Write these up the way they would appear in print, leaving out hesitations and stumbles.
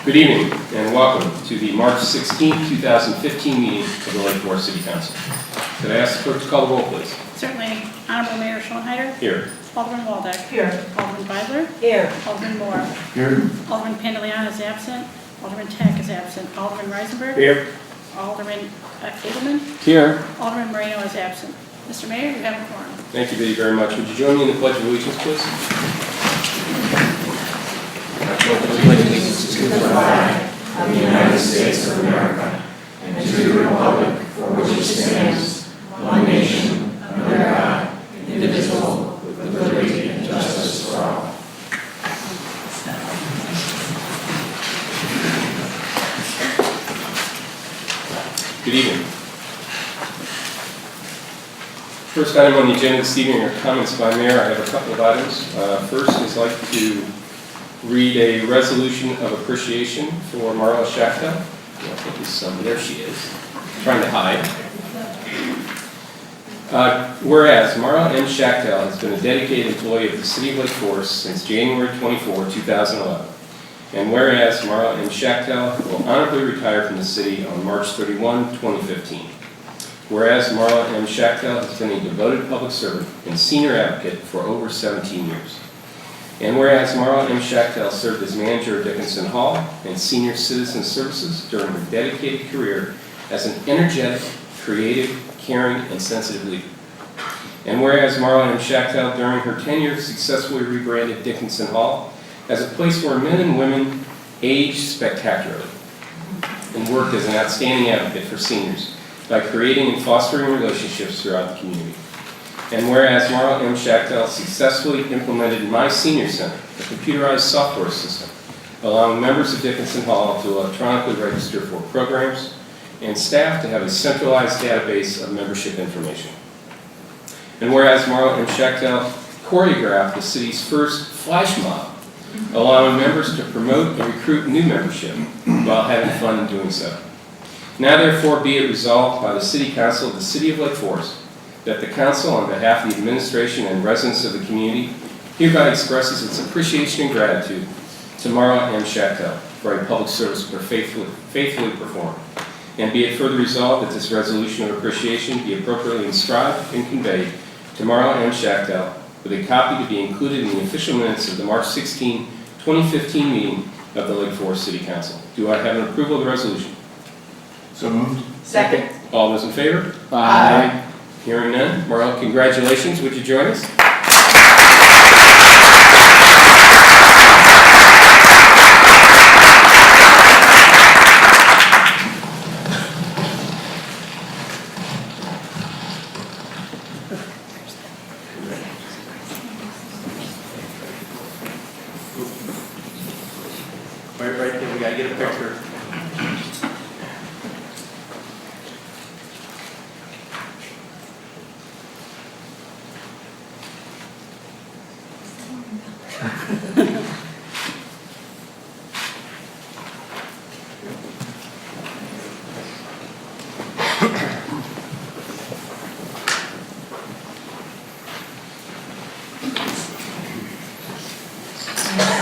Good evening and welcome to the March 16, 2015 meeting of the Lake Forest City Council. Could I ask the clerk to call the roll, please? Certainly. Honorable Mayor Schoenheider. Here. Alderman Waldeck. Here. Alderman Beidler. Here. Alderman Moore. Here. Alderman Pandeliano is absent. Alderman Tack is absent. Alderman Reisenberg. Here. Alderman Edelman. Here. Alderman Moreno is absent. Mr. Mayor, you have a quorum. Thank you, Betty, very much. Would you join me in the Pledge of Allegiance, please? Allegiance to the flag of the United States of America and to the republic for which it stands, one nation, under God, indivisible, with liberty and justice for all. Good evening. First item on the agenda this evening are comments by Mayor. I have a couple of items. First is I'd like to read a resolution of appreciation for Marla Schachtel. There she is, trying to hide. Whereas Marla M. Schachtel has been a dedicated employee of the City of Lake Forest since January 24, 2011. And whereas Marla M. Schachtel will honorably retire from the city on March 31, 2015. Whereas Marla M. Schachtel has been a devoted public servant and senior advocate for over 17 years. And whereas Marla M. Schachtel served as manager of Dickinson Hall and senior citizen services during her dedicated career as an energetic, creative, caring, and sensitive leader. And whereas Marla M. Schachtel during her tenure successfully rebranded Dickinson Hall as a place where men and women age spectacularly and worked as an outstanding advocate for seniors by creating and fostering relationships throughout the community. And whereas Marla M. Schachtel successfully implemented My Senior Center, a computerized software system, allowing members of Dickinson Hall to electronically register for programs and staff to have a centralized database of membership information. And whereas Marla M. Schachtel choreographed the city's first flash mob, allowing members to promote and recruit new membership while having fun in doing so. Now therefore be it resolved by the City Council of the City of Lake Forest that the Council, on behalf of the administration and residents of the community, hereby expresses its appreciation and gratitude to Marla M. Schachtel for a public service faithfully performed. And be it further resolved that this resolution of appreciation be appropriately inscribed and conveyed to Marla M. Schachtel, with a copy to be included in the official minutes of the March 16, 2015 meeting of the Lake Forest City Council. Do I have an approval of the resolution? So moved. Second. All those in favor? Aye. Hearing none. Marla, congratulations. Would you join us? Right there, we gotta get a picture.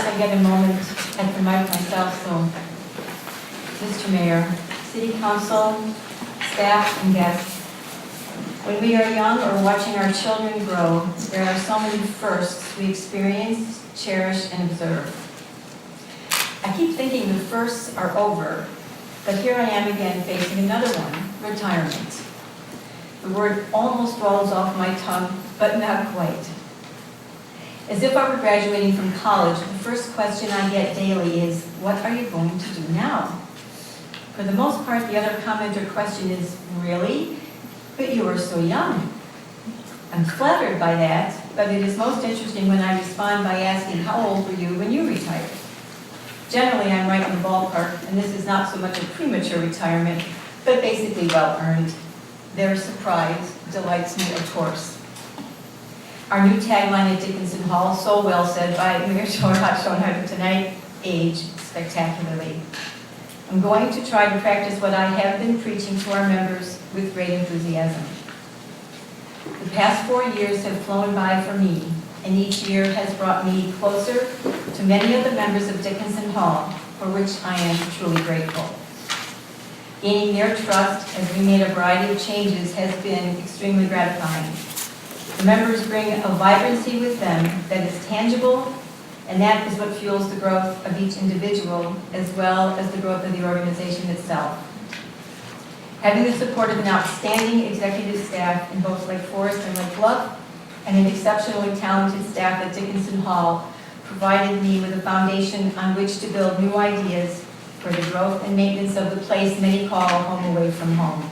I get a moment at the mic myself, so Mr. Mayor, City Council, staff, and guests, when we are young or watching our children grow, there are so many firsts we experience, cherish, and observe. I keep thinking the firsts are over, but here I am again facing another one, retirement. The word almost rolls off my tongue, but not quite. As if I were graduating from college, the first question I get daily is, what are you going to do now? For the most part, the other comment or question is, really? But you are so young. I'm flattered by that, but it is most interesting when I respond by asking, how old were you when you retired? Generally, I'm right in the ballpark, and this is not so much a premature retirement, but basically well-earned. Their surprise delights me, of course. Our new tagline at Dickinson Hall, so well said by Mayor Schoenheider tonight, age spectacularly. I'm going to try to practice what I have been preaching to our members with great enthusiasm. The past 4 years have flown by for me, and each year has brought me closer to many of the members of Dickinson Hall, for which I am truly grateful. Gaining their trust as we made a variety of changes has been extremely gratifying. The members bring a vibrancy with them that is tangible, and that is what fuels the growth of each individual as well as the growth of the organization itself. Having the support of an outstanding executive staff in both Lake Forest and Lake Bluff, and an exceptionally talented staff at Dickinson Hall provided me with a foundation on which to build new ideas for the growth and maintenance of the place many call home away from home.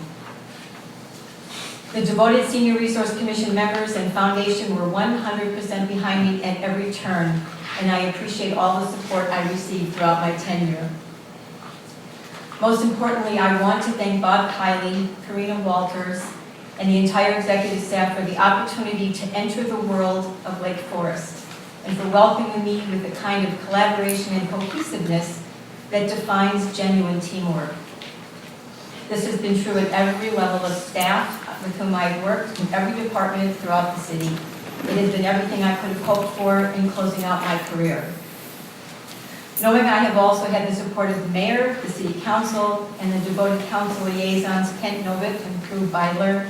The devoted Senior Resource Commission members and foundation were 100% behind me at every turn, and I appreciate all the support I received throughout my tenure. Most importantly, I want to thank Bob Kiley, Karina Walters, and the entire executive staff for the opportunity to enter the world of Lake Forest and for welcoming me with the kind of collaboration and cohesiveness that defines genuine teamwork. This has been true at every level of staff with whom I've worked in every department throughout the city. It has been everything I could have hoped for in closing out my career. Knowing I have also had the support of the mayor, the city council, and the devoted council liaisons Kent Novick and Prue Beidler,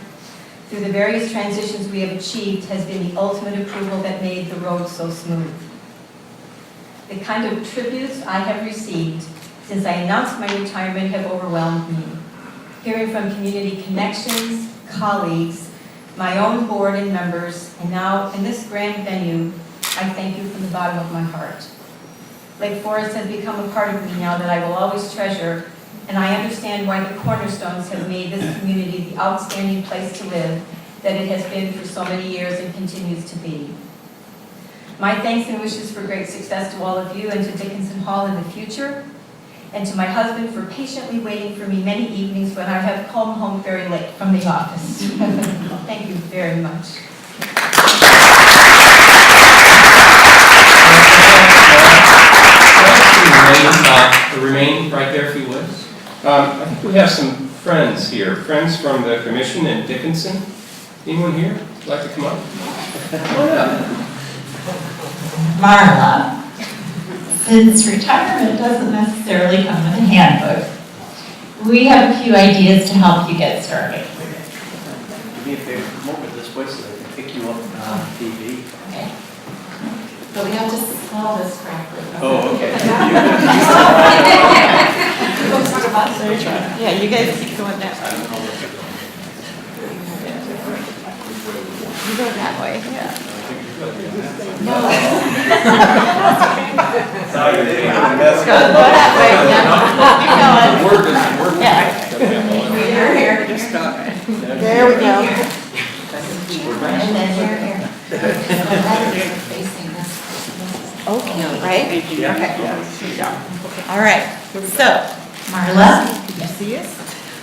through the various transitions we have achieved has been the ultimate approval that made the road so smooth. The kind of tributes I have received since I announced my retirement have overwhelmed me. Hearing from community connections, colleagues, my own board and members, and now in this grand venue, I thank you from the bottom of my heart. Lake Forest has become a part of me now that I will always treasure, and I understand why the Cornerstones have made this community the outstanding place to live that it has been for so many years and continues to be. My thanks and wishes for great success to all of you and to Dickinson Hall in the future, and to my husband for patiently waiting for me many evenings when I have come home very late from the office. Thank you very much. Remain right there if you would. I think we have some friends here, friends from the commission in Dickinson. Anyone here would like to come up? Come on up. Marla, since retirement doesn't necessarily come with a handbook, we have a few ideas to help you get started. Do me a favor, come over this way so they can pick you up on TV. Okay. But we have to spell this correctly. Oh, okay. Yeah, you guys keep going that way. You go that way, yeah. No. Go that way, yeah. Keep going. Word doesn't work. Yeah. You're here. There we go. And then you're here. Facing this. Okay, right? Yeah. All right, so Marla, Can you see us?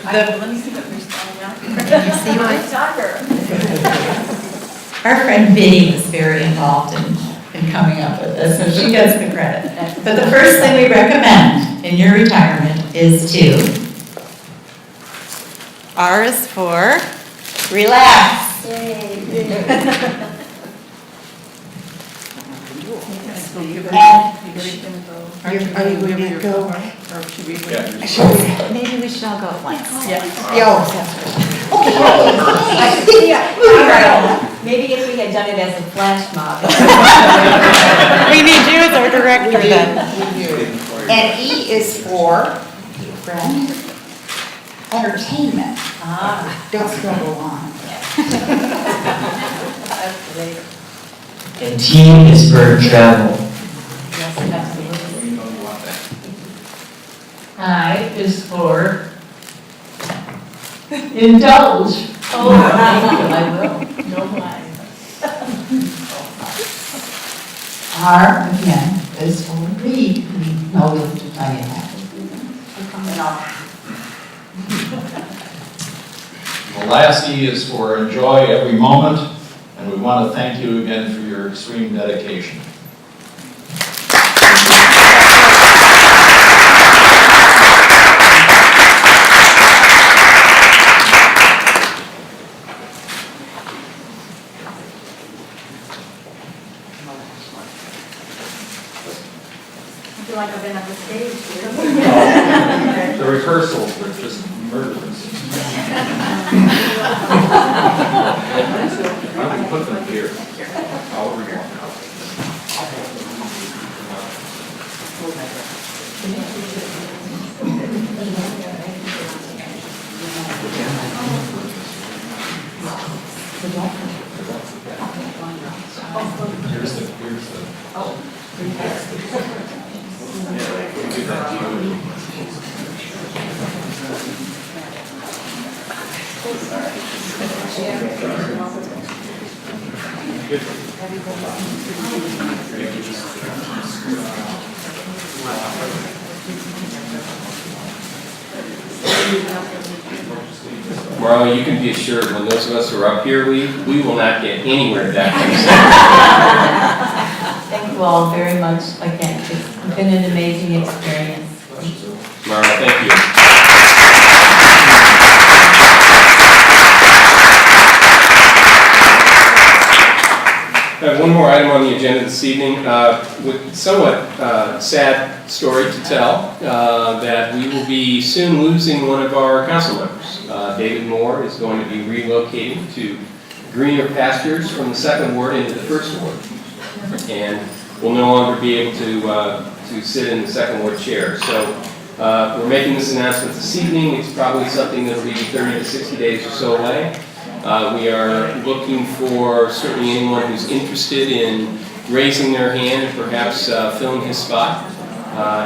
The- Let me see what we're spelling out. can you see what? Our friend Biddy was very involved in coming up with this, so she gets the credit. But the first thing we recommend in your retirement is to, R is for relax. Are you ready to go? Or should we? Maybe we should all go at once. Maybe if we had done it as a flash mob. We need you as our director then. And E is for, friend, entertainment. Don't struggle on. And T is for travel. I is for indulge. Oh, I will. No lie. R again is for read. We know you'll do that. The last E is for enjoy every moment, and we want to thank you again for your extreme dedication. I feel like I've been on the stage. The rehearsals were just murderous. Why don't we put them here? However you want. Here's the. Give that to you. Marla, you can be assured when those of us who are up here leave, we will not get anywhere that Thank you all very much again. It's been an amazing experience. Marla, thank you. I have one more item on the agenda this evening, with somewhat sad story to tell, that we will be soon losing one of our council members. David Moore is going to be relocating to greener pastures from the 2nd Ward into the 1st Ward, and will no longer be able to sit in the 2nd Ward chair. So we're making this announcement this evening. It's probably something that will be 30 to 60 days or so away. We are looking for certainly anyone who's interested in raising their hand and perhaps filling his spot.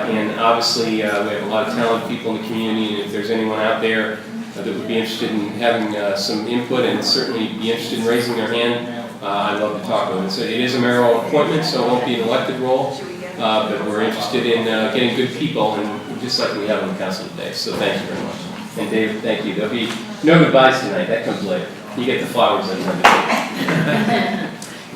And obviously, we have a lot of talented people in the community, and if there's anyone out there that would be interested in having some input and certainly be interested in raising their hand, I'd love to talk with them. So it is a mayoral appointment, so it won't be an elected role, but we're interested in getting good people, and just like we have on the council today. So thank you very much. And David, thank you. There'll be no goodbyes tonight. That comes later. You get the flowers and everything.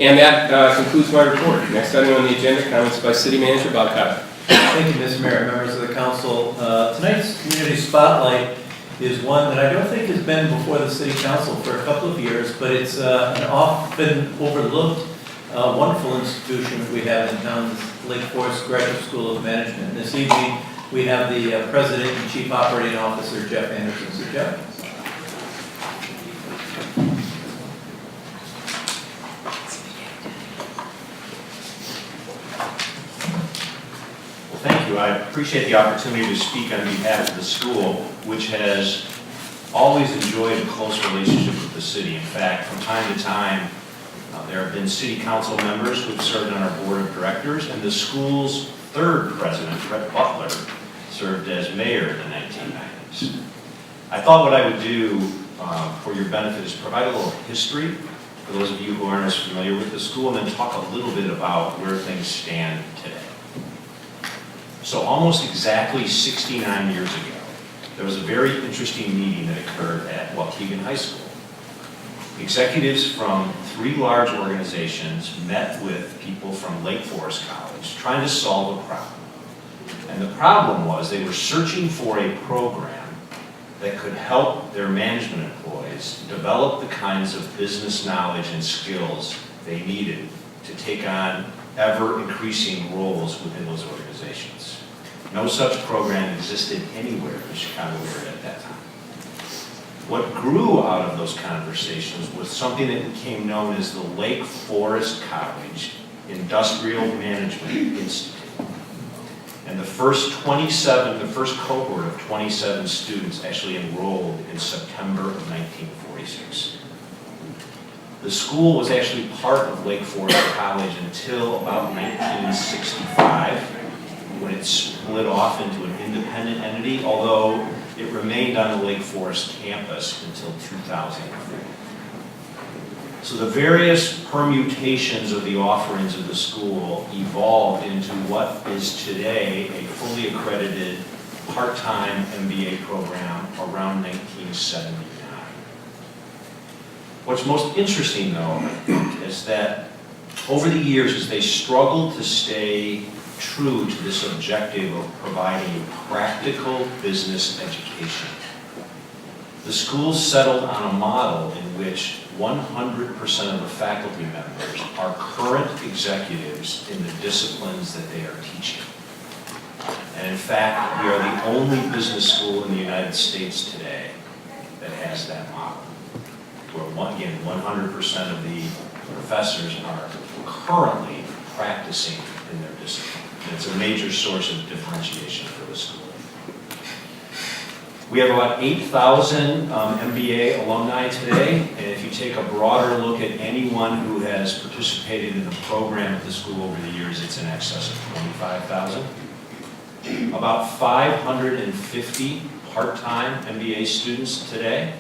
And that concludes my report. Next item on the agenda, comments by City Manager Bob Cotter. Thank you, Mr. Mayor, members of the council. Tonight's community spotlight is one that I don't think has been before the city council for a couple of years, but it's an often overlooked, wonderful institution that we have in town, this Lake Forest Graduate School of Management. And this evening, we have the President and Chief Operating Officer, Jeff Anderson. So, Jeff. Thank you. I appreciate the opportunity to speak on behalf of the school, which has always enjoyed a close relationship with the city. In fact, from time to time, there have been city council members who have served on our board of directors, and the school's 3rd president, Brett Butler, served as mayor in the 1990s. I thought what I would do for your benefit is provide a little history for those of you who aren't as familiar with the school, and then talk a little bit about where things stand today. So almost exactly 69 years ago, there was a very interesting meeting that occurred at Waukegan High School. Executives from 3 large organizations met with people from Lake Forest College trying to solve a problem. And the problem was they were searching for a program that could help their management employees develop the kinds of business knowledge and skills they needed to take on ever-increasing roles within those organizations. No such program existed anywhere in the Chicago area at that time. What grew out of those conversations was something that became known as the Lake Forest College Industrial Management Institute. And the first cohort of 27 students actually enrolled in September of 1946. The school was actually part of Lake Forest College until about 1965, when it split off into an independent entity, although it remained on the Lake Forest campus until 2003. So the various permutations of the offerings of the school evolved into what is today a fully accredited part-time MBA program around 1979. What's most interesting, though, is that over the years, as they struggled to stay true to this objective of providing practical business education, the school settled on a model in which 100% of the faculty members are current executives in the disciplines that they are teaching. in fact, we are the only business school in the United States today that has that model. Where, again, 100% of the professors are currently practicing in their discipline. And it's a major source of differentiation for the school. We have about 8,000 MBA alumni today, and if you take a broader look at anyone who has participated in the program at the school over the years, it's in excess of 25,000. About 550 part-time MBA students today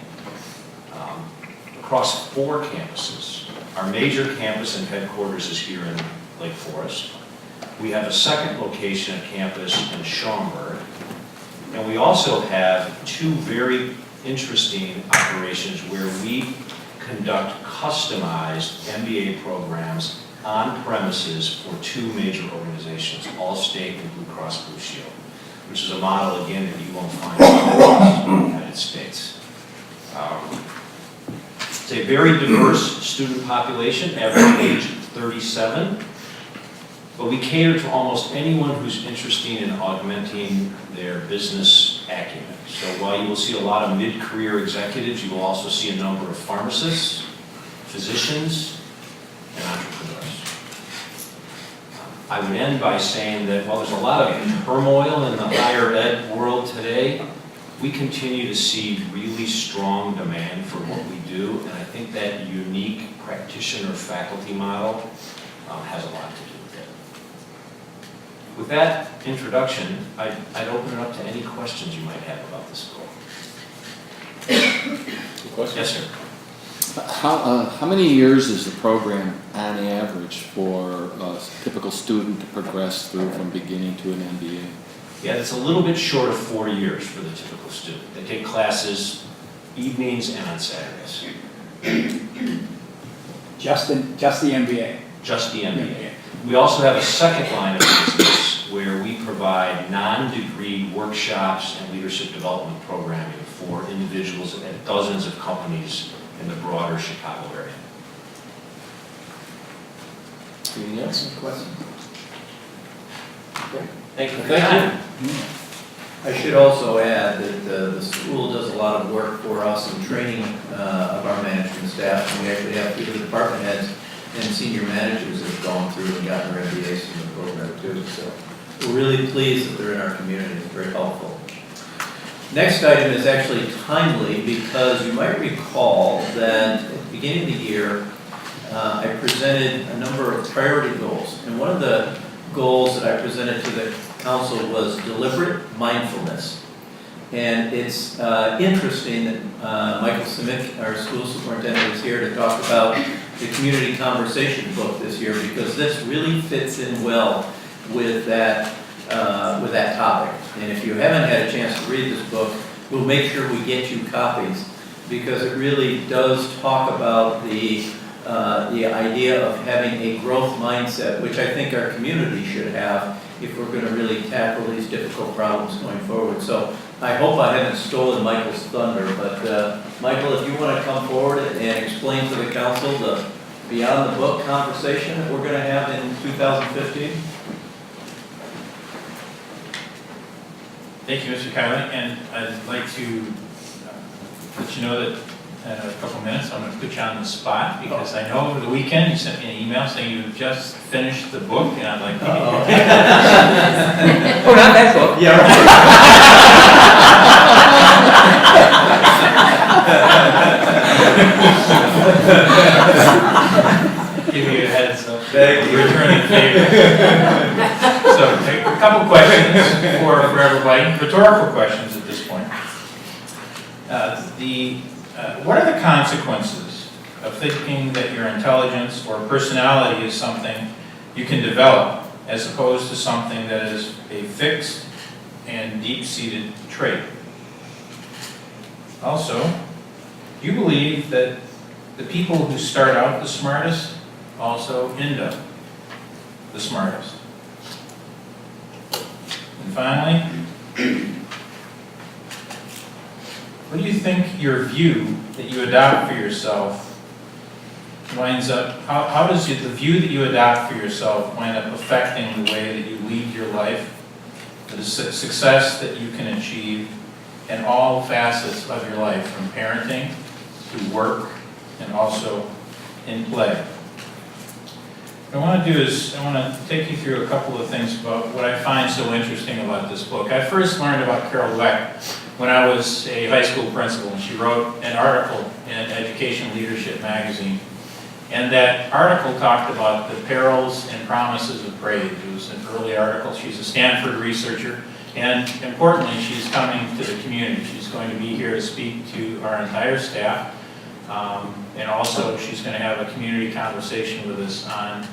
across 4 campuses. Our major campus and headquarters is here in Lake Forest. We have a second location at campus in Schaumburg. And we also have 2 very interesting operations where we conduct customized MBA programs on premises for 2 major organizations, Allstate and Blue Cross Blue Shield, which is a model, again, that you won't find across the United States. It's a very diverse student population, average age 37. But we cater to almost anyone who's interested in augmenting their business acumen. So while you will see a lot of mid-career executives, you will also see a number of pharmacists, physicians, and entrepreneurs. I would end by saying that while there's a lot of turmoil in the higher ed world today, we continue to see really strong demand for what we do, and I think that unique practitioner-faculty model has a lot to do. With that introduction, I'd open it up to any questions you might have about the school. Yes, sir. How many years is the program on average for a typical student to progress through from beginning to an MBA? Yeah, it's a little bit short of 4 years for the typical student. They take classes evenings and on Saturdays. Just the MBA? Just the MBA. We also have a second line of business where we provide non-degree workshops and leadership development programming for individuals at dozens of companies in the broader Chicago area. Anything else? Questions? Okay. Thank you for your time. I should also add that the school does a lot of work for us in training of our management staff. And we actually have people, department heads and senior managers that have gone through and gotten their MBAs from the program too. So we're really pleased that they're in our community. It's very helpful. Next item is actually timely because you might recall that at the beginning of the year, I presented a number of priority goals. And one of the goals that I presented to the council was deliberate mindfulness. And it's interesting that Michael Simic, our school superintendent, is here to talk about the community conversation book this year because this really fits in well with that topic. And if you haven't had a chance to read this book, we'll make sure we get you copies because it really does talk about the idea of having a growth mindset, which I think our community should have if we're going to really tackle these difficult problems going forward. So I hope I haven't stolen Michael's thunder, but Michael, if you want to come forward and explain to the council the Beyond the Book conversation that we're going to have in 2015. Thank you, Mr. Kiley, and I'd like to let you know that in a couple minutes I'm going to put you on the spot because I know over the weekend you sent me an email saying you just finished the book, and I'm like, Oh, not that book. Yeah, right. Give you a heads up. Thank you. Returning favor. So, a couple questions for everybody, rhetorical questions at this point. What are the consequences of thinking that your intelligence or personality is something you can develop as opposed to something that is a fixed and deep-seated trait? Also, do you believe that the people who start out the smartest also end up the smartest? And finally, what do you think your view that you adopt for yourself winds up, how does the view that you adopt for yourself wind up affecting the way that you lead your life the success that you can achieve in all facets of your life, from parenting to work and also in play. What I want to do is I want to take you through a couple of things about what I find so interesting about this book. I first learned about Carol Dweck when I was a high school principal, and she wrote an article in Education Leadership magazine. And that article talked about the perils and promises of praise. It was an early article. She's a Stanford researcher. And importantly, she's coming to the community. She's going to be here to speak to our entire staff. And also, she's going to have a community conversation with us on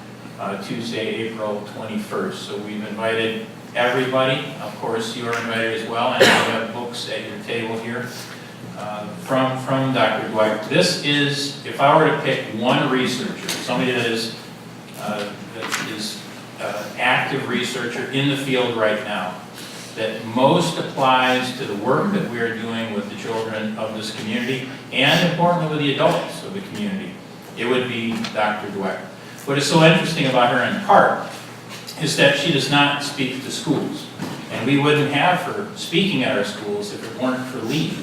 Tuesday, April 21st. So we've invited everybody. Of course, you are invited as well. And we have books at your table here from Dr. Dweck. This is, if I were to pick one researcher, somebody that is active researcher in the field right now, that most applies to the work that we are doing with the children of this community, and importantly with the adults of the community, it would be Dr. Dweck. What is so interesting about her in part is that she does not speak to schools. And we wouldn't have her speaking at our schools if it weren't for LEAD.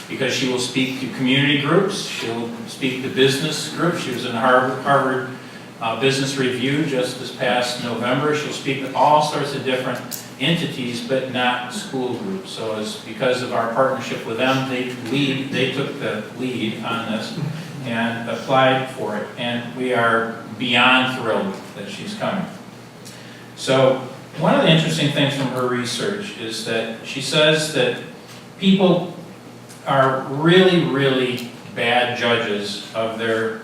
Because she will speak to community groups, she'll speak to business groups. She was in Harvard Business Review just this past November. She'll speak to all sorts of different entities, but not school groups. So as because of our partnership with them, they took the lead on this and applied for it. And we are beyond thrilled that she's coming. So one of the interesting things from her research is that she says that people are really, really bad judges of their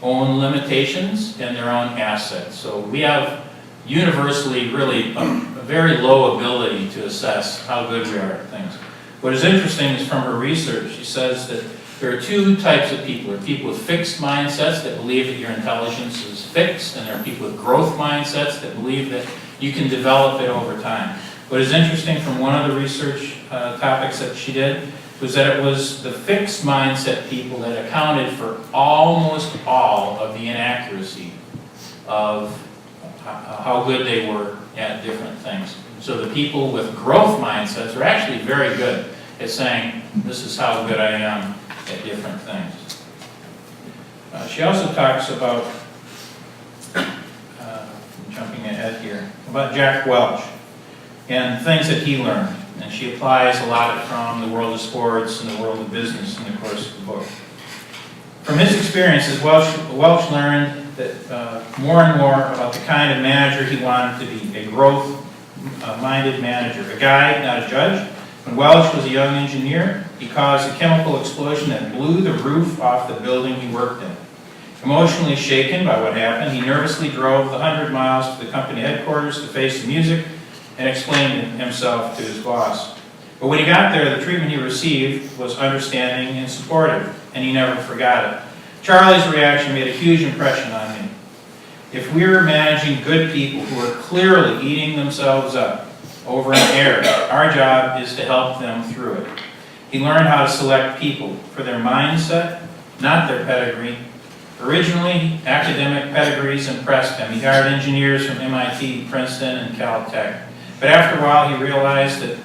own limitations and their own assets. So we have universally really a very low ability to assess how good we are at things. What is interesting is from her research, she says that there are two types of people. There are people with fixed mindsets that believe that your intelligence is fixed, and there are people with growth mindsets that believe that you can develop it over time. What is interesting from one of the research topics that she did was that it was the fixed mindset people that accounted for almost all of the inaccuracy of how good they were at different things. So the people with growth mindsets are actually very good at saying, this is how good I am at different things. She also talks about, jumping ahead here, about Jack Welch and things that he learned. And she applies a lot from the world of sports and the world of business in the course of the book. From his experiences, Welch learned that more and more about the kind of manager he wanted to be, a growth-minded manager, a guide, not a judge. When Welch was a young engineer, he caused a chemical explosion that blew the roof off the building he worked in. Emotionally shaken by what happened, he nervously drove the 100 miles to the company headquarters to face the music and explained himself to his boss. But when he got there, the treatment he received was understanding and supportive, and he never forgot it. Charlie's reaction made a huge impression on me. If we're managing good people who are clearly eating themselves up over an error, our job is to help them through it. He learned how to select people for their mindset, not their pedigree. Originally, academic pedigrees impressed him. He hired engineers from MIT, Princeton, and Caltech. But after a while, he realized that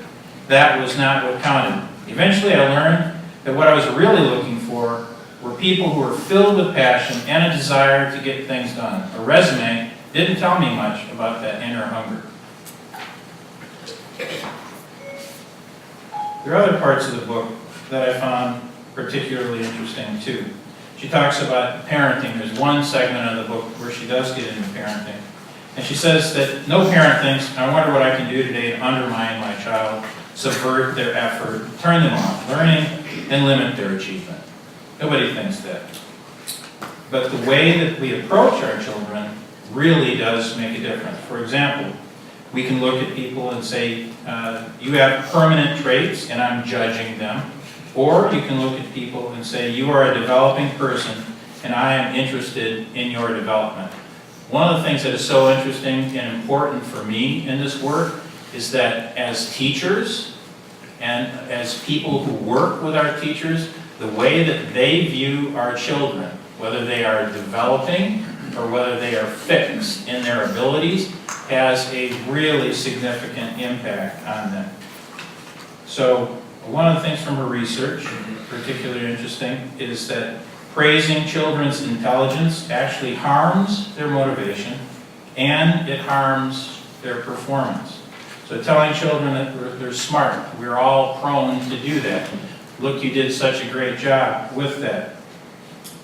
that was not what counted. Eventually, I learned that what I was really looking for were people who were filled with passion and a desire to get things done. A resume didn't tell me much about that inner hunger. There are other parts of the book that I found particularly interesting, too. She talks about parenting. There's one segment of the book where she does get into parenting. And she says that no parent thinks, I wonder what I can do today to undermine my child, subvert their effort, turn them off learning, and limit their achievement. Nobody thinks that. But the way that we approach our children really does make a difference. For example, we can look at people and say, you have permanent traits and I'm judging them. Or you can look at people and say, you are a developing person and I am interested in your development. One of the things that is so interesting and important for me in this work is that as teachers and as people who work with our teachers, the way that they view our children, whether they are developing or whether they are fixed in their abilities, has a really significant impact on them. So one of the things from her research, particularly interesting, is that praising children's intelligence actually harms their motivation and it harms their performance. So telling children that they're smart, we're all prone to do that. Look, you did such a great job with that.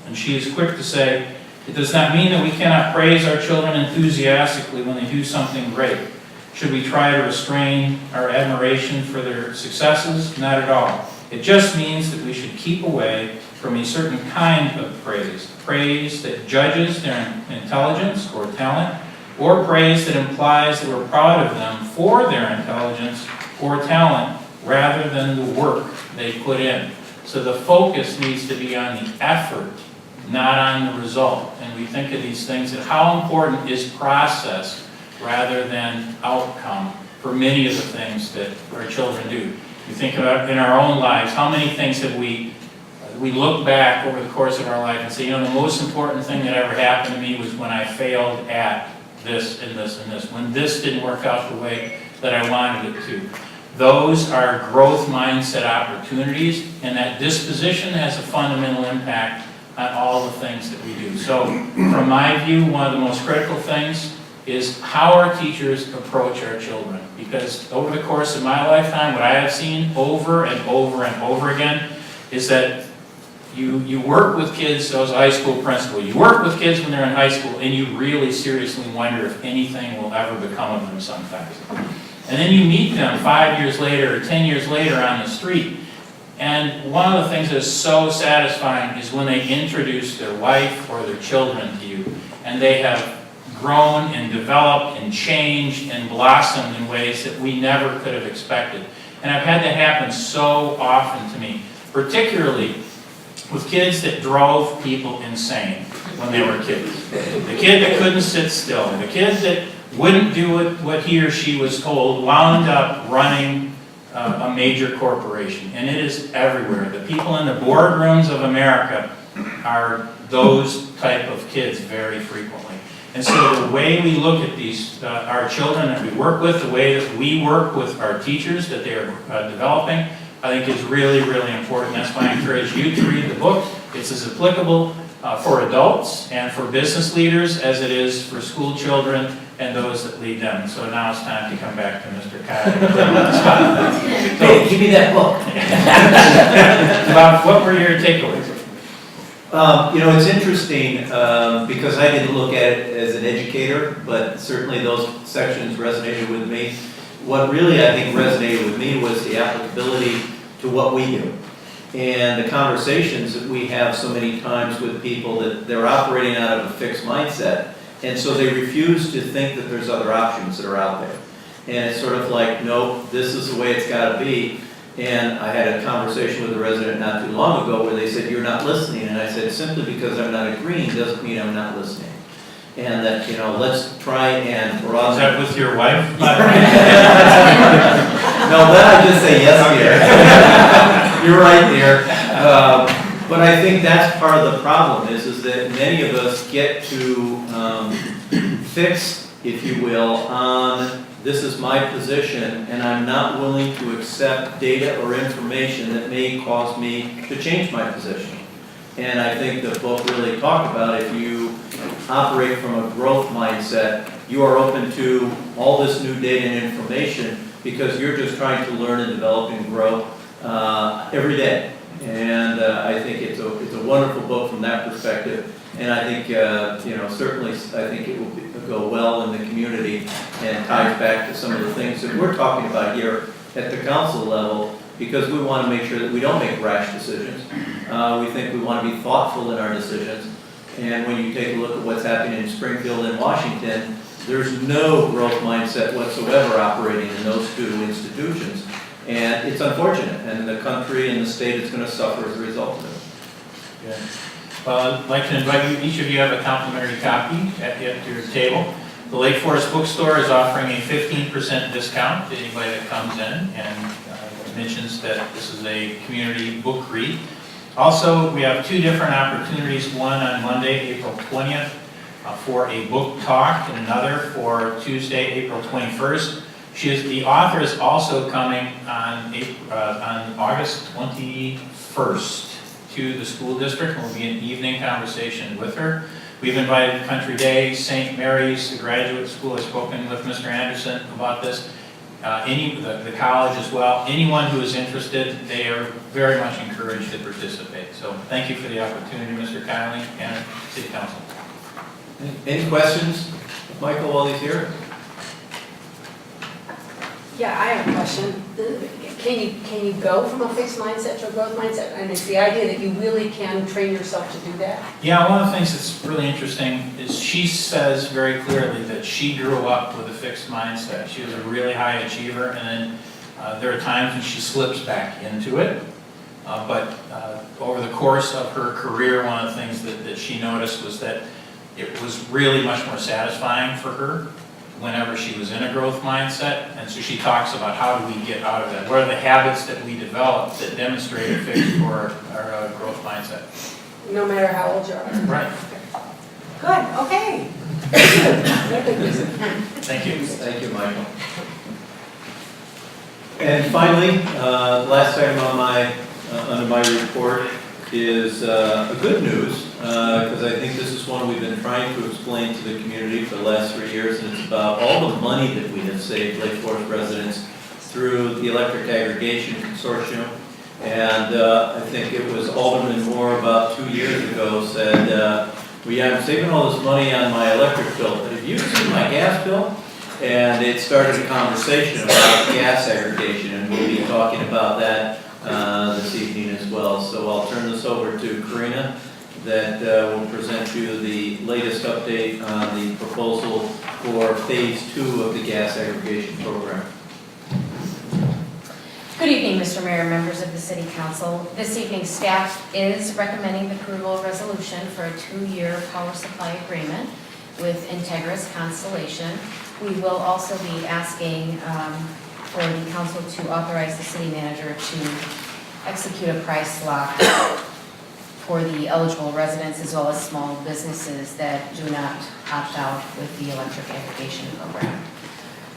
And she is quick to say, it does not mean that we cannot praise our children enthusiastically when they do something great. Should we try to restrain our admiration for their successes? Not at all. It just means that we should keep away from a certain kind of praise. Praise that judges their intelligence or talent, or praise that implies that we're proud of them for their intelligence or talent rather than the work they put in. So the focus needs to be on the effort, not on the result. And we think of these things that how important is process rather than outcome for many of the things that our children do. You think about in our own lives, how many things have we look back over the course of our life and say, you know, the most important thing that ever happened to me was when I failed at this and this and this, when this didn't work out the way that I wanted it to. Those are growth mindset opportunities, and that disposition has a fundamental impact on all the things that we do. So from my view, one of the most critical things is how our teachers approach our children. Because over the course of my lifetime, what I have seen over and over and over again is that you work with kids, I was a high school principal, you work with kids when they're in high school and you really seriously wonder if anything will ever become of them sometimes. And then you meet them 5 years later or 10 years later on the street. And one of the things that is so satisfying is when they introduce their wife or their children to you, and they have grown and developed and changed and blossomed in ways that we never could have expected. And I've had that happen so often to me, particularly with kids that drove people insane when they were kids. The kid that couldn't sit still, the kid that wouldn't do what he or she was told, wound up running a major corporation. And it is everywhere. The people in the boardrooms of America are those type of kids very frequently. And so the way we look at these, our children that we work with, the way that we work with our teachers that they're developing, I think is really, really important. That's why I encourage you to read the book. It's as applicable for adults and for business leaders as it is for school children and those that lead them. So now it's time to come back to Mr. Kyle. Hey, give me that book. Bob, what were your takeaways? You know, it's interesting because I didn't look at it as an educator, but certainly those sections resonated with me. What really I think resonated with me was the applicability to what we do. And the conversations that we have so many times with people that they're operating out of a fixed mindset. And so they refuse to think that there's other options that are out there. And it's sort of like, no, this is the way it's got to be. And I had a conversation with a resident not too long ago where they said, you're not listening. And I said, simply because I'm not agreeing doesn't mean I'm not listening. And that, you know, let's try and broaden. Is that with your wife? No, then I just say yes here. You're right there. But I think that's part of the problem is that many of us get to fix, if you will, on this is my position and I'm not willing to accept data or information that may cause me to change my position. And I think the book really talked about if you operate from a growth mindset, you are open to all this new data and information because you're just trying to learn and develop and grow every day. And I think it's a wonderful book from that perspective. And I think, you know, certainly I think it will go well in the community and ties back to some of the things that we're talking about here at the council level because we want to make sure that we don't make rash decisions. We think we want to be thoughtful in our decisions. And when you take a look at what's happening in Springfield and Washington, there's no growth mindset whatsoever operating in those two institutions. And it's unfortunate, and the country and the state is going to suffer as a result of it. Yeah. Well, I'd like to invite you, each of you have a complimentary copy at your table. The Lake Forest Bookstore is offering a 15% discount to anybody that comes in and mentions that this is a community book read. Also, we have two different opportunities, one on Monday, April 20th, for a book talk, and another for Tuesday, April 21st. The author is also coming on August 21st to the school district, and will be an evening conversation with her. We've invited Country Day, St. Mary's, the graduate school. I've spoken with Mr. Anderson about this. The college as well. Anyone who is interested, they are very much encouraged to participate. So thank you for the opportunity, Mr. Connolly and City Council. Any questions, Michael, while he's here? Yeah, I have a question. Can you go from a fixed mindset to a growth mindset? And it's the idea that you really can train yourself to do that? Yeah, one of the things that's really interesting is she says very clearly that she grew up with a fixed mindset. She was a really high achiever, and then there are times when she slips back into it. But over the course of her career, one of the things that she noticed was that it was really much more satisfying for her whenever she was in a growth mindset. And so she talks about how do we get out of that? What are the habits that we develop that demonstrate a fixed or a growth mindset? No matter how old you are? Right. Good, okay. Thank you. Thank you, Michael. And finally, last item on under my report is good news, because I think this is one we've been trying to explain to the community for the last 3 years, and it's about all the money that we have saved Lake Forest residents through the Electric Aggregation Consortium. And I think it was Alderman Moore about 2 years ago said, I'm saving all this money on my electric bill, but have you seen my gas bill? And it started a conversation about gas aggregation, and we'll be talking about that this evening as well. So I'll turn this over to Karina that will present you the latest update on the proposal for phase 2 of the gas aggregation program. Good evening, Mr. Mayor, members of the City Council. This evening, staff is recommending the approval of resolution for a 2-year power supply agreement with Integris Constellation. We will also be asking for the council to authorize the city manager to execute a price lock for the eligible residents as well as small businesses that do not opt out with the electric aggregation program.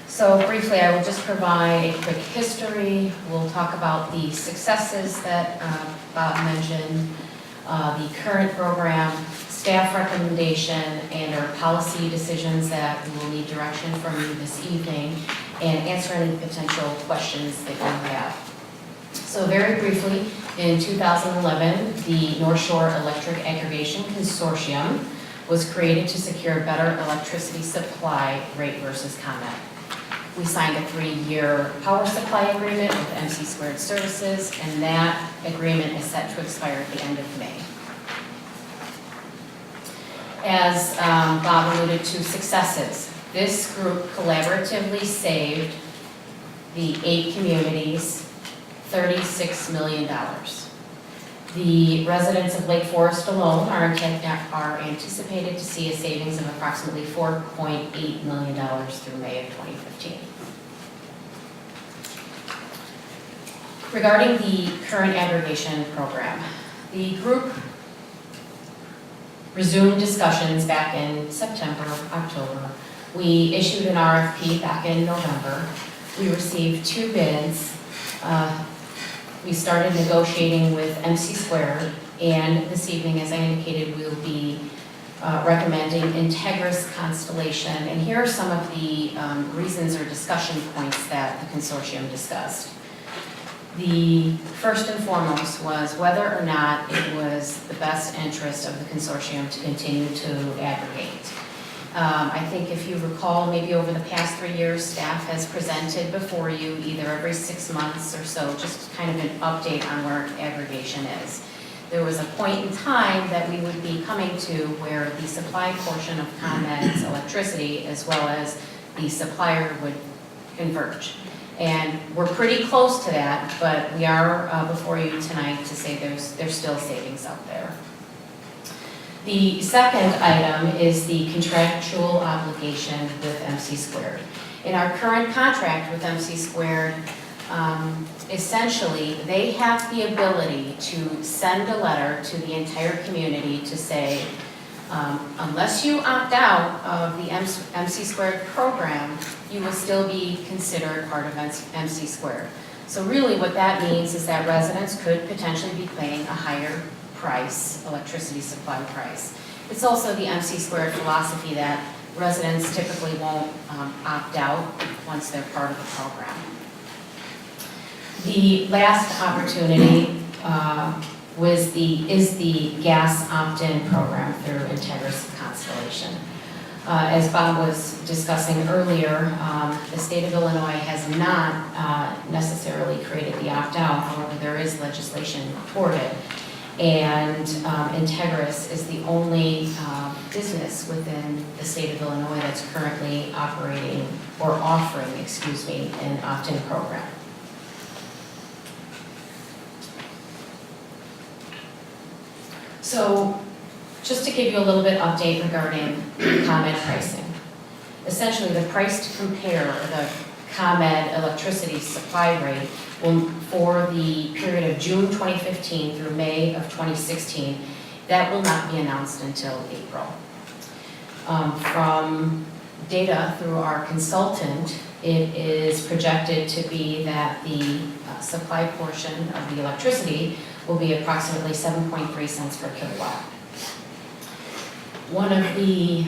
So briefly, I will just provide a quick history. We'll talk about the successes that Bob mentioned, the current program, staff recommendation, and our policy decisions that we will need direction from you this evening, and answer any potential questions that you have. So very briefly, in 2011, the North Shore Electric Aggregation Consortium was created to secure better electricity supply rate versus ComEd. We signed a 3-year power supply agreement with MC Squared Services, and that agreement is set to expire at the end of May. As Bob alluded to, successes. This group collaboratively saved the 8 communities $36 million. The residents of Lake Forest alone are anticipated to see a savings of approximately $4.8 million through May of 2015. Regarding the current aggregation program, the group resumed discussions back in September, October. We issued an RFP back in November. We received 2 bids. We started negotiating with MC Squared, and this evening, as I indicated, we'll be recommending Integris Constellation. And here are some of the reasons or discussion points that the consortium discussed. The first and foremost was whether or not it was the best interest of the consortium to continue to aggregate. I think if you recall, maybe over the past 3 years, staff has presented before you either every 6 months or so, just kind of an update on where aggregation is. There was a point in time that we would be coming to where the supply portion of ComEd's electricity as well as the supplier would converge. And we're pretty close to that, but we are before you tonight to say there's still savings out there. The second item is the contractual obligation with MC Squared. In our current contract with MC Squared, essentially they have the ability to send a letter to the entire community to say, Unless you opt out of the MC squared program, you will still be considered part of MC squared. So really what that means is that residents could potentially be paying a higher price, electricity supply price. It's also the MC squared philosophy that residents typically won't opt out once they're part of the program. The last opportunity is the gas opt-in program through Integris Constellation. As Bob was discussing earlier, the state of Illinois has not necessarily created the opt-out, however, there is legislation toward it. And Integris is the only business within the state of Illinois that's currently operating or offering, an opt-in program. So just to give you a little bit update regarding ComEd pricing. Essentially, the price to compare the ComEd electricity supply rate for the period of June 2015 through May of 2016, that will not be announced until April. From data through our consultant, it is projected to be that the supply portion of the electricity will be approximately 7.3 cents per kilowatt. One of the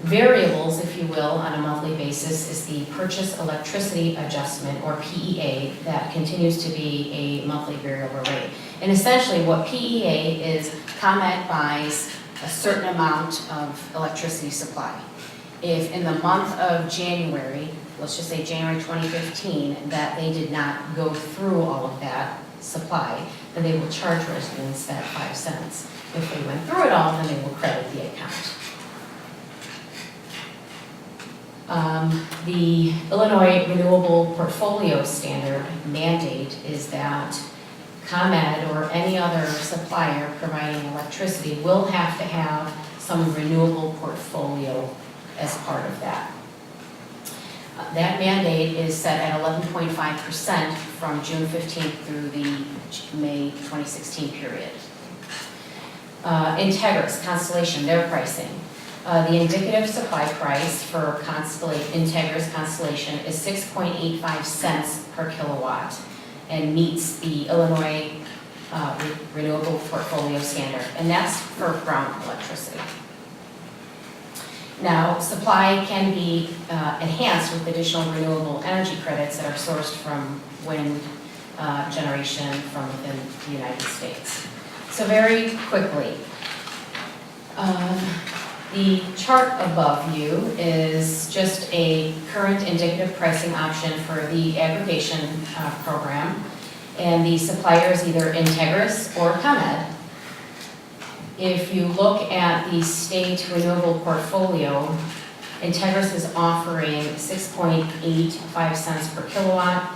variables, if you will, on a monthly basis is the Purchase Electricity Adjustment, or PEA, that continues to be a monthly variable rate. And essentially what PEA is, ComEd buys a certain amount of electricity supply. If in the month of January, let's just say January 2015, that they did not go through all of that supply, then they will charge residents that 5 cents. If they went through it all, then they will credit the account. The Illinois Renewable Portfolio Standard mandate is that ComEd or any other supplier providing electricity will have to have some renewable portfolio as part of that. That mandate is set at 11.5% from June 15th through the May 2016 period. Integris, Constellation, their pricing. The indicative supply price for Integris Constellation is 6.85 cents per kilowatt and meets the Illinois Renewable Portfolio Standard, and that's for brown electricity. Now, supply can be enhanced with additional renewable energy credits that are sourced from wind generation from within the United States. So very quickly, the chart above you is just a current indicative pricing option for the aggregation program, and the supplier is either Integris or ComEd. If you look at the state renewable portfolio, Integris is offering 6.85 cents per kilowatt,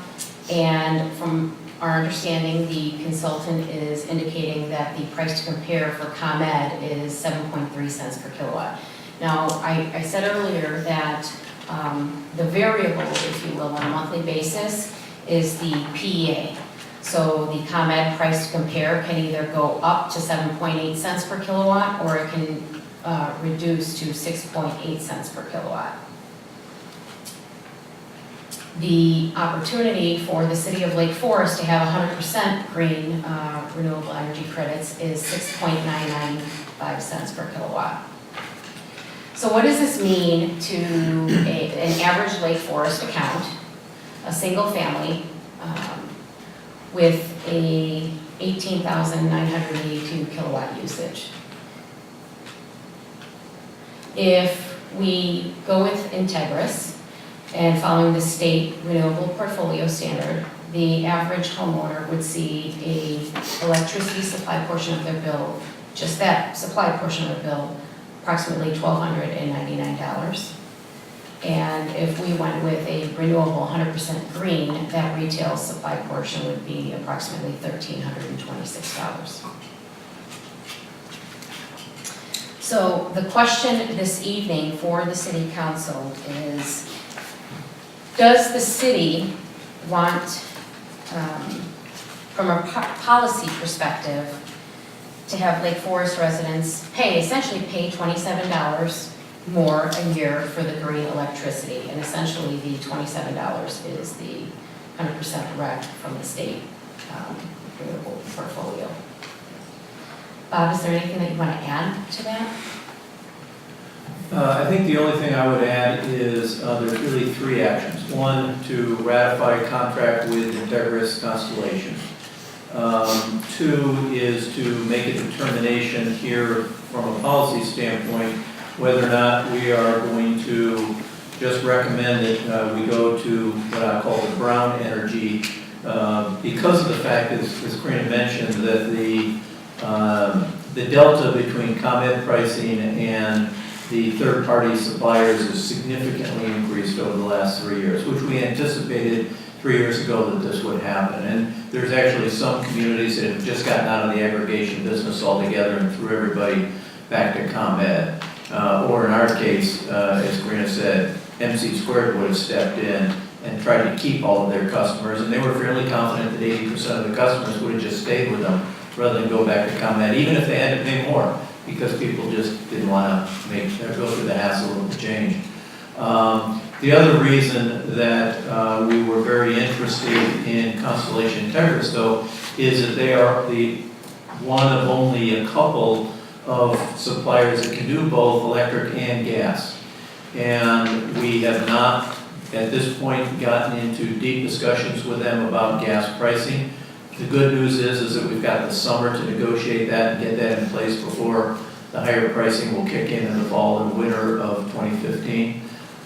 and from our understanding, the consultant is indicating that the price to compare for ComEd is 7.3 cents per kilowatt. Now, I said earlier that the variable, if you will, on a monthly basis is the PEA. So the ComEd price to compare can either go up to 7.8 cents per kilowatt, or it can reduce to 6.8 cents per kilowatt. The opportunity for the city of Lake Forest to have 100% green renewable energy credits is 6.995 cents per kilowatt. So what does this mean to an average Lake Forest account, a single family, with a 18,982 kilowatt usage? If we go with Integris, and following the state renewable portfolio standard, the average homeowner would see a electricity supply portion of their bill, just that supply portion of the bill, approximately $1,299. And if we went with a renewable 100% green, that retail supply portion would be approximately $1,326. So the question this evening for the City Council is, does the city want, from a policy perspective, to have Lake Forest residents essentially pay $27 more a year for the green electricity. And essentially, the $27 is the 100% direct from the state renewable portfolio. Bob, is there anything that you want to add to that? I think the only thing I would add is there's really 3 actions. 1, to ratify a contract with Integris Constellation. 2 is to make a determination here from a policy standpoint whether or not we are going to just recommend that we go to what I call the brown energy because of the fact, as Karina mentioned, that the delta between ComEd pricing and the third-party suppliers has significantly increased over the last 3 years, which we anticipated 3 years ago that this would happen. And there's actually some communities that have just gotten out of the aggregation business altogether and threw everybody back to ComEd. Or in our case, as Karina said, MC Squared would have stepped in and tried to keep all of their customers, and they were fairly confident that 80% of the customers would have just stayed with them rather than go back to ComEd, even if they had to pay more, because people just didn't want to go through the hassle of the change. The other reason that we were very interested in Constellation Integris, though, is that they are one of only a couple of suppliers that can do both electric and gas. And we have not, at this point, gotten into deep discussions with them about gas pricing. The good news is that we've got the summer to negotiate that and get that in place before the higher pricing will kick in the fall and winter of 2015.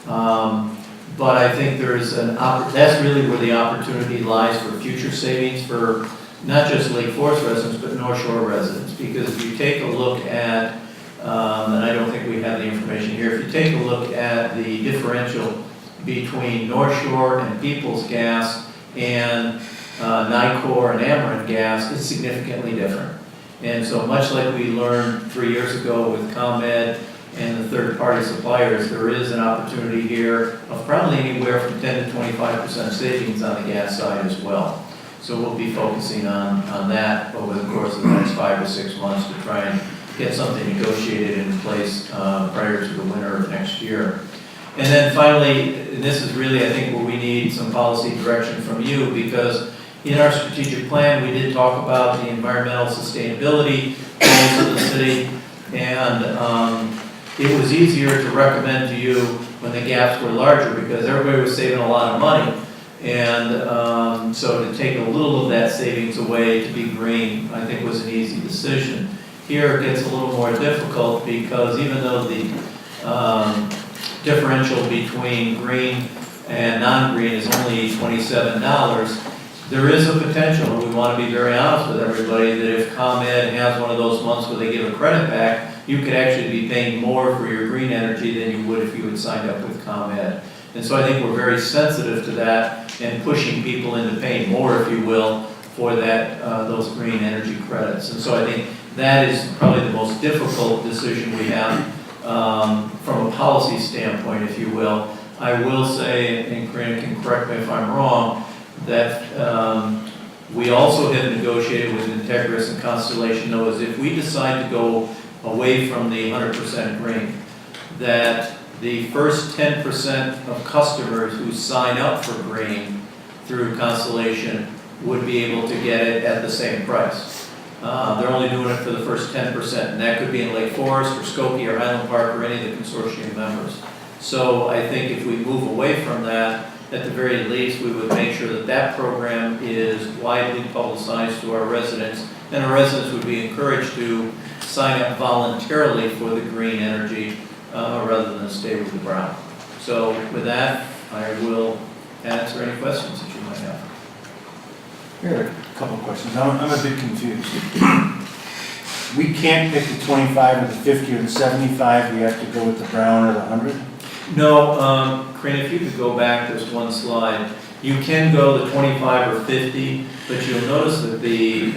But I think that's really where the opportunity lies for future savings for not just Lake Forest residents, but North Shore residents. Because if you take a look at, and I don't think we have the information here, if you take a look at the differential between North Shore and Peoples Gas and Nicor and Ameren Gas, it's significantly different. And so much like we learned 3 years ago with ComEd and the third-party suppliers, there is an opportunity here of probably anywhere from 10 to 25% savings on the gas side as well. So we'll be focusing on that over the course of the next 5 to 6 months to try and get something negotiated in place prior to the winter of next year. And then finally, this is really, I think, where we need some policy direction from you, because in our strategic plan, we did talk about the environmental sustainability goals of the city, and it was easier to recommend to you when the gaps were larger because everybody was saving a lot of money. And so to take a little of that savings away to be green, I think was an easy decision. Here it gets a little more difficult because even though the differential between green and non-green is only $27, there is a potential, and we want to be very honest with everybody, that if ComEd has one of those months where they give a credit back, you could actually be paying more for your green energy than you would if you had signed up with ComEd. And so I think we're very sensitive to that and pushing people into paying more, if you will, for that those green energy credits. And so I think that is probably the most difficult decision we have from a policy standpoint, if you will. I will say, and Karina can correct me if I'm wrong, that we also have negotiated with Integris and Constellation, though, is if we decide to go away from the 100% green, that the first 10% of customers who sign up for green through Constellation would be able to get it at the same price. They're only doing it for the first 10%, and that could be in Lake Forest or Skokie or Highland Park or any of the consortium members. So I think if we move away from that, at the very least, we would make sure that that program is widely publicized to our residents, and our residents would be encouraged to sign up voluntarily for the green energy rather than stay with the brown. So with that, I will answer any questions that you might have. Here are a couple of questions. I'm a bit confused. We can't pick the 25 or the 50 or the 75. We have to go with the brown or the 100? No, Karina, if you could go back just one slide. You can go the 25 or 50, but you'll notice that the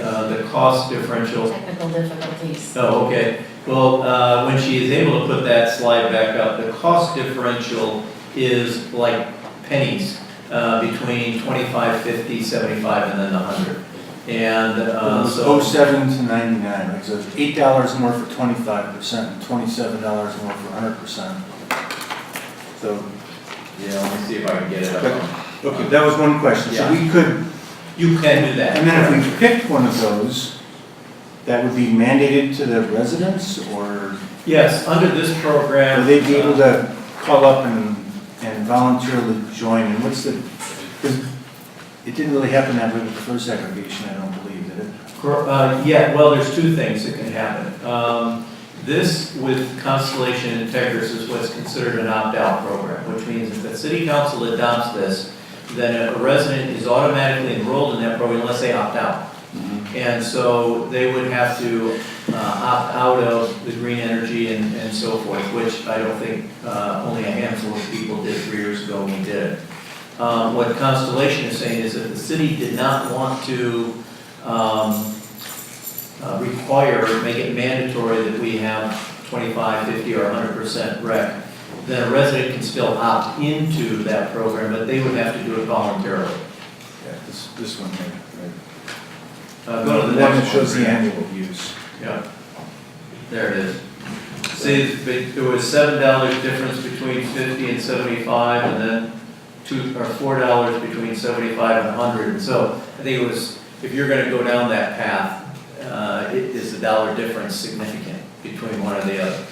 cost differential. Technical difficulties. Oh, okay. Well, when she is able to put that slide back up, the cost differential is like pennies between 25, 50, 75, and then the 100. And It was so, 07 to 99, like, so it's $8 more for 25% and $27 more for 100%. So, yeah, let me see if I can get it up. okay, that was one question. So we could, You can do that. and then if we picked one of those, that would be mandated to the residents, or Yes, under this program. would they be able to call up and voluntarily join? And what's the, because it didn't really happen that way with the first aggregation, I don't believe, did it? Yeah, well, there's two things that can happen. This with Constellation and Integris is what's considered an opt-out program, which means if the city council adopts this, then a resident is automatically enrolled in that program unless they opt out. And so they would have to opt out of the green energy and so forth, which I don't think only a handful of people did 3 years ago when we did it. What Constellation is saying is that the city did not want to make it mandatory that we have 25, 50, or 100% rec, then a resident can still opt into that program, but they would have to do it voluntarily. Yeah, this one here, right? Go to the That next one. shows the annual use. Yeah, there it is. See, there was $7 difference between 50 and 75, and then $4 between 75 and 100. And so I think it was, if you're going to go down that path, is the dollar difference significant between one or the other?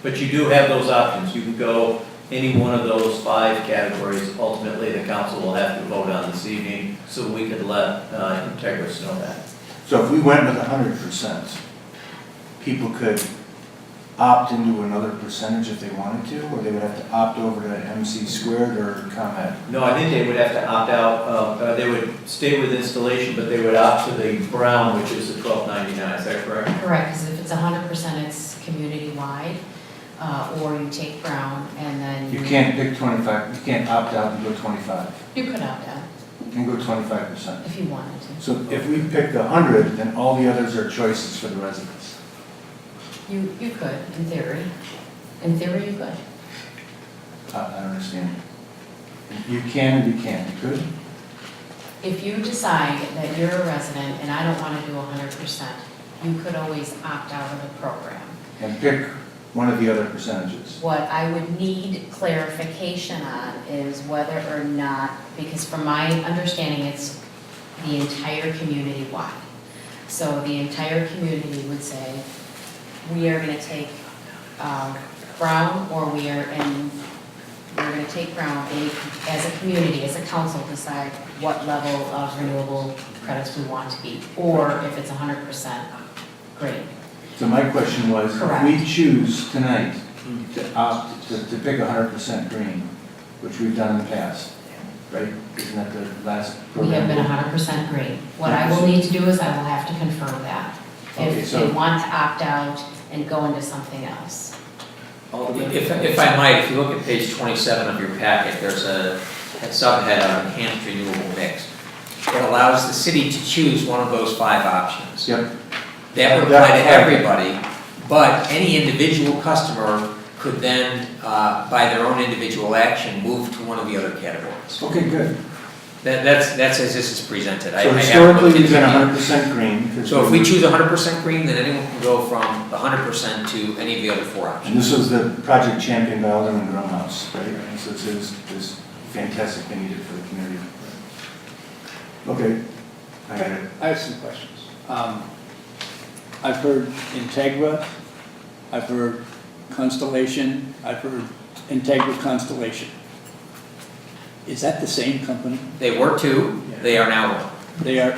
But you do have those options. You can go any one of those 5 categories. Ultimately, the council will have to vote on this evening, so we could let Integris know that. So if we went with 100%, people could opt into another percentage if they wanted to, or they would have to opt over to MC squared or ComEd? No, I think they would have to opt out, they would stay with installation, but they would opt to the brown, which is the $12.99, is that correct? Correct, because if it's 100%, it's community-wide, or you take brown and then. You can't pick 25, you can't opt out and go 25, You could opt out and go 25%. if you wanted to. So if we pick the 100, then all the others are choices for the residents. You could, in theory. In theory, you could. I don't understand. You can and you can't, you could? If you decide that you're a resident and I don't want to do 100%, you could always opt out of the program. And pick one of the other percentages. What I would need clarification on is whether or not, because from my understanding, it's the entire community wide. So the entire community would say, we are going to take brown, or we're going to take brown and as a community, as a council, decide what level of renewable credits we want to be, or if it's 100% green. So my question was, Correct. if we choose tonight to opt, to pick 100% green, which we've done in the past, right? Isn't that the last We have program? been 100% green. What I will need to do is I will have to confirm that. Okay, If so- they want to opt out and go into something else. If I might, if you look at page 27 of your packet, there's a subhead on enhanced renewable mix. It allows the city to choose one of those 5 options. Yep. That would apply to everybody, but any individual customer could then, by their own individual action, move to one of the other categories. Okay, good. That's as this is presented. I So haven't historically, looked we've been into it. 100% green. 'cause So if we choose 100% green, then anyone can go from the 100% to any of the other 4 options. And this was the project championed by Alderman Grumhouse, right? And so this is fantastic thing you did for the community. Okay, I get it. I have some questions. I've heard Integra, I've heard Constellation, I've heard Integra Constellation. Is that the same company? They were 2, they are now 1. They are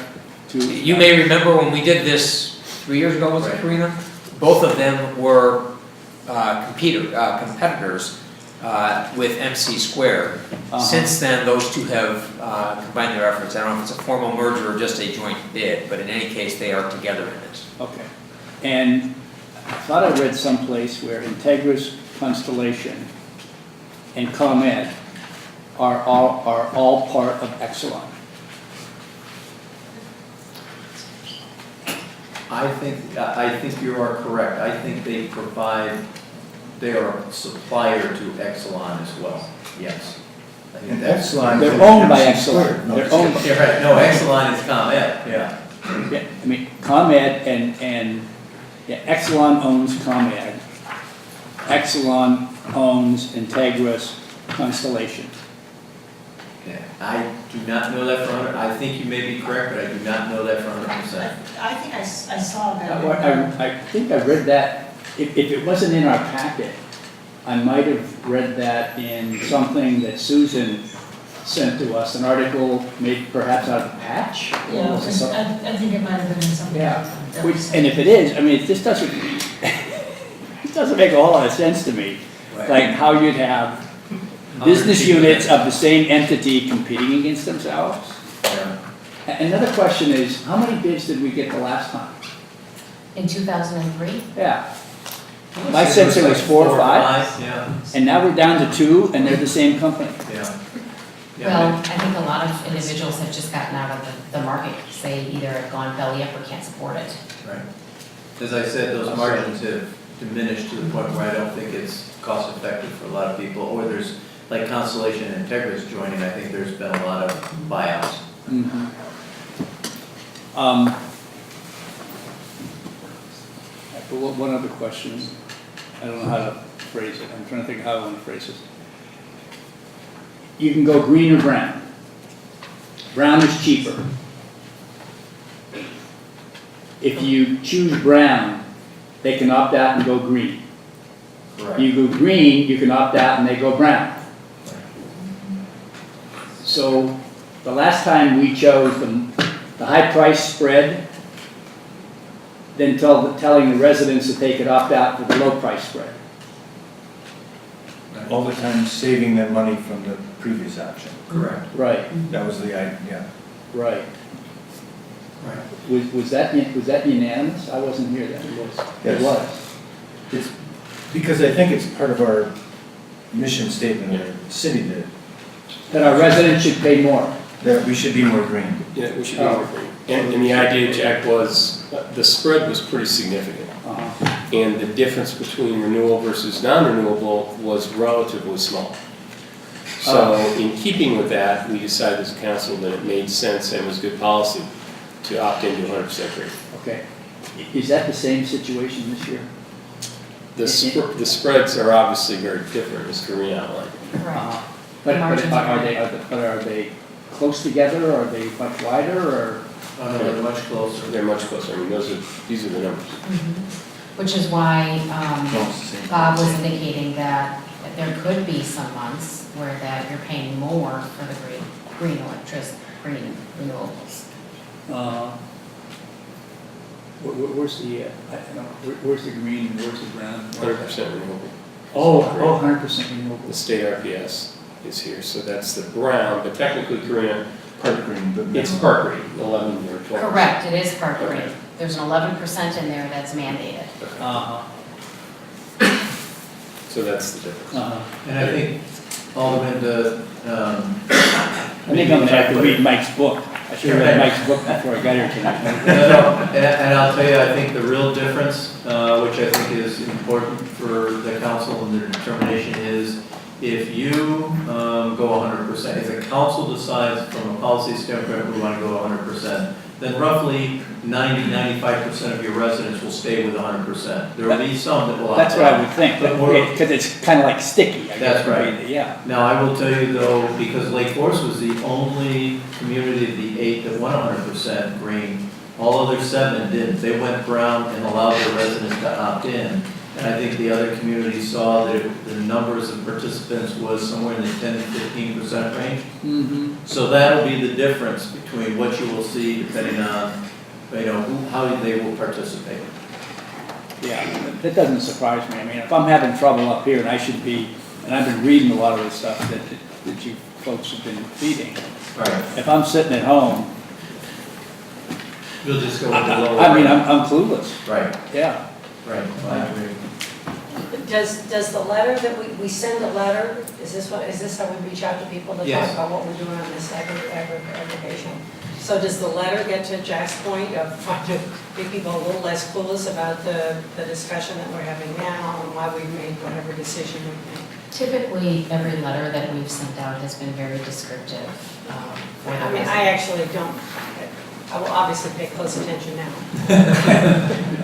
two? You may remember when we did this 3 years ago, was it, Karina? Both of them were competitors with MC Squared. Since then, those 2 have combined their efforts. I don't know if it's a formal merger or just a joint bid, but in any case, they are together in it. Okay. And I thought I read someplace where Integris, Constellation, and ComEd are all part of Exelon. I think you are correct. I think they are a supplier to Exelon as well, yes. I think And that's- Exelon. They're owned by Exelon. They're owned by. You're right, no, Exelon is ComEd, yeah. ComEd and yeah, Exelon owns ComEd. Exelon owns Integris Constellation. Okay, I do not know that for 100, I think you may be correct, but I do not know that for 100%. I think I saw that. I think I read that, if it wasn't in our packet, I might have read that in something that Susan sent to us, an article made perhaps out of Patch? Yeah, Was it some- I think it might have been in something. Yeah, which, and if it is, I mean, this doesn't, it doesn't make a whole lot of sense to me. Like how you'd have business units of the same entity competing against themselves. Another question is, how many bids did we get the last time? In 2003? Yeah. My sense it was 4 or 5. Yeah. And now we're down to 2 and they're the same company. Yeah. Well, I think a lot of individuals have just gotten out of the market because they either have gone belly up or can't support it. Right. As I said, those margins have diminished to the point where I don't think it's cost effective for a lot of people, or there's, like Constellation and Integris joining, I think there's been a lot of buyouts. One other question, I don't know how to phrase it, I'm trying to think how I want to phrase this. You can go green or brown. Brown is cheaper. If you choose brown, they can opt out and go green. Correct. You go green, you can opt out and they go brown. So the last time we chose the high price spread, then telling the residents that they could opt out for the low price spread. All the time saving them money from the previous option. Correct. Right, That was the idea. right. Right. Was that unanimous? I wasn't here then. It was. It Yes. was. It's, because I think it's part of our mission statement, or the city did, That our residents should pay more. that we should be more green. Yeah, we should be more green. And the idea, Jack, was, the spread was pretty significant. And the difference between renewal versus non-renewable was relatively small. So in keeping with that, we decided as a council that it made sense and was good policy to opt into 100% green. Okay. Is that the same situation this year? The spreads are obviously very different, as Karina outlined. Correct. But Margins are they close together, or are they much wider, or? Oh, no, they're much closer. They're much closer. I mean, these are the numbers. Which is why No, it's the same. Bob was indicating that there could be some months where that you're paying more for the green electricity, green renewables. Where's the, where's the green and where's the brown? 100% renewable. Oh, 100% renewable. The state RPS is here, so that's the brown, but technically, Karina, Part green, but. it's part green, 11 or 12. Correct, it is part green. Okay. There's an 11% in there that's mandated. So that's the difference. And I think, Alderman, I think I'm gonna have to read Mike's book. I should have read Mike's book before I got here tonight. And I'll tell you, I think the real difference, which I think is important for the council and their determination, is if you go 100%, if the council decides from a policy standpoint we want to go 100%, then roughly 90–95% of your residents will stay with 100%. There will be some that will opt out. That's what I would think, But we're- because it's kind of like sticky. I That's guess, right. Yeah. Now, I will tell you though, because Lake Forest was the only community of the 8 that went 100% green, all other 7 didn't. They went brown and allowed their residents to opt in. And I think the other communities saw that the numbers of participants was somewhere in the 10–15% range. Mm-hmm. So that'll be the difference between what you will see depending on, how they will participate. Yeah, that doesn't surprise me. I mean, if I'm having trouble up here and I should be, and I've been reading a lot of the stuff that you folks have been feeding. Right. If I'm sitting at home, You'll just go with the lower. I mean, I'm clueless. Right, Yeah. right. I agree. Does the letter that we send a letter, is this how we reach out to people to Yes. talk about what we're doing on this aggregation? So does the letter get to Jack's point of trying to make people a little less clueless about the discussion that we're having now and why we made whatever decision we made? Typically, every letter that we've sent out has been very descriptive for the I mean, residents. I actually don't, obviously pay close attention now.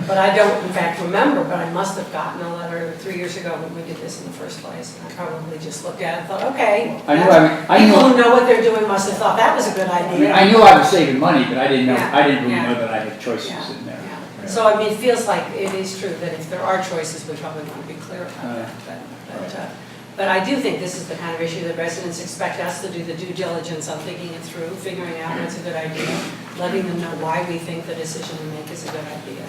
But I don't, in fact, remember, but I must have gotten a letter 3 years ago when we did this in the first place. And I probably just looked at it and thought, okay. People who know what they're doing must have thought that was a good idea. I knew I was saving money, but I didn't know, Yeah, I didn't really yeah. know that I had choices in there. So I mean, it feels like it is true that if there are choices, we probably want to be clear about that. But I do think this is the kind of issue that residents expect us to do the due diligence on thinking it through, figuring out what's a good idea, letting them know why we think the decision we make is a good idea.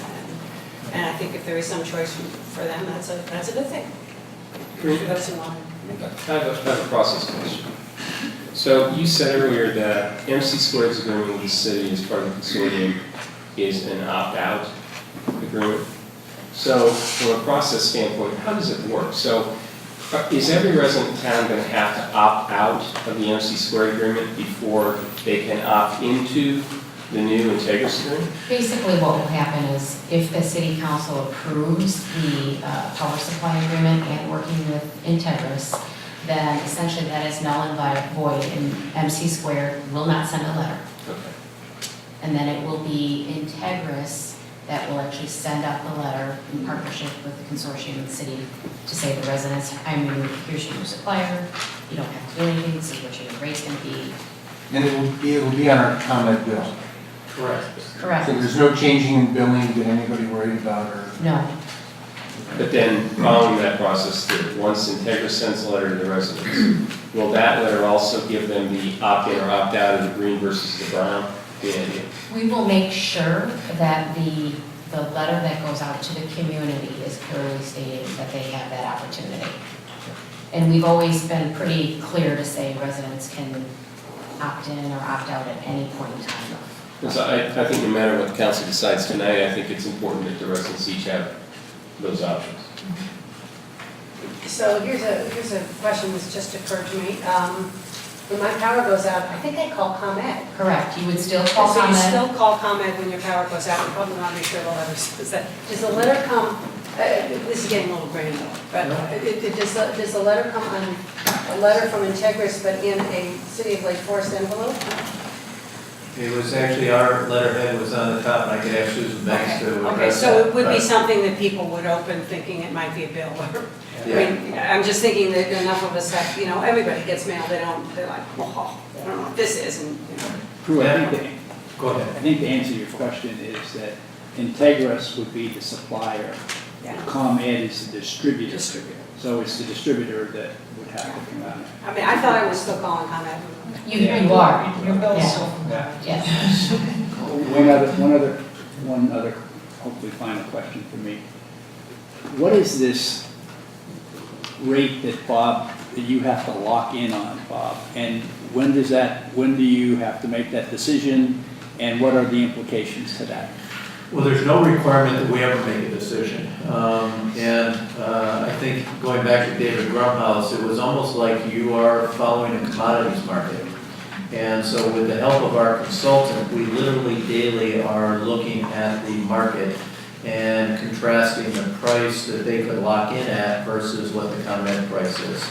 And I think if there is some choice for them, that's a good thing. For those who want to make it. I have a process question. So you said earlier that MC Squared's agreement with the city as part of the consortium is an opt-out agreement. So from a process standpoint, how does it work? So is every resident in town going to have to opt out of the MC Squared agreement before they can opt into the new Integris agreement? Basically, what will happen is if the city council approves the power supply agreement and working with Integris, then essentially that is null and void, and MC Squared will not send a letter. Okay. And then it will be Integris that will actually send out the letter in partnership with the consortium and the city to say to residents, here's your new supplier, you don't have to do anything, this is what your rate's gonna be. And it will be on our comment bill. Correct. Correct. So there's no changing in billing that anybody worried about or? No. But then, following that process, that once Integra sends a letter to the residents, will that letter also give them the opt-in or opt-out of the green versus the brown? We will make sure that the letter that goes out to the community is clearly stating that they have that opportunity. And we've always been pretty clear to say residents can opt in or opt out at any point in time. Because I think no matter what the council decides tonight, I think it's important that the residents each have those options. So here's a question that's just occurred to me. When my power goes out, I think I call ComEd. Correct, you would still call So you ComEd. still call ComEd when your power goes out, you probably want to make sure the letter says that. Does the letter come, this is getting a little granular, but does the letter come on, a letter from Integris, but in a City of Lake Forest envelope? It was actually, our letterhead was on the top, and I could ask Susan Banks to Okay, address so that, it would be but- something that people would open thinking it might be a bill or, I Yeah. mean, I'm just thinking that enough of us have, everybody gets mail, they're like, oh, I don't know what this is, and, Drew, Go ahead. I think the answer to your question is that Integris would be the supplier. Yeah. ComEd is the distributor. Distributor. So it's the distributor that would have to come out. I mean, I thought I was still calling ComEd. You are. Your bill's Yeah. still from ComEd. Yes. One other, hopefully final question for me. What is this rate that you have to lock in on, Bob? And when do you have to make that decision? And what are the implications to that? Well, there's no requirement that we ever make a decision. I think going back to David Grumhouse, it was almost like you are following a commodities market. And so with the help of our consultant, we literally daily are looking at the market and contrasting the price that they could lock in at versus what the ComEd price is.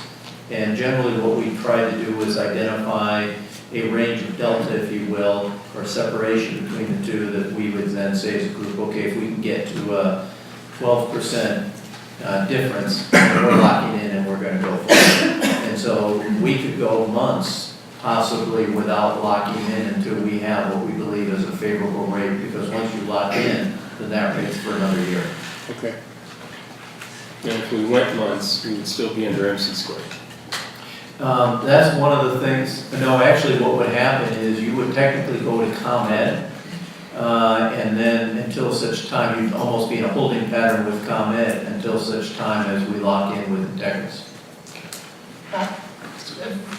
And generally what we try to do is identify a range of delta, if you will, or separation between the two that we would then say as a group, okay, if we can get to a 12% difference, we're locking in and we're going to go for it. And so we could go months possibly without locking in until we have what we believe is a favorable rate, because once you lock in, then that rate's for another year. Okay. And if we went months, we would still be under MC Squared. That's one of the things, no, actually what would happen is you would technically go to ComEd, and then until such time, you'd almost be in a holding pattern with ComEd until such time as we lock in with Integris.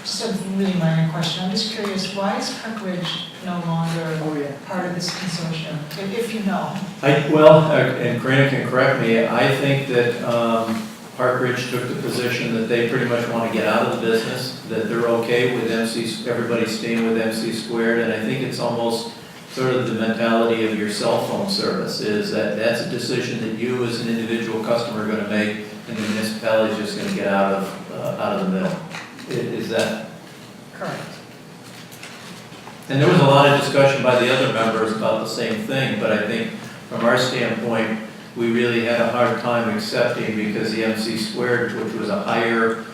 Just a really minor question. I'm just curious, why is Park Ridge no longer part of this consortium, if you know? And Karina can correct me, I think that Park Ridge took the position that they pretty much want to get out of the business, that they're okay with everybody staying with MC Squared, and I think it's almost sort of the mentality of your cell phone service, is that that's a decision that you as an individual customer are going to make, and the municipality is just going to get out of the middle. Is that? Correct. And there was a lot of discussion by the other members about the same thing, but I think from our standpoint, we really had a hard time accepting because the MC squared, which was a higher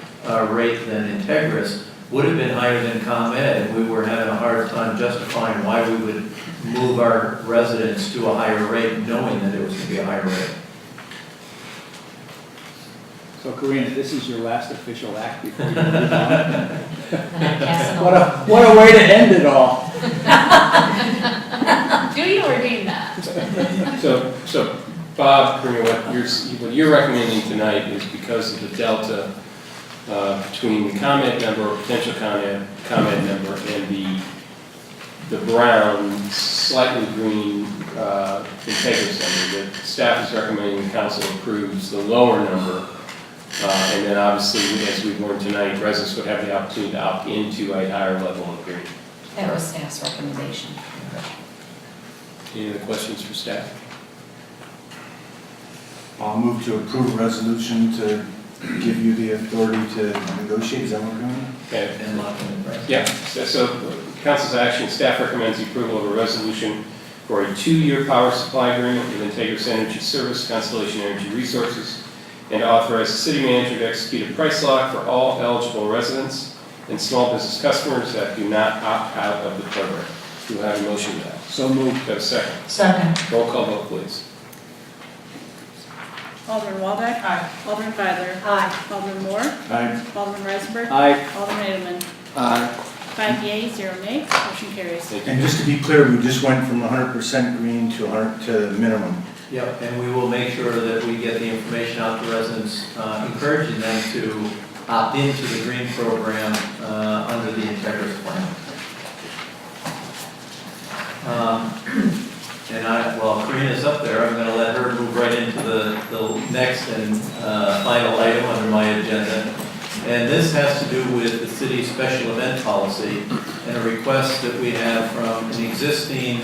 rate than Integris, would have been higher than ComEd, and we were having a hard time justifying why we would move our residents to a higher rate, knowing that it was going to be a higher rate. So Karina, this is your last official act before you move on. Pass it What a way to end it all. Do you or do you not? So Bob, what you're recommending tonight is because of the delta between the ComEd number or potential ComEd number and the brown, slightly green Integris number, that staff is recommending the council approves the lower number. And then obviously, as we've learned tonight, residents would have the opportunity to opt into a higher level of green. That was staff's recommendation. Any other questions for staff? I'll move to approve a resolution to give you the authority to negotiate. Is that what we're doing? Okay. And lock in the price. Yeah, so council's action, staff recommends the approval of a resolution for a 2-year power supply agreement with Integris Energy Service, Constellation Energy Resources, and authorize the city manager to execute a price lock for all eligible residents and small business customers that do not opt out of the program. Do I have a motion to that? So moved. Do I have a second? Second. Roll call vote, please. Alderman Waldeck. Aye. Alderman Beidler. Aye. Alderman Moore. Aye. Alderman Reisenberg. Aye. Alderman Edelman. Aye. 5 yeas, 0 nays, motion carries. Thank you. And just to be clear, we just went from 100% green to 100 to minimum. Yep, and we will make sure that we get the information out to residents, encouraging them to opt into the green program under the Integris plan. While Karina's up there, I'm going to let her move right into the next and final item under my agenda. And this has to do with the city's special event policy and a request that we have from an existing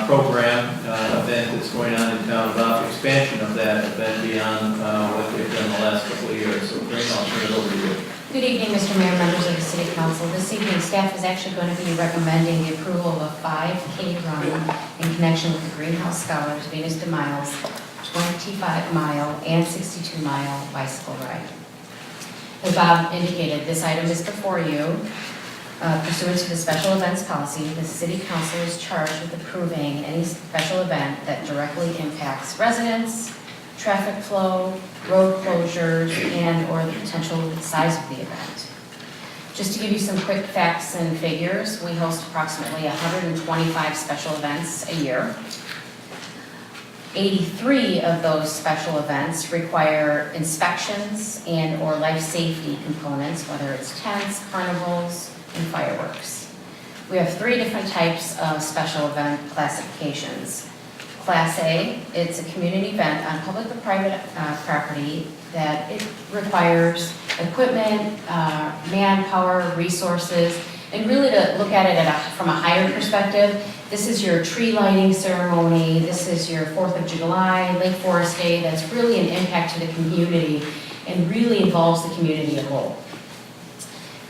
program event that's going on in town about expansion of that event beyond what they've done the last couple of years. So Karina, I'll turn it over to you. Good evening, Mr. Mayor, members of the City Council. This evening, staff is actually going to be recommending the approval of a 5K run in connection with the Greenhouse Scholars Venus de Miles 25-mile and 62-mile bicycle ride. As Bob indicated, this item is before you. Pursuant to the special events policy, the City Council is charged with approving any special event that directly impacts residents, traffic flow, road closures, and/or the potential size of the event. Just to give you some quick facts and figures, we host approximately 125 special events a year. 83 of those special events require inspections and/or life safety components, whether it's tents, carnivals, and fireworks. We have 3 different types of special event classifications. Class A, it's a community event on public or private property that it requires equipment, manpower, resources, and really to look at it from a higher perspective. This is your tree lighting ceremony, this is your 4th of July, Lake Forest Day, that's really an impact to the community and really involves the community as a whole.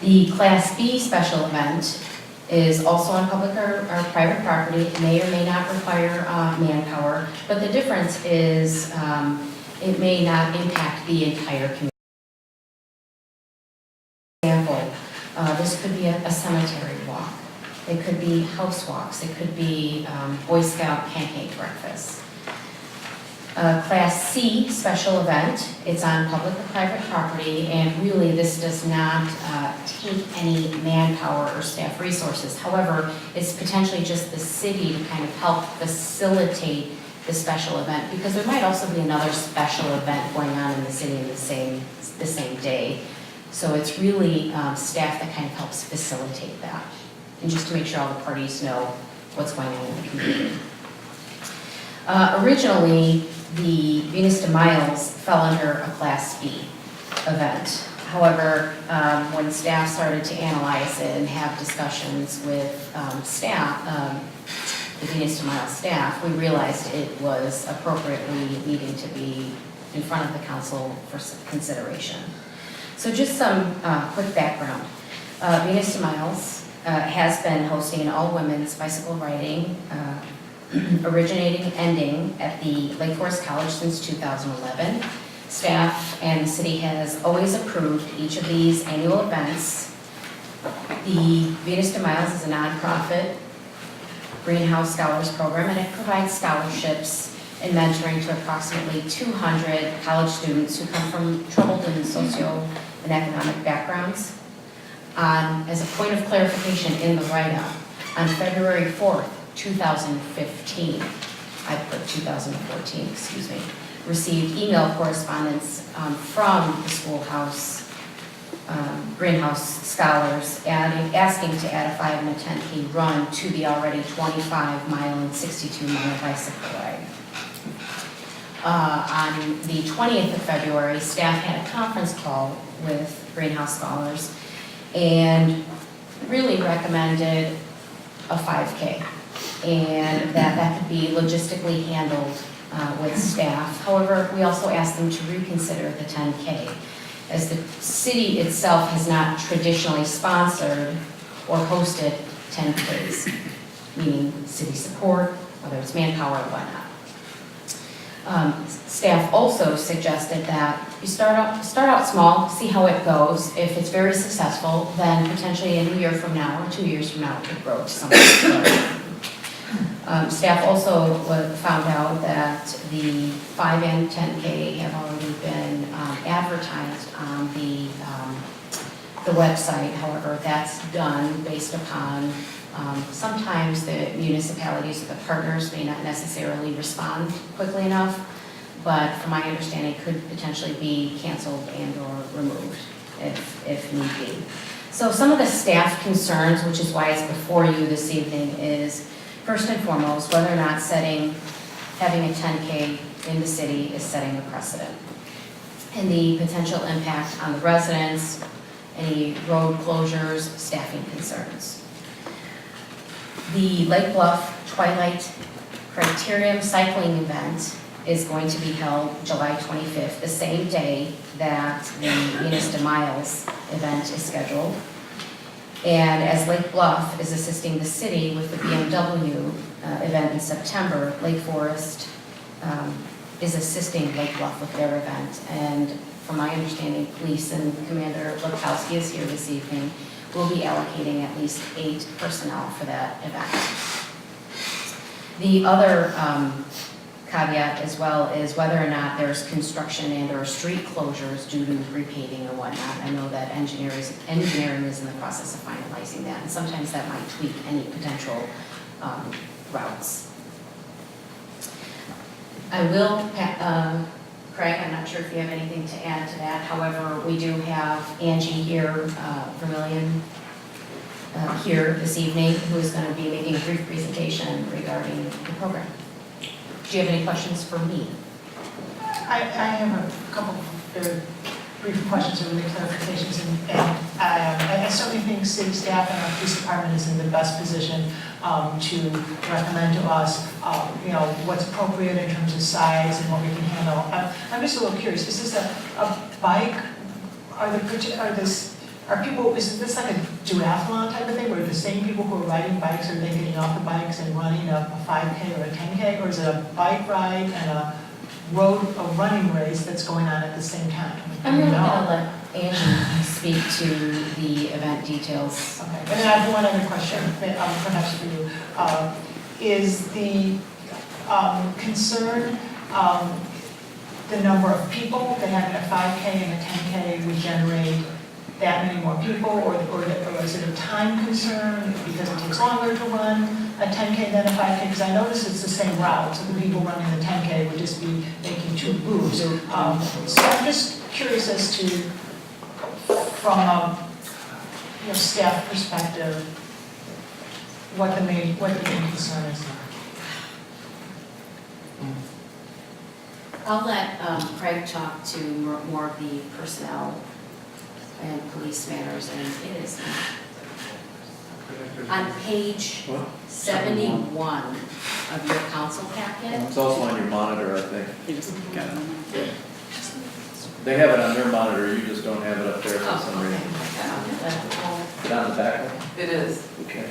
The Class B special event is also on public or private property. It may or may not require manpower, but the difference is it may not impact the entire community. For example, this could be a cemetery walk. It could be house walks. It could be Boy Scout pancake breakfast. Class C special event, it's on public or private property, and really this does not take any manpower or staff resources. However, it's potentially just the city to kind of help facilitate the special event, because there might also be another special event going on in the city in the same day. So it's really staff that kind of helps facilitate that, and just to make sure all the parties know what's going on in the community. Originally, the Venus de Miles fell under a Class B event. However, when staff started to analyze it and have discussions with staff, the Venus de Miles staff, we realized it was appropriately needing to be in front of the council for consideration. So just some quick background. Venus de Miles has been hosting an all-women's bicycle riding, originating and ending at the Lake Forest College since 2011. Staff and the city has always approved each of these annual events. The Venus de Miles is a nonprofit greenhouse scholars program, and it provides scholarships and mentoring to approximately 200 college students who come from troubled and socio and economic backgrounds. As a point of clarification in the write-up, on February 4th, 2015, I put 2014, excuse me, received email correspondence from the schoolhouse greenhouse scholars asking to add a 5 and a 10K run to the already 25-mile and 62-mile bicycle ride. On the 20th of February, staff had a conference call with greenhouse scholars and really recommended a 5K, and that could be logistically handled with staff. However, we also asked them to reconsider the 10K, as the city itself has not traditionally sponsored or hosted 10Ks, meaning city support, whether it's manpower or whatnot. Staff also suggested that you start out small, see how it goes. If it's very successful, then potentially a year from now or 2 years from now, it could grow to something larger. Staff also found out that the 5 and 10K have already been advertised on the website. However, that's done based upon sometimes the municipalities or the partners may not necessarily respond quickly enough, but from my understanding, could potentially be canceled and or removed if need be. So some of the staff concerns, which is why it's before you this evening, is first and foremost, whether or not having a 10K in the city is setting a precedent, and the potential impact on the residents, any road closures, staffing concerns. The Lake Bluff Twilight Criterium Cycling Event is going to be held July 25th, the same day that the Venus de Miles event is scheduled. And as Lake Bluff is assisting the city with the BMW event in September, Lake Forest is assisting Lake Bluff with their event. And from my understanding, police and Commander Lukowski is here this evening. We'll be allocating at least 8 personnel for that event. The other caveat as well is whether or not there's construction and or street closures due to repaving or whatnot. I know that engineering is in the process of finalizing that, and sometimes that might tweak any potential routes. I will, Craig, I'm not sure if you have anything to add to that. However, we do have Angie here, Vermillion, here this evening, who is going to be making a brief presentation regarding the program. Do you have any questions for me? I have a couple very brief questions or clarifications, and I certainly think city staff and our police department is in the best position to recommend to us, what's appropriate in terms of size and what we can handle. I'm just a little curious. Is this a bike? Is this like a duathlon type of thing, where the same people who are riding bikes, are they getting off the bikes and running a 5K or a 10K, or is it a bike ride and a running race that's going on at the same time? I'm really going to let Angie speak to the event details. Okay, and then I have one other question, perhaps for you. Is the concern the number of people that have a 5K and a 10K would generate that many more people, or is it a time concern because it takes longer to run a 10K than a 5K? Because I notice it's the same route, so the people running the 10K would just be making 2 loops. So I'm just curious as to, from a staff perspective, what the main concern is. I'll let Craig talk to more of the personnel and police matters, and it is on page 71 of your council packet. It's also on your monitor, I think. They have it on their monitor, you just don't have it up there for some reason. Is it on the back? It is. Okay.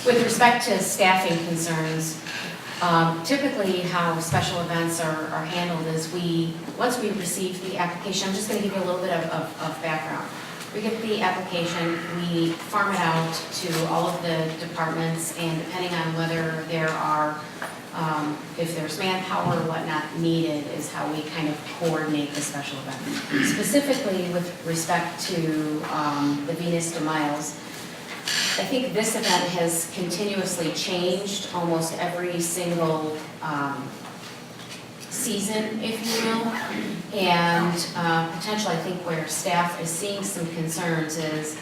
With respect to staffing concerns, typically how special events are handled is once we receive the application, I'm just going to give you a little bit of background. We get the application, we farm it out to all of the departments, and depending on whether there are, if there's manpower or whatnot needed, is how we kind of coordinate the special event. Specifically with respect to the Venus de Miles, I think this event has continuously changed almost every single season, if you will. And potentially, I think where staff is seeing some concerns is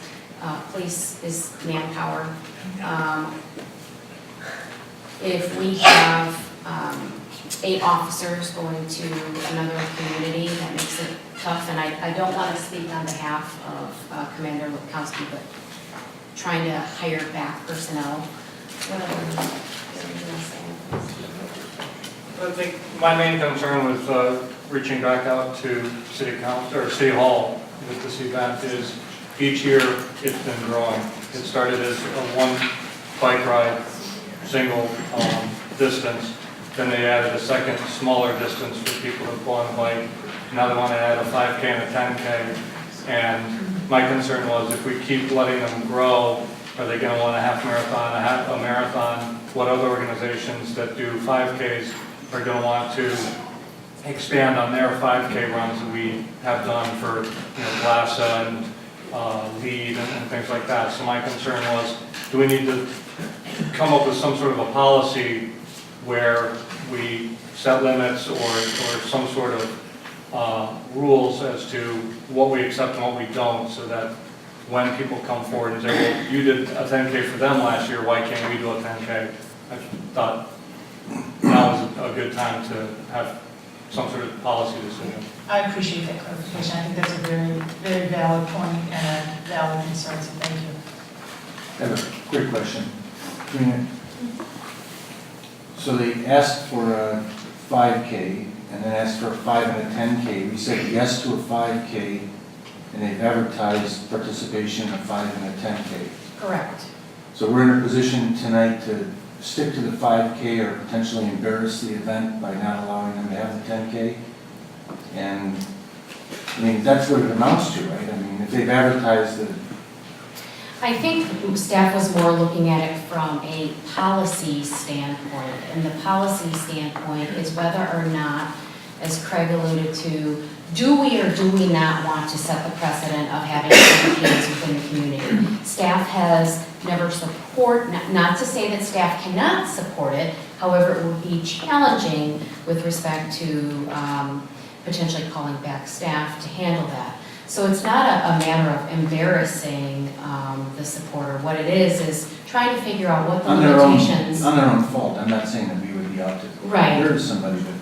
police is manpower. If we have 8 officers going to another community, that makes it tough. And I don't want to speak on behalf of Commander Lukowski, but trying to hire back personnel. I think my main concern with reaching back out to City Council or City Hall with this event is each year it's been growing. It started as a one bike ride, single distance. Then they added a second smaller distance for people to go on a bike. Now they want to add a 5K and a 10K. And my concern was if we keep letting them grow, are they going to want a half marathon, a marathon? What other organizations that do 5Ks are going to want to expand on their 5K runs that we have done for GLASA and LEAD and things like that. So my concern was, do we need to come up with some sort of a policy where we set limits or some sort of rules as to what we accept and what we don't, so that when people come forward and say, well, you did a 10K for them last year, why can't we do a 10K? I thought now is a good time to have some sort of policy decision. I appreciate that clarification. I think that's a very, very valid point and a valid concern, so thank you. I have a quick question. So they asked for a 5K and then asked for a 5 and a 10K. We said yes to a 5K and they've advertised participation in a 5 and a 10K. Correct. So we're in a position tonight to stick to the 5K or potentially embarrass the event by not allowing them to have the 10K. And I mean, that's what it amounts to, right? I mean, if they've advertised the I think staff was more looking at it from a policy standpoint, and the policy standpoint is whether or not, as Craig alluded to, do we or do we not want to set the precedent of having kids within the community? Staff has never not to say that staff cannot support it, however, it would be challenging with respect to potentially calling back staff to handle that. So it's not a matter of embarrassing the supporter. What it is trying to figure out what the limitations. On their own fault. I'm not saying that we would be out to hurt somebody, but.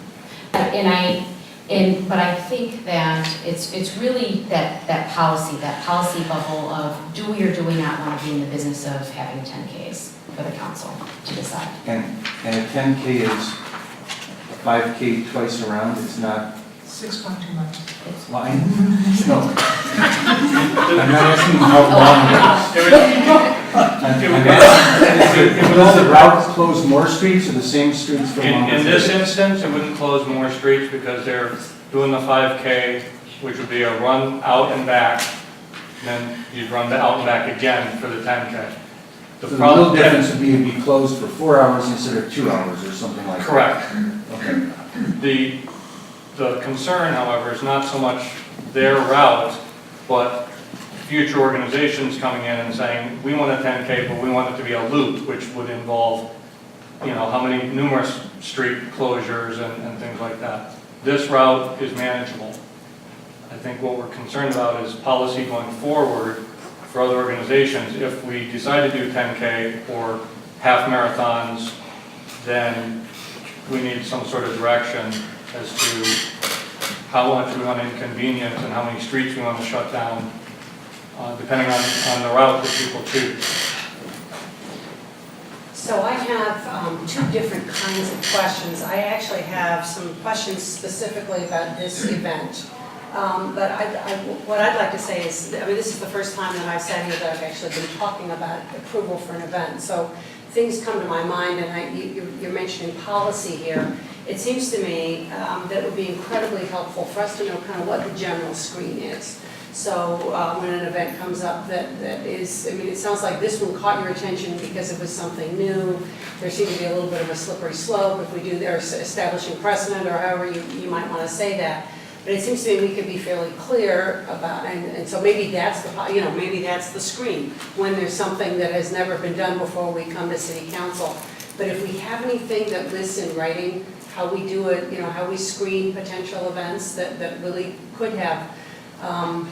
But I think that it's really that policy bubble of do we or do we not want to be in the business of having 10Ks for the council to decide. And a 10K is a 5K twice around. It's not. 6.2 months. Well, no. I'm not asking how long it is. Will the route close more streets or the same streets for longer? In this instance, it wouldn't close more streets because they're doing the 5K, which would be a run out and back, and then you'd run out and back again for the 10K. The real difference would be it'd be closed for 4 hours instead of 2 hours or something like that. Correct. Okay. The concern, however, is not so much their route, but future organizations coming in and saying, we want a 10K, but we want it to be a loop, which would involve, how many numerous street closures and things like that. This route is manageable. I think what we're concerned about is policy going forward for other organizations. If we decide to do 10K or half marathons, then we need some sort of direction as to how much we want to inconvenience and how many streets we want to shut down, depending on the route that people choose. So I have 2 different kinds of questions. I actually have some questions specifically about this event. But what I'd like to say is, I mean, this is the first time that I've sat here that I've actually been talking about approval for an event. So things come to my mind, and you're mentioning policy here. It seems to me that it would be incredibly helpful for us to know kind of what the general screen is. So when an event comes up that is, I mean, it sounds like this one caught your attention because it was something new. There seemed to be a little bit of a slippery slope if we do there, establishing precedent, or however you might want to say that. But it seems to me we could be fairly clear about, and so maybe that's the, maybe that's the screen, when there's something that has never been done before we come to city council. But if we have anything that lists in writing how we do it, how we screen potential events that really could have a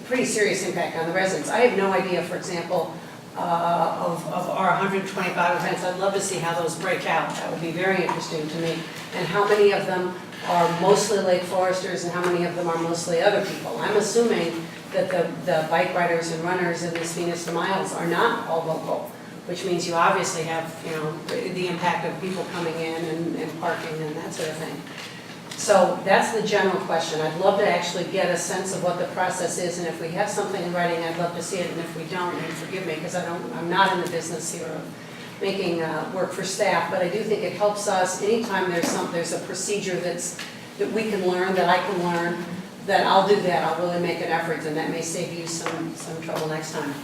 pretty serious impact on the residents. I have no idea, for example, of our 125 events. I'd love to see how those break out. That would be very interesting to me. And how many of them are mostly Lake Foresters and how many of them are mostly other people. I'm assuming that the bike riders and runners in this Venus de Miles are not all local, which means you obviously have, the impact of people coming in and parking and that sort of thing. So that's the general question. I'd love to actually get a sense of what the process is, and if we have something in writing, I'd love to see it, and if we don't, then forgive me, because I'm not in the business here of making work for staff, but I do think it helps us anytime there's a procedure that we can learn, that I can learn, that I'll do that. I'll really make an effort, and that may save you some trouble next time.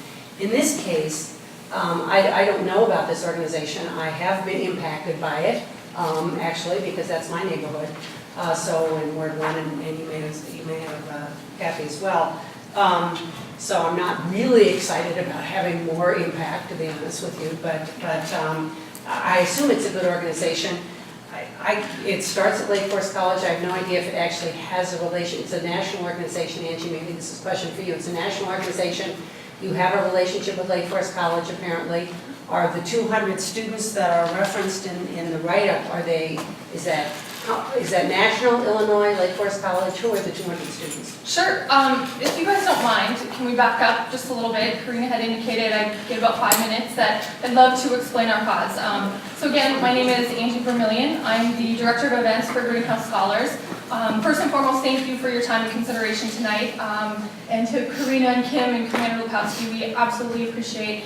In this case, I don't know about this organization. I have been impacted by it, actually, because that's my neighborhood. So in Ward 1, and you may have Kathy as well. So I'm not really excited about having more impact, to be honest with you, but I assume it's a good organization. It starts at Lake Forest College. I have no idea if it actually has a relation. It's a national organization, Angie, maybe this is a question for you. It's a national organization. You have a relationship with Lake Forest College, apparently. Are the 200 students that are referenced in the write-up, is that national, Illinois, Lake Forest College? Who are the 200 students? Sure. If you guys don't mind, can we back up just a little bit? Karina had indicated I'd get about 5 minutes that I'd love to explain our cause. So again, my name is Angie Vermillion. I'm the Director of Events for Greenhouse Scholars. First and foremost, thank you for your time and consideration tonight. And to Karina and Kim and Commander Lukowski, we absolutely appreciate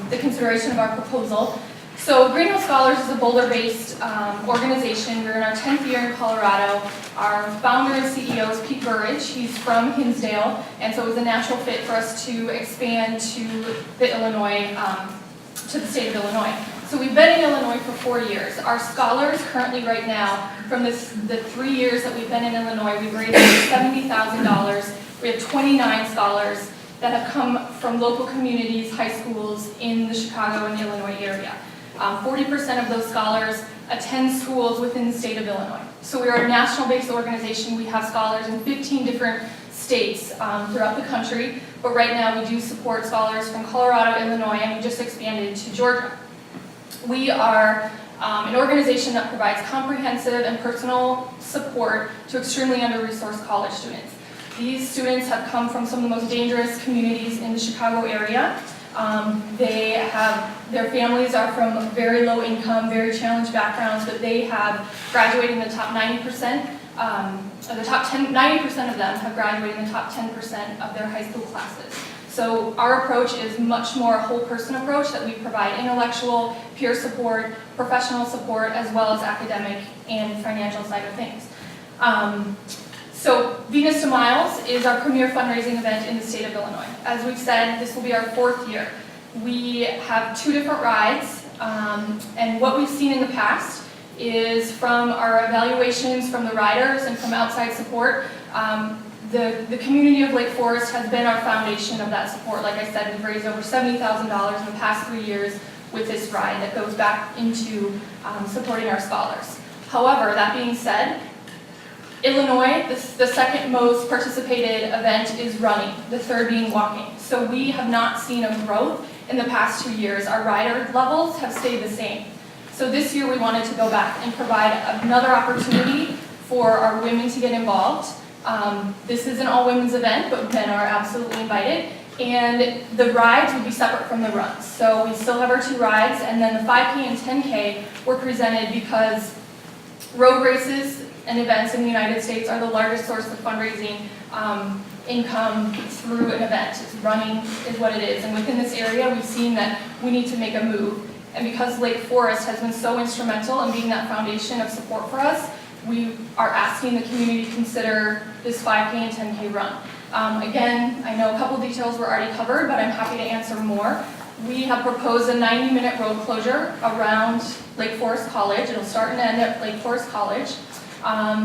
the consideration of our proposal. So Greenhouse Scholars is a Boulder-based organization. We're in our 10th year in Colorado. Our founder and CEO is Pete Burridge. He's from Hinsdale, and so it was a natural fit for us to expand to the Illinois, to the state of Illinois. So we've been in Illinois for 4 years. Our scholars currently right now, from the 3 years that we've been in Illinois, we've raised $70,000. We have 29 scholars that have come from local communities, high schools in the Chicago and Illinois area. 40% of those scholars attend schools within the state of Illinois. So we are a national-based organization. We have scholars in 15 different states throughout the country, but right now we do support scholars from Colorado, Illinois, and we just expanded to Georgia. We are an organization that provides comprehensive and personal support to extremely under-resourced college students. These students have come from some of the most dangerous communities in the Chicago area. Their families are from very low income, very challenged backgrounds, but they have graduated in the top 90%, the top 90% of them have graduated in the top 10% of their high school classes. So our approach is much more a whole person approach that we provide intellectual, peer support, professional support, as well as academic and financial side of things. So Venus de Miles is our premier fundraising event in the state of Illinois. As we've said, this will be our 4th year. We have 2 different rides, and what we've seen in the past is from our evaluations from the riders and from outside support, the community of Lake Forest has been our foundation of that support. Like I said, we've raised over $70,000 in the past 3 years with this ride that goes back into supporting our scholars. However, that being said, Illinois, the second most participated event is running, the third being walking. So we have not seen a growth in the past 2 years. Our rider levels have stayed the same. So this year we wanted to go back and provide another opportunity for our women to get involved. This is an all-women's event, but men are absolutely invited. And the rides would be separate from the runs. So we still have our 2 rides, and then the 5K and 10K were presented because road races and events in the United States are the largest source of fundraising income through an event. It's running is what it is. And within this area, we've seen that we need to make a move. And because Lake Forest has been so instrumental in being that foundation of support for us, we are asking the community to consider this 5K and 10K run. Again, I know a couple details were already covered, but I'm happy to answer more. We have proposed a 90-minute road closure around Lake Forest College. It'll start and end at Lake Forest College.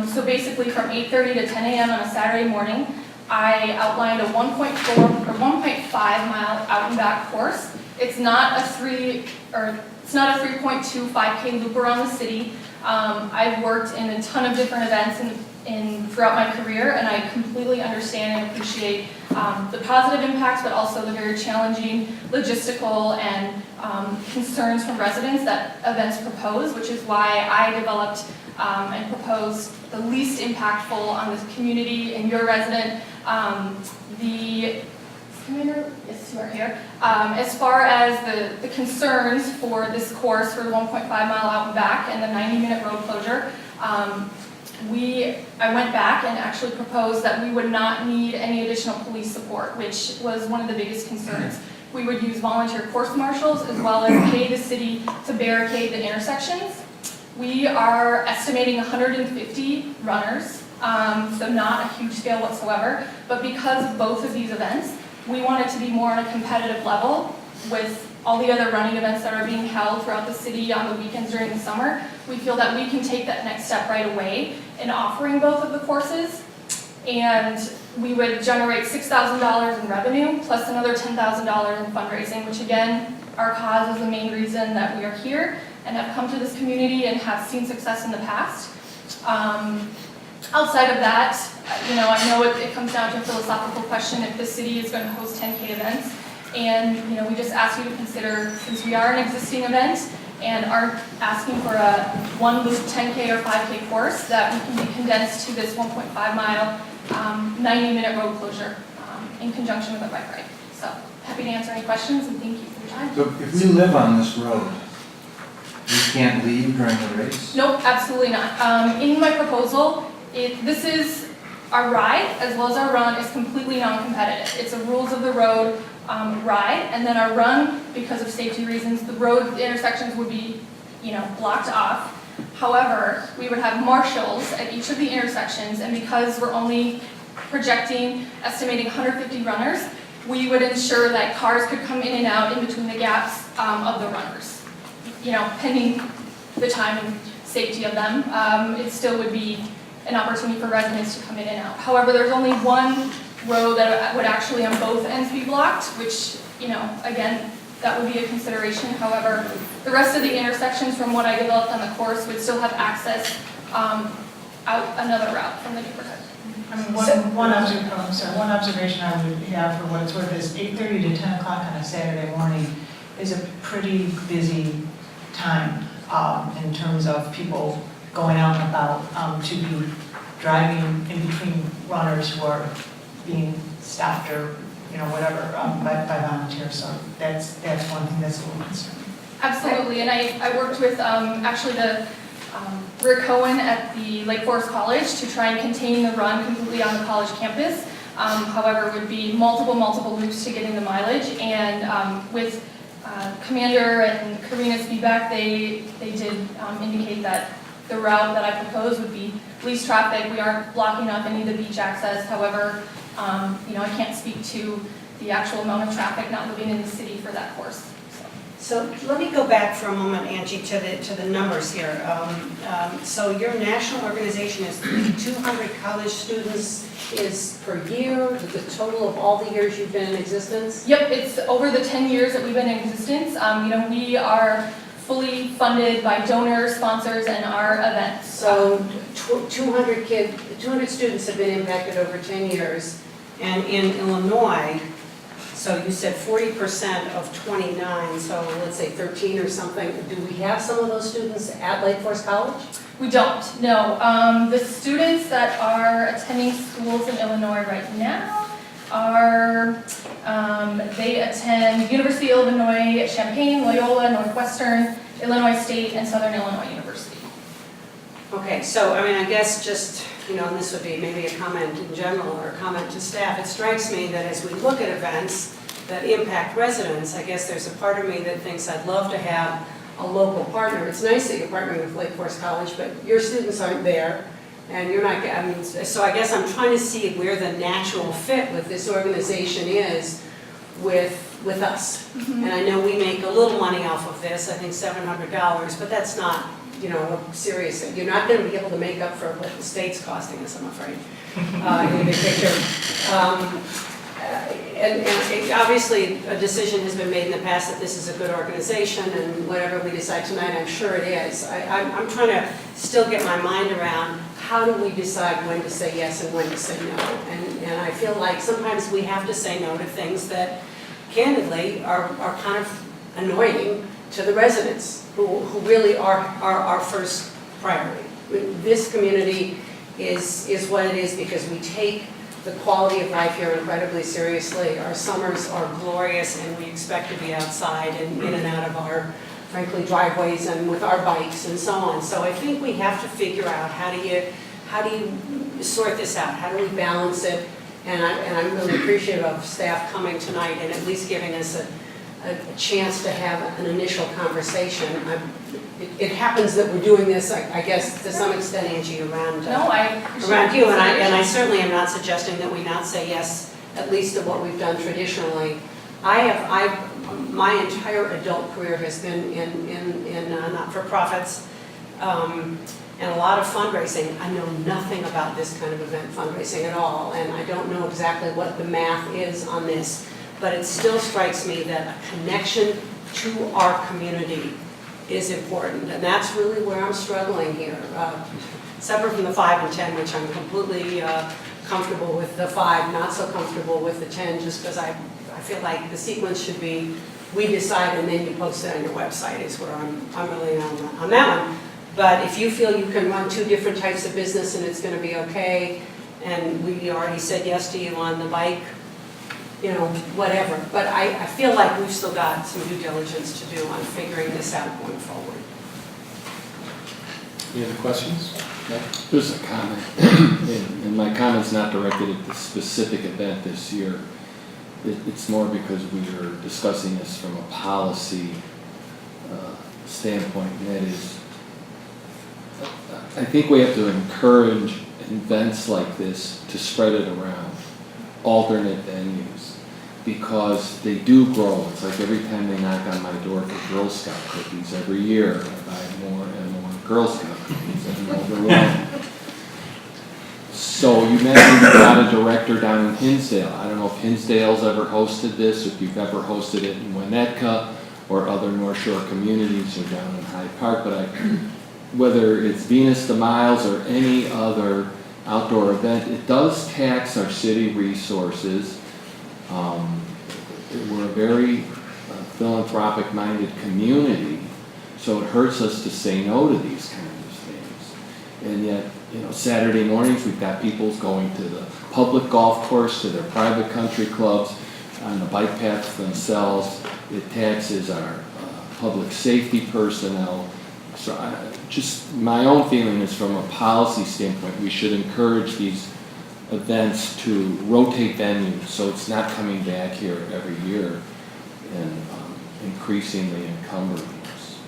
So basically from 8:30 to 10 a.m. on a Saturday morning, I outlined a 1.4 or 1.5 mile out and back course. It's not a 3.2 5K loop around the city. I've worked in a ton of different events throughout my career, and I completely understand and appreciate the positive impacts, but also the very challenging logistical and concerns from residents that events propose, which is why I developed and proposed the least impactful on this community and your resident. Commander, yes, you are here. As far as the concerns for this course for the 1.5 mile out and back and the 90-minute road closure, I went back and actually proposed that we would not need any additional police support, which was one of the biggest concerns. We would use volunteer course marshals as well as pay the city to barricade the intersections. We are estimating 150 runners, so not a huge scale whatsoever, but because of both of these events, we want it to be more on a competitive level with all the other running events that are being held throughout the city on the weekends during the summer. We feel that we can take that next step right away in offering both of the courses, and we would generate $6,000 in revenue plus another $10,000 in fundraising, which again, our cause is the main reason that we are here and have come to this community and have seen success in the past. Outside of that, I know it comes down to a philosophical question if the city is going to host 10K events. And, we just ask you to consider, since we are an existing event and aren't asking for a one loop 10K or 5K course, that we can be condensed to this 1.5 mile, 90-minute road closure in conjunction with a bike ride. So happy to answer any questions and thank you for your time. So if we live on this road, we can't leave during the race? Nope, absolutely not. In my proposal, this is our ride as well as our run is completely non-competitive. It's a rules of the road ride, and then our run, because of safety reasons, the road intersections would be, blocked off. However, we would have marshals at each of the intersections, and because we're only estimating 150 runners, we would ensure that cars could come in and out in between the gaps of the runners. Pending the time and safety of them, it still would be an opportunity for residents to come in and out. However, there's only one road that would actually on both ends be blocked, which, again, that would be a consideration. However, the rest of the intersections from what I developed on the course would still have access out another route from the neighborhood. One observation I would have for what it's worth is 8:30 to 10 o'clock on a Saturday morning is a pretty busy time in terms of people going out and about to be driving in between runners who are being stopped or whatever by volunteers. So that's one thing that's a little concerning. Absolutely, and I worked with actually the Rick Cohen at the Lake Forest College to try and contain the run completely on the college campus. However, it would be multiple loops to getting the mileage, and with Commander and Karina's feedback, they did indicate that the route that I proposed would be least traffic. We aren't blocking up any of the beach access. However, I can't speak to the actual amount of traffic not living in the city for that course. So let me go back for a moment, Angie, to the numbers here. So your national organization is 200 college students is per year, the total of all the years you've been in existence? Yep, it's over the 10 years that we've been in existence. We are fully funded by donors, sponsors, and our events. So 200 students have been impacted over 10 years. And in Illinois, so you said 40% of 29, so let's say 13 or something. Do we have some of those students at Lake Forest College? We don't, no. The students that are attending schools in Illinois right now they attend University of Illinois at Champaign, Loyola, Northwestern, Illinois State, and Southern Illinois University. Okay, so I guess just and this would be maybe a comment in general or a comment to staff, it strikes me that as we look at events that impact residents, I guess there's a part of me that thinks I'd love to have a local partner. It's nice that you're partnering with Lake Forest College, but your students aren't there, and you're not, so I guess I'm trying to see where the natural fit with this organization is with us. And I know we make a little money off of this, I think $700, but that's not, serious. You're not going to be able to make up for what the state's costing us, I'm afraid, in the big picture. And obviously, a decision has been made in the past that this is a good organization, and whatever we decide tonight, I'm sure it is. I'm trying to still get my mind around how do we decide when to say yes and when to say no. And I feel like sometimes we have to say no to things that, candidly, are kind of annoying to the residents, who really are our first priority. This community is what it is because we take the quality of life here incredibly seriously. Our summers are glorious, and we expect to be outside and in and out of our, frankly, driveways and with our bikes and so on. So I think we have to figure out how do you sort this out? How do we balance it? And I'm really appreciative of staff coming tonight and at least giving us a chance to have an initial conversation. It happens that we're doing this, I guess, to some extent, Angie, around you, and I certainly am not suggesting that we not say yes, at least to what we've done traditionally. My entire adult career has been in not-for-profits and a lot of fundraising. I know nothing about this kind of event fundraising at all, and I don't know exactly what the math is on this, but it still strikes me that a connection to our community is important, and that's really where I'm struggling here. Separate from the 5 and 10, which I'm completely comfortable with the 5, not so comfortable with the 10, just because I feel like the sequence should be, we decide and then you post it on your website is where I'm really on that one. But if you feel you can run 2 different types of business and it's going to be okay, and we already said yes to you on the bike, whatever. But I feel like we've still got some due diligence to do on figuring this out going forward. Any other questions? No? There's a comment, and my comment's not directed at the specific event this year. It's more because we are discussing this from a policy standpoint, and that is, I think we have to encourage events like this to spread it around, alternate venues, because they do grow. It's like every time they knock on my door for Girl Scout cookies, every year I buy more and more Girl Scout cookies and I'm overwhelmed. So you mentioned you got a director down in Hinsdale. I don't know if Hinsdale's ever hosted this, if you've ever hosted it in Winnetka or other North Shore communities or down in Hyde Park, but whether it's Venus de Miles or any other outdoor event, it does tax our city resources. We're a very philanthropic-minded community, so it hurts us to say no to these kinds of things. And yet, Saturday mornings we've got people going to the public golf course, to their private country clubs, on the bike paths themselves. It taxes our public safety personnel. So just my own feeling is, from a policy standpoint, we should encourage these events to rotate venues so it's not coming back here every year and increasingly encumbering us.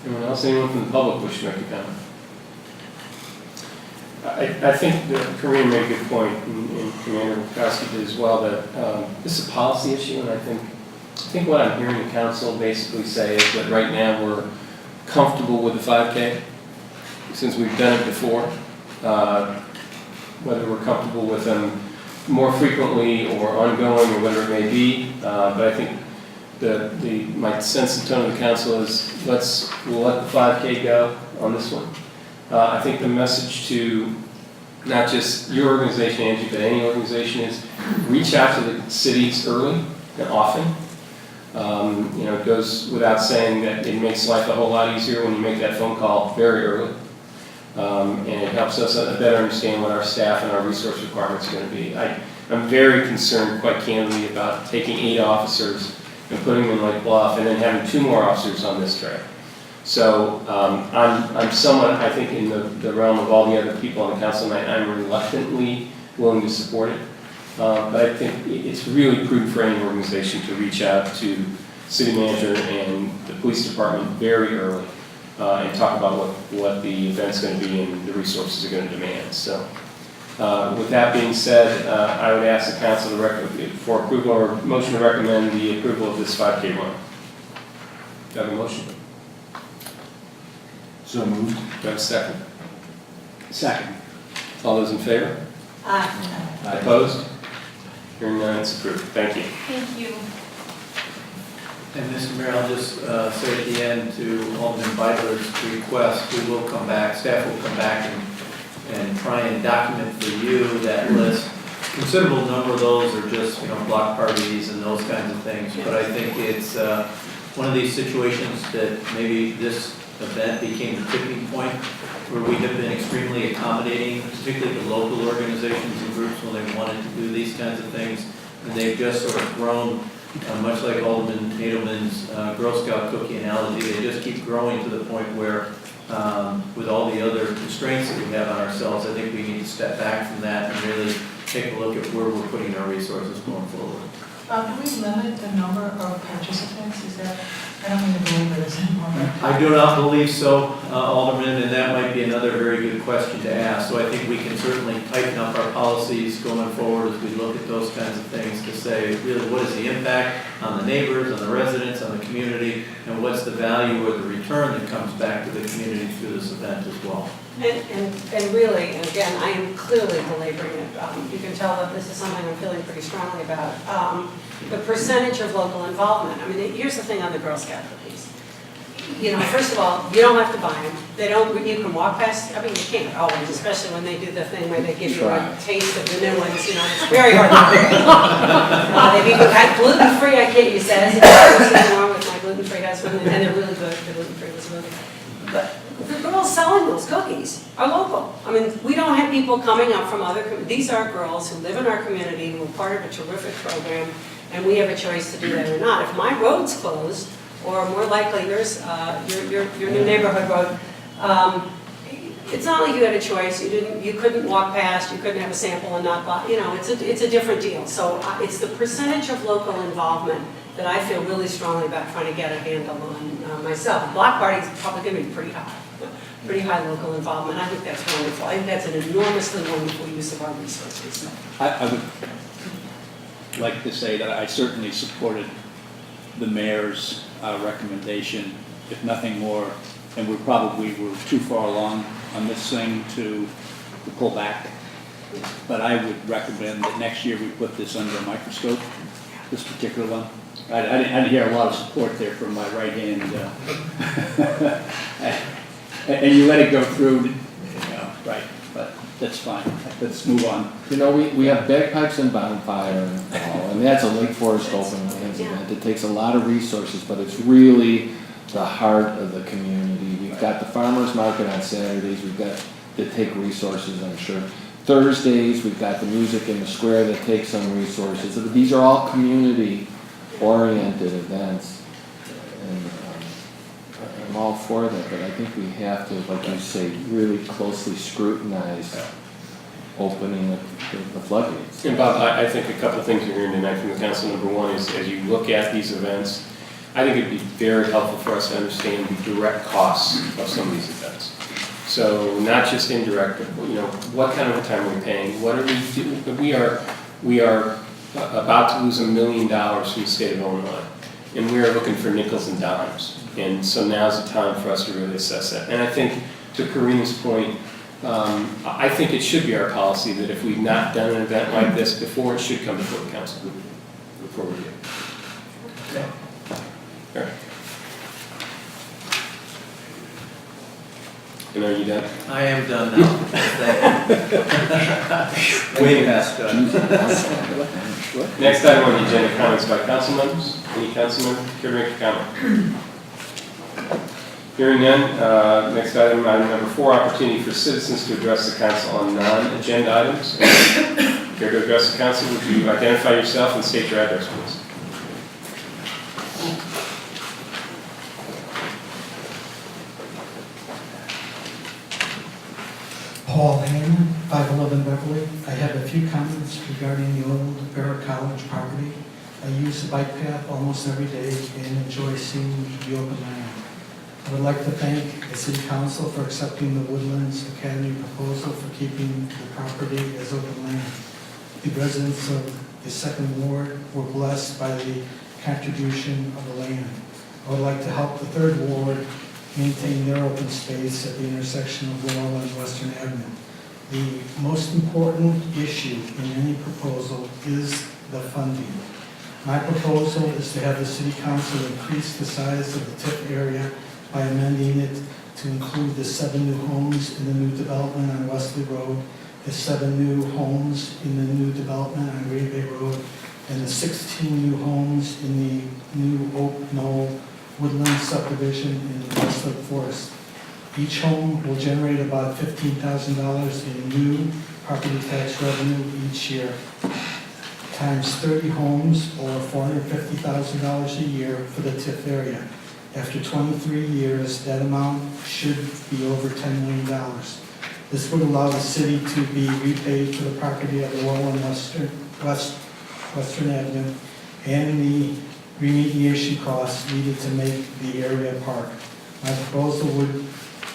Anyone else? Anyone from the public wish to make a comment? I think that Karina made a good point, and Commander Koski did as well, that this is a policy issue, and I think what I'm hearing the council basically say is that right now we're comfortable with the 5K, since we've done it before. Whether we're comfortable with them more frequently or ongoing or whatever it may be, but I think my sense and tone of the council is we'll let the 5K go on this one. I think the message to not just your organization, Angie, but any organization is reach out to the cities early and often. It goes without saying that it makes life a whole lot easier when you make that phone call very early. And it helps us better understand what our staff and our resource requirements are going to be. I'm very concerned, quite candidly, about taking 8 officers and putting them in Lake Bluff and then having 2 more officers on this track. So I'm somewhat, I think, in the realm of all the other people on the council tonight, I'm reluctantly willing to support it. But I think it's really prudent for any organization to reach out to city manager and the police department very early and talk about what the event's going to be and the resources are going to demand. So with that being said, I would ask the council for approval or motion to recommend the approval of this 5K run. Do I have a motion? So moved. Do I have a second? Second. All those in favor? Aye. Opposed? Hearing none, it's approved. Thank you. Thank you. And Mr. Mayor, I'll just say at the end to Alderman Beidler's request, we will come back, staff will come back and try and document for you that list. Considerable number of those are just, block parties and those kinds of things. But I think it's one of these situations that maybe this event became the tipping point where we have been extremely accommodating, particularly the local organizations and groups when they wanted to do these kinds of things. And they've just sort of grown, much like Alderman Nadelman's Girl Scout cookie analogy, they just keep growing to the point where with all the other constraints that we have on ourselves, I think we need to step back from that and really take a look at where we're putting our resources going forward. Do we limit the number of participants? Is that, I don't mean to belabor this anymore, but. I do not believe so, Alderman, and that might be another very good question to ask. So I think we can certainly tighten up our policies going forward as we look at those kinds of things to say, really, what is the impact on the neighbors, on the residents, on the community, and what's the value or the return that comes back to the community through this event as well. And really, and again, I am clearly belaboring it. You can tell that this is something I'm feeling pretty strongly about. The percentage of local involvement. I mean, here's the thing on the Girl Scout cookies. First of all, you don't have to buy them. You can walk past, I mean, you can't always, especially when they do the thing where they give you a taste of the new ones, it's very hard to do. They've even gluten-free, I kid you, says. There's nothing wrong with my gluten-free husband, and they're really good. The gluten-free was really good. But the girls selling those cookies are local. I mean, we don't have people coming up from these are girls who live in our community, who are part of a terrific program, and we have a choice to do that or not. If my road's closed, or more likely yours, your new neighborhood road, it's not like you had a choice. You couldn't walk past, you couldn't have a sample and not buy, it's a different deal. So it's the percentage of local involvement that I feel really strongly about trying to get a handle on myself. Block parties probably going to be pretty high local involvement. I think that's wonderful. I think that's an enormously wonderful use of our resources. I would like to say that I certainly supported the mayor's recommendation, if nothing more, and we probably were too far along on this thing to pull back. But I would recommend that next year we put this under a microscope, this particular one. I didn't hear a lot of support there from my right hand. And you let it go through, right, but that's fine. Let's move on. We have bagpipes and bonfire in the fall, and that's a Lake Forest Open Lands event. It takes a lot of resources, but it's really the heart of the community. We've got the farmers market on Saturdays. We've got to take resources, I'm sure. Thursdays, we've got the music in the square that takes some resources. These are all community-oriented events, and I'm all for that, but I think we have to, like you say, really closely scrutinize opening the floodgates. And Bob, I think a couple of things you're hearing tonight from the council. Number one is, as you look at these events, I think it'd be very helpful for us to understand the direct costs of some of these events. So not just indirect, but what kind of overtime are we paying? What are we doing? We are about to lose $1 million from the state of Illinois, and we are looking for nickels and dimes. And so now's the time for us to really assess that. And I think, to Karina's point, I think it should be our policy that if we've not done an event like this before, it should come before the council before we do it. Okay. All right. And are you done? I am done now. Way past done. Next item on the agenda, comments by council members. Any council member care to make a comment? Hearing none, next item number 4, opportunity for citizens to address the council on non-agenda items. Care to address the council? Would you identify yourself and state your address, please? Paul Hannon, 511 Beverly. I have a few comments regarding the old Barrett College property. I use the bike path almost every day and enjoy seeing the open land. I would like to thank the City Council for accepting the Woodlands Academy proposal for keeping the property as open land. The residents of the second ward were blessed by the contribution of the land. I would like to help the third ward maintain their open space at the intersection of Laurel and Western Avenue. The most important issue in any proposal is the funding. My proposal is to have the City Council increase the size of the TIF area by amending it to include the 7 new homes in the new development on Wesley Road, the 7 new homes in the new development on Green Bay Road, and the 16 new homes in the new Oak Knoll Woodland subdivision in Westlake Forest. Each home will generate about $15,000 in new property tax revenue each year, times 30 homes or $450,000 a year for the TIF area. After 23 years, that amount should be over $10 million. This would allow the city to be repaid for the property at Laurel and Western Avenue and the remediation costs needed to make the area a park. My proposal would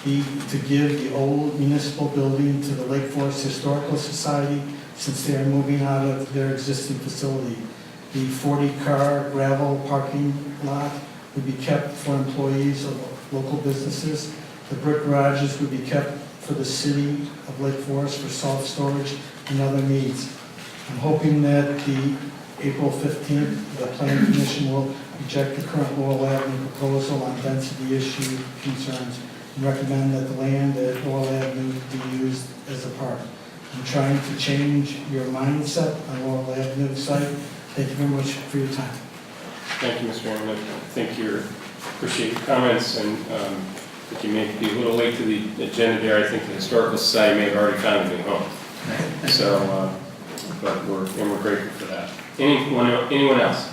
be to give the old municipal building to the Lake Forest Historical Society since they are moving out of their existing facility. The 40-car gravel parking lot would be kept for employees of local businesses. The brick garages would be kept for the city of Lake Forest for salt storage and other needs. I'm hoping that the April 15th, the Planning Commission will reject the current Laurel Avenue proposal on density issue concerns and recommend that the land at Laurel Avenue be used as a park. I'm trying to change your mindset on Laurel Avenue site. Thank you very much for your time. Thank you, Mr. Chairman. I think appreciate your comments, and I think you may be a little late to the agenda there. I think the Historical Society may have already found a new home. So, but we're grateful for that. Anyone else?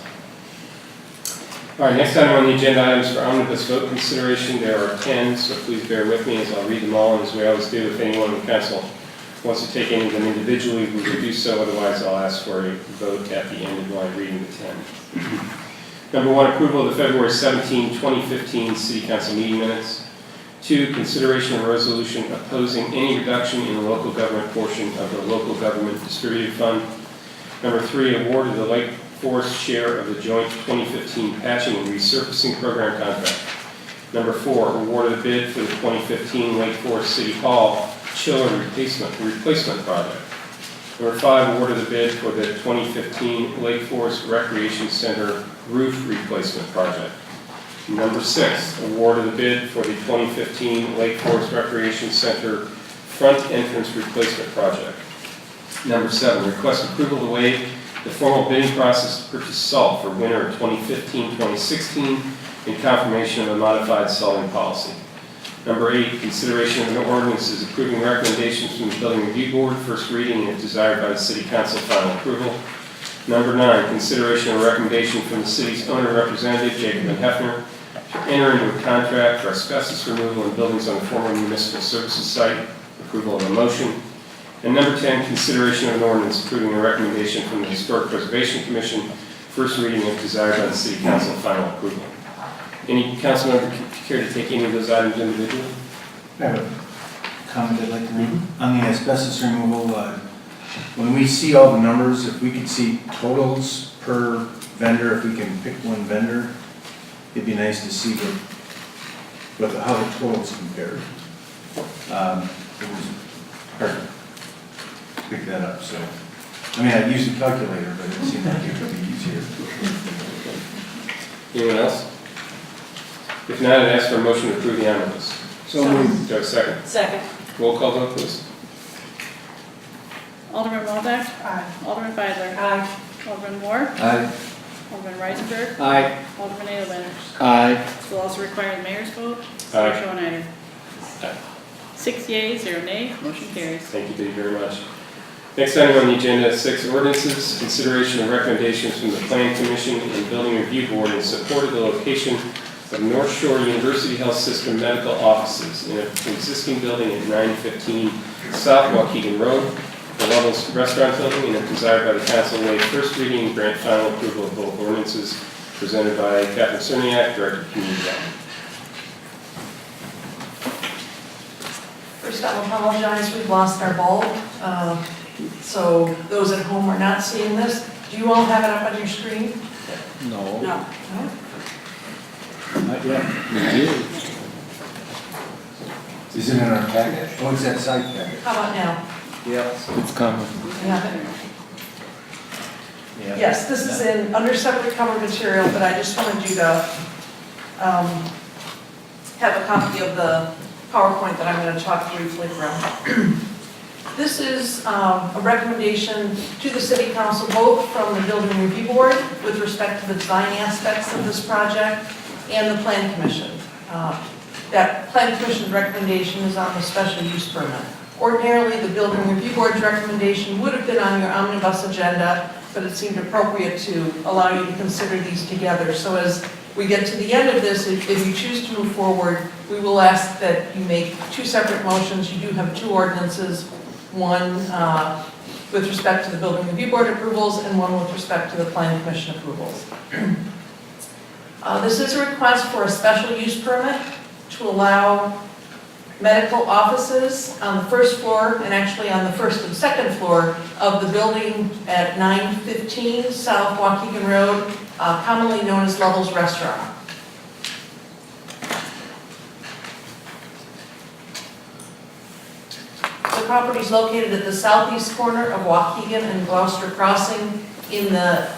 All right, next item on the agenda items for omnibus vote consideration. There are 10, so please bear with me as I'll read them all. And as we always do, if anyone in the council wants to take any of them individually, we will do so. Otherwise, I'll ask for a vote at the end of my reading the 10. Number 1, approval of the February 17, 2015 City Council meeting minutes. 2, consideration of a resolution opposing any reduction in the local government portion of the local government distributed fund. Number 3, award of the Lake Forest share of the joint 2015 patching and resurfacing program contract. Number 4, award of the bid for the 2015 Lake Forest City Hall chiller replacement project. Number 5, award of the bid for the 2015 Lake Forest Recreation Center roof replacement project. Number 6, award of the bid for the 2015 Lake Forest Recreation Center front entrance replacement project. Number 7, request approval to waive the formal bidding process to purchase salt for winter 2015-2016 in confirmation of a modified salting policy. Number 8, consideration of an ordinances approving recommendations from the Building Review Board, first reading and if desired by the City Council, final approval. Number 9, consideration of a recommendation from the city's owner representative, Jacob and Hefner, to enter into a contract for asbestos removal in buildings on the former municipal services site, approval of a motion. And number 10, consideration of an ordinance approving a recommendation from the Historic Preservation Commission, first reading if desired by the City Council, final approval. Any council member care to take any of those items individually? I have a comment I'd like to make on the asbestos removal. When we see all the numbers, if we could see totals per vendor, if we can pick one vendor, it'd be nice to see how the totals compared. It was hard to pick that up, so. I mean, I'd use a calculator, but it seemed like it would be easier. Anyone else? If not, I'd ask for a motion to approve the omnibus. So moved. Do I have a second? Second. Roll call vote, please. Alderman Waldeck. Aye. Alderman Beidler. Aye. Alderman Moore. Aye. Alderman Reisenberg. Aye. Alderman Edelman. Aye. This will also require the mayor's vote. Aye. Schoenheider. Aye. 6 yeas, 0 nay, motion carries. Thank you, Dave, very much. Next item on the agenda, 6 ordinances, consideration of recommendations from the Planning Commission and Building Review Board in support of the location of North Shore University Health System medical offices in an existing building at 915 South Waukegan Road, the Levels Restaurant Building, and if desired by the council, waive first reading and grant final approval of both ordinances presented by Captain Cerniak, Director of Community Development. First, I'll apologize, we've lost our bulb. So those at home are not seeing this. Do you all have it up on your screen? No, No. not yet. We do. Is it in our package? Oh, it's that side package. How about now? Yes. It's coming. You have it? Yes, this is in, under separate cover material, but I just wanted you to have a copy of the PowerPoint that I'm going to talk briefly from. This is a recommendation to the City Council, both from the Building Review Board with respect to the design aspects of this project and the Plan Commission. That Plan Commission's recommendation is on the special use permit. Ordinarily, the Building Review Board's recommendation would have been on your omnibus agenda, but it seemed appropriate to allow you to consider these together. So as we get to the end of this, if you choose to move forward, we will ask that you make two separate motions. You do have two ordinances, one with respect to the Building Review Board approvals and one with respect to the Planning Commission approvals. This is a request for a special use permit to allow medical offices on the first floor and actually on the first and second floor of the building at 915 South Waukegan Road, commonly known as Levels Restaurant. The property is located at the southeast corner of Waukegan and Gloucester Crossing in the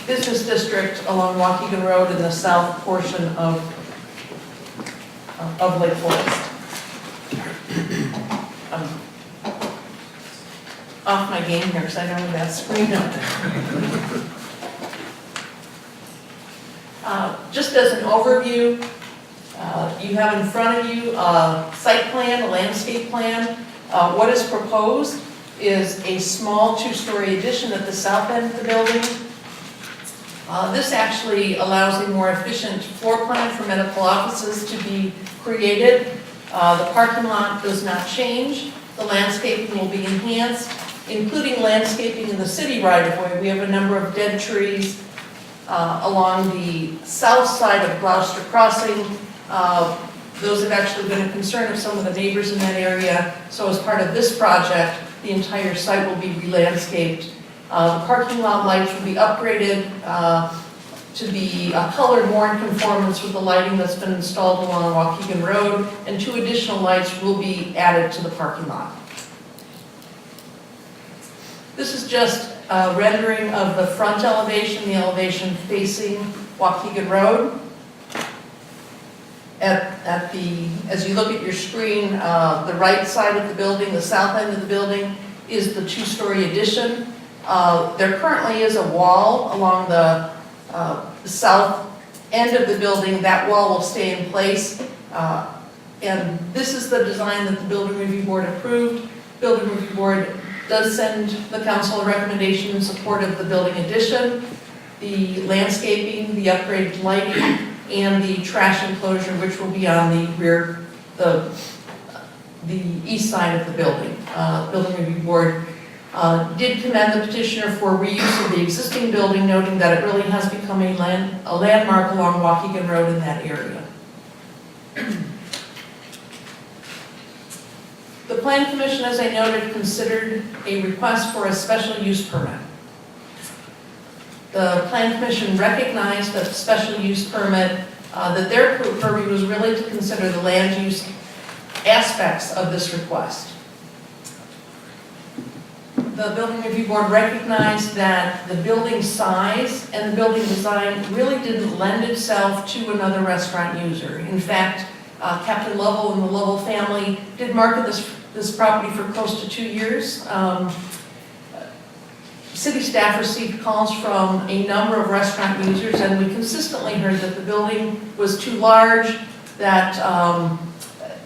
business district along Waukegan Road in the south portion of Lake Forest. I'm off my game here because I don't have that screen up there. Just as an overview, you have in front of you a site plan, a landscape plan. What is proposed is a small two-story addition at the south end of the building. This actually allows a more efficient floor plan for medical offices to be created. The parking lot does not change. The landscaping will be enhanced, including landscaping in the city right-of-way. We have a number of dead trees along the south side of Gloucester Crossing. Those have actually been a concern of some of the neighbors in that area. So as part of this project, the entire site will be re-landscaped. The parking lot lights will be upgraded to be colored more in conformance with the lighting that's been installed along Waukegan Road, and two additional lights will be added to the parking lot. This is just a rendering of the front elevation, the elevation facing Waukegan Road. As you look at your screen, the right side of the building, the south end of the building, is the two-story addition. There currently is a wall along the south end of the building. That wall will stay in place. And this is the design that the Building Review Board approved. Building Review Board does send the council a recommendation in support of the building addition, the landscaping, the upgraded lighting, and the trash enclosure, which will be on the rear, the east side of the building. Building Review Board did commend the petitioner for reuse of the existing building, noting that it really has become a landmark along Waukegan Road in that area. The Plan Commission, as I noted, considered a request for a special use permit. The Plan Commission recognized that the special use permit, that their purview was really to consider the land use aspects of this request. The Building Review Board recognized that the building size and the building design really didn't lend itself to another restaurant user. In fact, Captain Lovell and the Lovell family did market this property for close to 2 years. City staff received calls from a number of restaurant users, and we consistently heard that the building was too large, that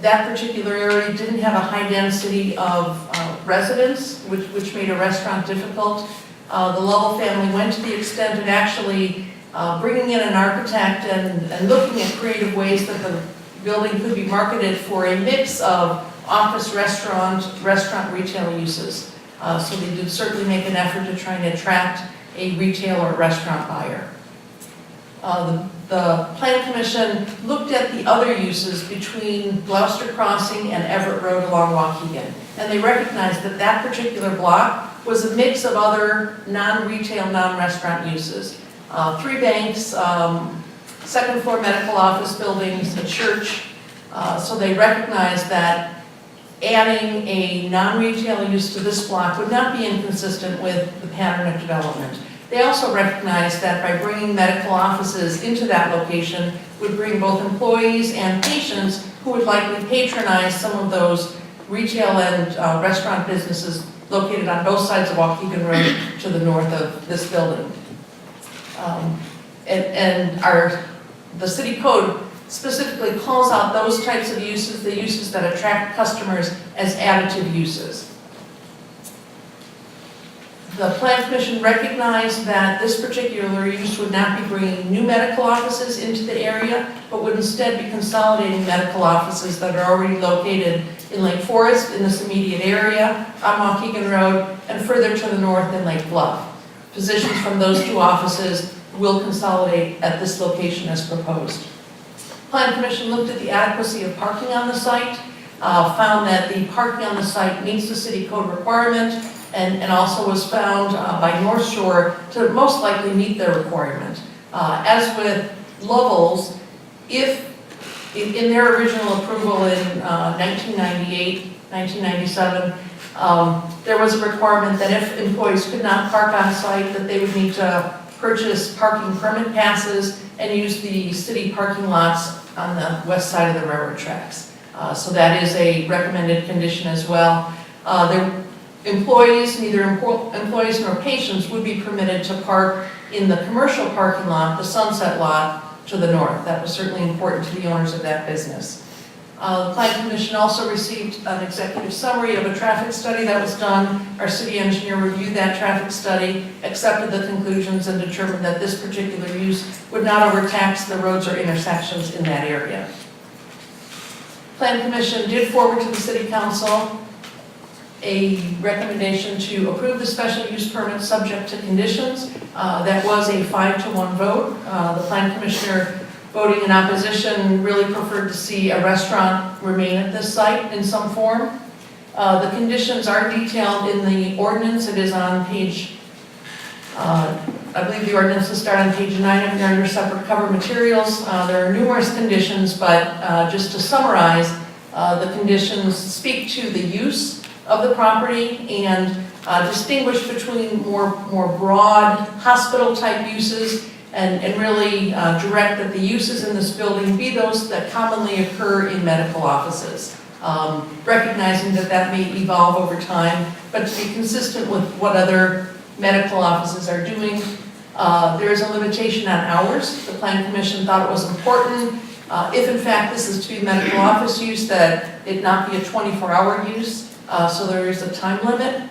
that particular area didn't have a high density of residents, which made a restaurant difficult. The Lovell family went to the extent of actually bringing in an architect and looking at creative ways that building could be marketed for a mix of office, restaurant, retail uses. So they did certainly make an effort to try and attract a retail or restaurant buyer. The Plan Commission looked at the other uses between Gloucester Crossing and Everett Road along Waukegan, and they recognized that that particular block was a mix of other non-retail, non-restaurant uses. 3 banks, second floor medical office buildings, a church. So they recognized that adding a non-retail use to this block would not be inconsistent with the pattern of development. They also recognized that by bringing medical offices into that location would bring both employees and patients who would likely patronize some of those retail and restaurant businesses located on both sides of Waukegan Road to the north of this building. The city code specifically calls out those types of uses, the uses that attract customers, as additive uses. The Plan Commission recognized that this particular use would not be bringing new medical offices into the area, but would instead be consolidating medical offices that are already located in Lake Forest, in this immediate area, on Waukegan Road, and further to the north in Lake Bluff. Physicians from those 2 offices will consolidate at this location as proposed. Plan Commission looked at the adequacy of parking on the site, found that the parking on the site meets the city code requirement, and also was found by North Shore to most likely meet their requirement. As with Lovells, if in their original approval in 1998, 1997, there was a requirement that if employees could not park on site, that they would need to purchase parking permit passes and use the city parking lots on the west side of the railroad tracks. So that is a recommended condition as well. Employees, neither employees nor patients, would be permitted to park in the commercial parking lot, the Sunset Lot, to the north. That was certainly important to the owners of that business. The Plan Commission also received an executive summary of a traffic study that was done. Our city engineer reviewed that traffic study, accepted the conclusions, and determined that this particular use would not overtax the roads or intersections in that area. Plan Commission did forward to the City Council a recommendation to approve the special use permit subject to conditions. That was a 5-to-1 vote. The Plan Commissioner voting in opposition really preferred to see a restaurant remain at this site in some form. The conditions are detailed in the ordinance. It is on page, I believe the ordinances start on page 9 if you're under separate cover materials. There are numerous conditions, but just to summarize, the conditions speak to the use of the property and distinguish between more broad hospital-type uses and really direct that the uses in this building be those that commonly occur in medical offices, recognizing that that may evolve over time, but to be consistent with what other medical offices are doing. There is a limitation on hours. The Plan Commission thought it was important, if in fact this is to be medical office use, that it not be a 24-hour use. So there is a time limit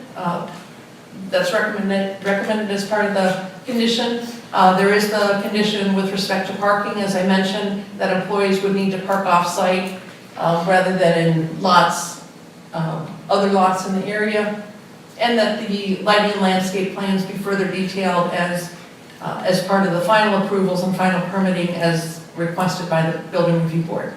that's recommended as part of the condition. There is the condition with respect to parking, as I mentioned, that employees would need to park off-site rather than in lots, other lots in the area, and that the lighting and landscape plans be further detailed as part of the final approvals and final permitting as requested by the Building Review Board.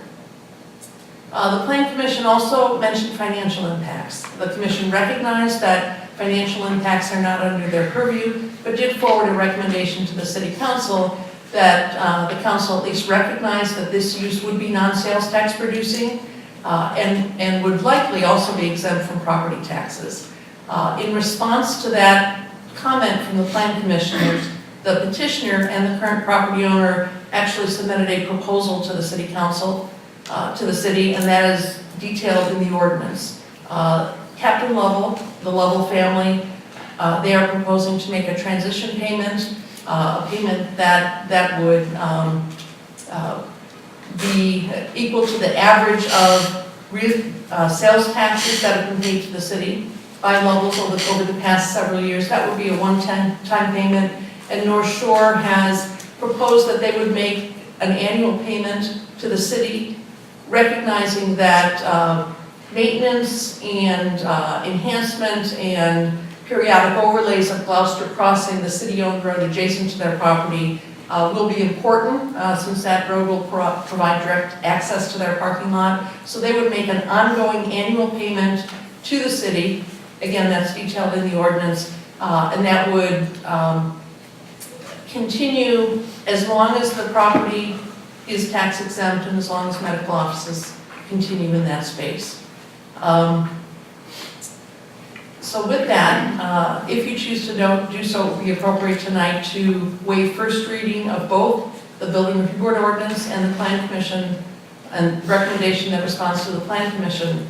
The Plan Commission also mentioned financial impacts. The Commission recognized that financial impacts are not under their purview, but did forward a recommendation to the City Council that the Council at least recognize that this use would be non-sales tax producing and would likely also be exempt from property taxes. In response to that comment from the Plan Commissioners, the petitioner and the current property owner actually submitted a proposal to the City Council, to the city, and that is detailed in the ordinance. Captain Lovell, the Lovell family, they are proposing to make a transition payment, a payment that would be equal to the average of sales taxes that have been paid to the city by Lovell's over the past several years. That would be a one-time payment, and North Shore has proposed that they would make an annual payment to the city recognizing that maintenance and enhancement and periodic overlays of Gloucester Crossing, the city-owned road adjacent to their property, will be important since that road will provide direct access to their parking lot. So they would make an ongoing annual payment to the city. Again, that's detailed in the ordinance, and that would continue as long as the property is tax exempt and as long as medical offices continue in that space. So with that, if you choose to do so, it would be appropriate tonight to waive first reading of both the Building Review Board ordinance and the Plan Commission, and recommendation that responds to the Plan Commission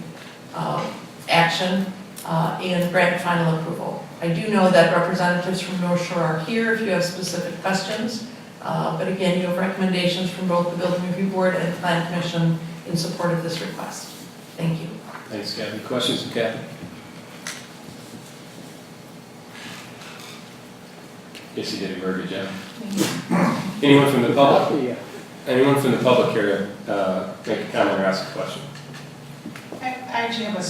action, and grant final approval. I do know that representatives from North Shore are here if you have specific questions, but again, you have recommendations from both the Building Review Board and the Plan Commission in support of this request. Thank you. Thanks, Kathy. Questions of Kathy? Yes, you did a very good job. Anyone from the public? Anyone from the public here make a comment or ask a question? I actually have a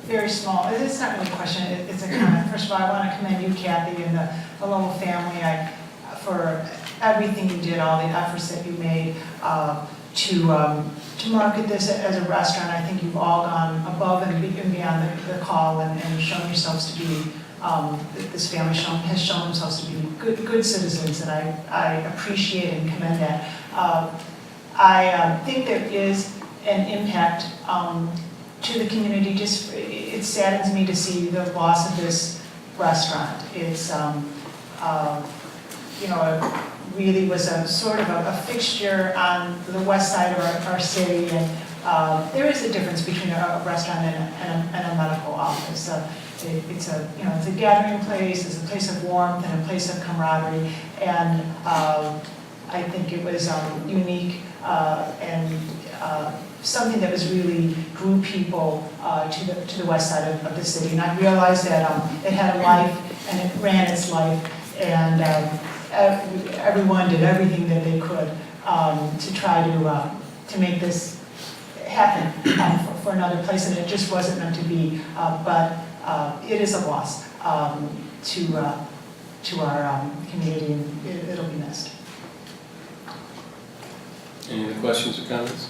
very small, it's not really a question, it's a comment. First of all, I want to commend you, Kathy, and the Lowell family for everything you did, all the efforts that you made to market this as a restaurant. I think you've all gone above and beyond the call and shown yourselves to be, this family has shown themselves to be good citizens, and I appreciate and commend that. I think there is an impact to the community. Just it saddens me to see the loss of this restaurant. It's really was a sort of a fixture on the west side of our city, and there is a difference between a restaurant and a medical office. It's a gathering place, it's a place of warmth and a place of camaraderie, and I think it was unique and something that was really drew people to the west side of the city. And I realized that it had a life and it ran its life, and everyone did everything that they could to try to make this happen for another place, and it just wasn't meant to be. But it is a loss to our community, and it'll be missed. Any other questions or comments?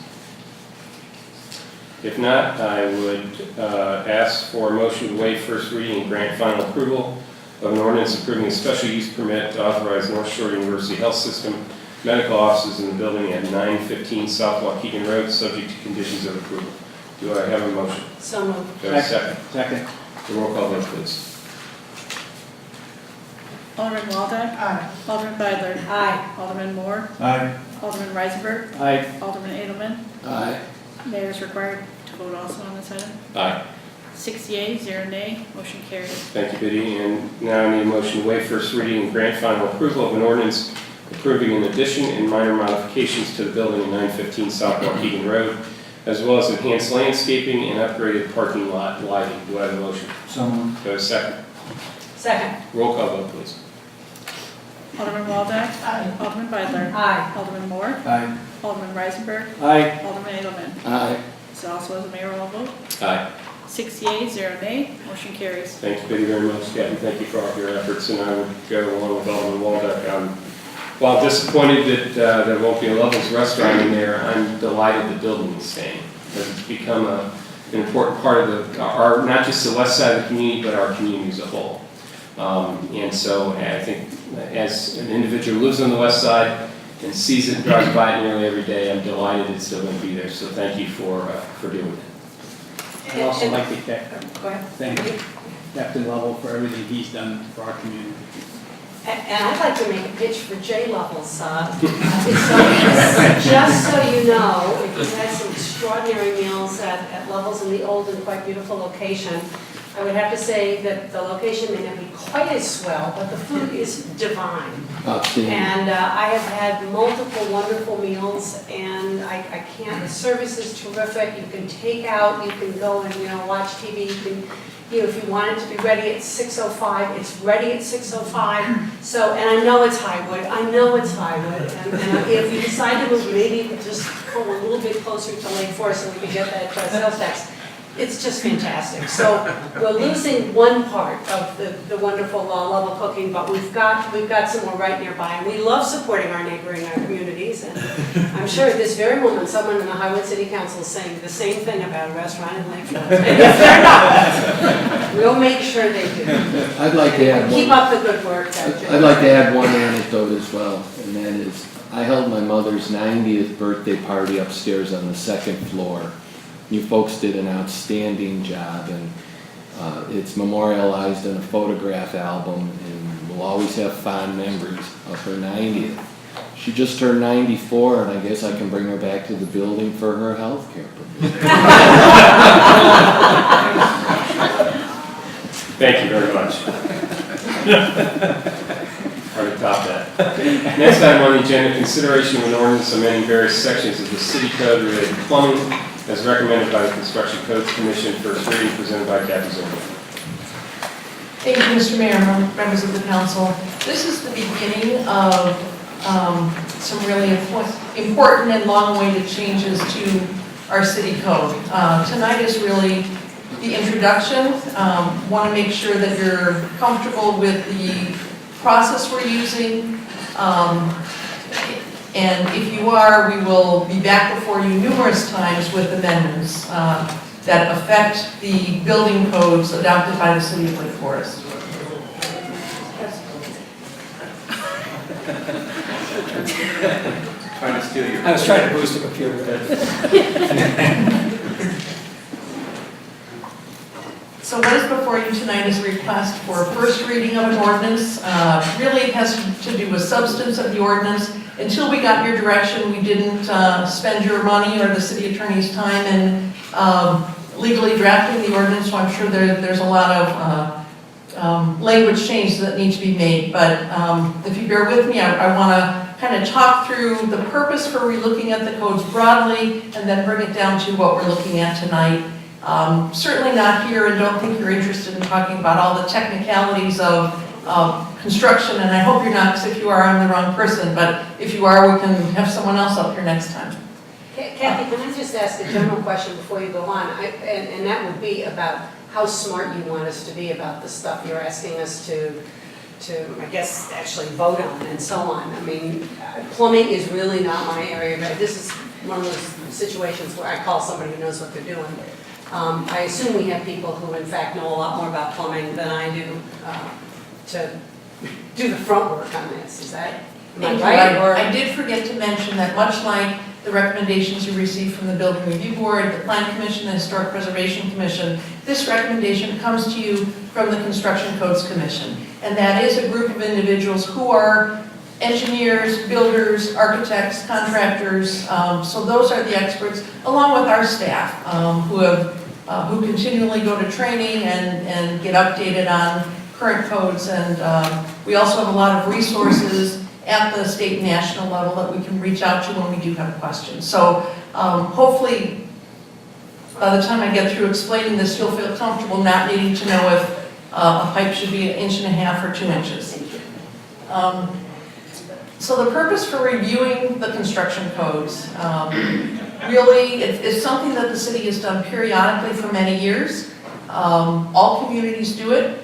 If not, I would ask for a motion to waive first reading and grant final approval of an ordinance approving a special use permit to authorize North Shore University Health System medical offices in the building at 915 South Waukegan Road, subject to conditions of approval. Do I have a motion? So moved. Do I have a second? Second. The roll call vote, please. Alderman Waldeck. Aye. Alderman Beidler. Aye. Alderman Moore. Aye. Alderman Reisenberg. Aye. Alderman Edelman. Aye. Mayor is required to vote also on this item. Aye. 6 yeas, 0 nay, motion carries. Thank you, Biddy. And now I need a motion to waive first reading and grant final approval of an ordinance approving an addition and minor modifications to the building at 915 South Waukegan Road, as well as enhanced landscaping and upgraded parking lot lighting. Do I have a motion? So moved. Do I have a second? Second. Roll call vote, please. Alderman Waldeck. Aye. Alderman Beidler. Aye. Alderman Moore. Aye. Alderman Reisenberg. Aye. Alderman Edelman. Aye. This also is a mayoral vote. Aye. 6 yeas, 0 nay, motion carries. Thank you, Biddy, very much, Kathy. Thank you for all of your efforts, and I would go along with Alderman Waldeck. While disappointed that there won't be a Levels restaurant in there, I'm delighted the building is staying, because it's become an important part of our, not just the west side of the community, but our community as a whole. And so I think as an individual who lives on the west side and sees it, drives by it nearly every day, I'm delighted it's still going to be there. So thank you for doing that. I'd also like to Go ahead. thank Captain Lovell for everything he's done for our community. And I'd like to make a pitch for J Levels. Just so you know, if you've had some extraordinary meals at Levels in the old and quite beautiful location, I would have to say that the location may not be quite as swell, but the food is divine. Outstanding. And I have had multiple wonderful meals, and I can't, the service is terrific. You can take out, you can go and, watch TV, you can, if you want it to be ready at 6:05, it's ready at 6:05. So, and I know it's Highwood, and if you decide to move, maybe you could just come a little bit closer to Lake Forest so we can get that sales tax. It's just fantastic. So we're losing one part of the wonderful level cooking, but we've got some more right nearby. And we love supporting our neighboring communities. And I'm sure at this very moment, someone in the Highwood City Council is saying the same thing about a restaurant in Lake Forest. And if they're not, we'll make sure they do. I'd like to add Keep one, up the good work. I'd like to add one anecdote as well, and that is, I held my mother's 90th birthday party upstairs on the second floor. You folks did an outstanding job, and it's memorialized in a photograph album, and we'll always have fond memories of her 90th. She just turned 94, and I guess I can bring her back to the building for her health care. Thank you very much. Hard to top that. Next item on the agenda, consideration of an ordinance amending various sections of the city code related to plumbing as recommended by the Construction Codes Commission, first reading, presented by Kathy Zimmerman. Thank you, Mr. Mayor, members of the council. This is the beginning of some really important and long-awaited changes to our city code. Tonight is really the introduction. Want to make sure that you're comfortable with the process we're using. And if you are, we will be back before you numerous times with amendments that affect the building codes adopted by the city of Lake Forest. Trying to steal your. I was trying to boost the computer. So what is before you tonight is a request for a first reading of an ordinance. Really it has to do with substance of the ordinance. Until we got your direction, we didn't spend your money or the city attorney's time in legally drafting the ordinance, so I'm sure there's a lot of language changes that need to be made. But if you bear with me, I want to kind of talk through the purpose for relooking at the codes broadly and then bring it down to what we're looking at tonight. Certainly not here, and don't think you're interested in talking about all the technicalities of construction, and I hope you're not, because if you are, I'm the wrong person, but if you are, we can have someone else up here next time. Kathy, can I just ask a general question before you go on? And that would be about how smart you want us to be about the stuff you're asking us to, I guess, actually vote on and so on. I mean, plumbing is really not my area, but this is one of those situations where I call somebody who knows what they're doing. I assume we have people who in fact know a lot more about plumbing than I do to do the front work on this. Is that right? I did forget to mention that much like the recommendations you received from the Building Review Board, the Plan Commission, the Historic Preservation Commission, this recommendation comes to you from the Construction Codes Commission. And that is a group of individuals who are engineers, builders, architects, contractors, so those are the experts, along with our staff, who continually go to training and get updated on current codes. And we also have a lot of resources at the state and national level that we can reach out to when we do have questions. So hopefully, by the time I get through explaining this, you'll feel comfortable not needing to know if a pipe should be 1.5 or 2 inches. So the purpose for reviewing the construction codes, really, it's something that the city has done periodically for many years. All communities do it.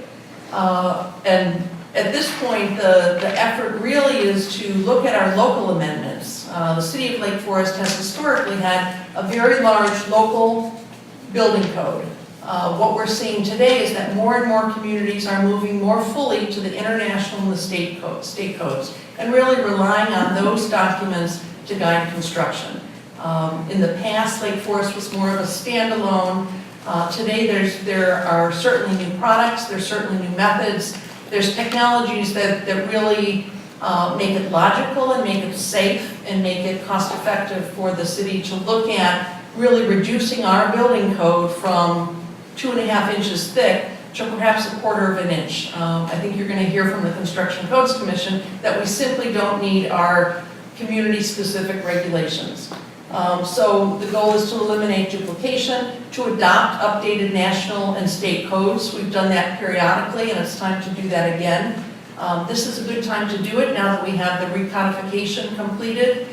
And at this point, the effort really is to look at our local amendments. The city of Lake Forest has historically had a very large local building code. What we're seeing today is that more and more communities are moving more fully to the international and the state codes, and really relying on those documents to guide construction. In the past, Lake Forest was more of a standalone. Today, there are certainly new products, there's certainly new methods, there's technologies that really make it logical and make it safe and make it cost-effective for the city to look at really reducing our building code from 2.5 inches thick to perhaps 1/4 inch. I think you're going to hear from the Construction Codes Commission that we simply don't need our community-specific regulations. So the goal is to eliminate duplication, to adopt updated national and state codes. We've done that periodically, and it's time to do that again. This is a good time to do it now that we have the recodification completed.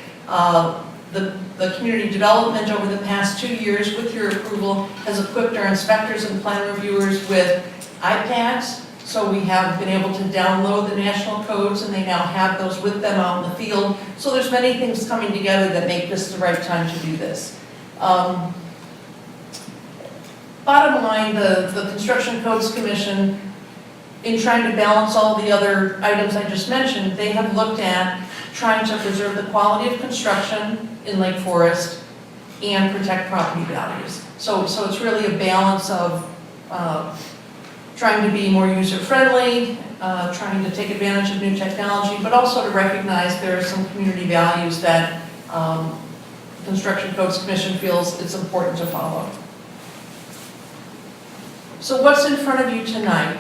The community development over the past 2 years, with your approval, has equipped our inspectors and plan reviewers with iPads. So we have been able to download the national codes, and they now have those with them out in the field. So there's many things coming together that make this the right time to do this. Bottom line, the Construction Codes Commission, in trying to balance all the other items I just mentioned, they have looked at trying to preserve the quality of construction in Lake Forest and protect property values. So it's really a balance of trying to be more user-friendly, trying to take advantage of new technology, but also to recognize there are some community values that the Construction Codes Commission feels it's important to follow. So what's in front of you tonight?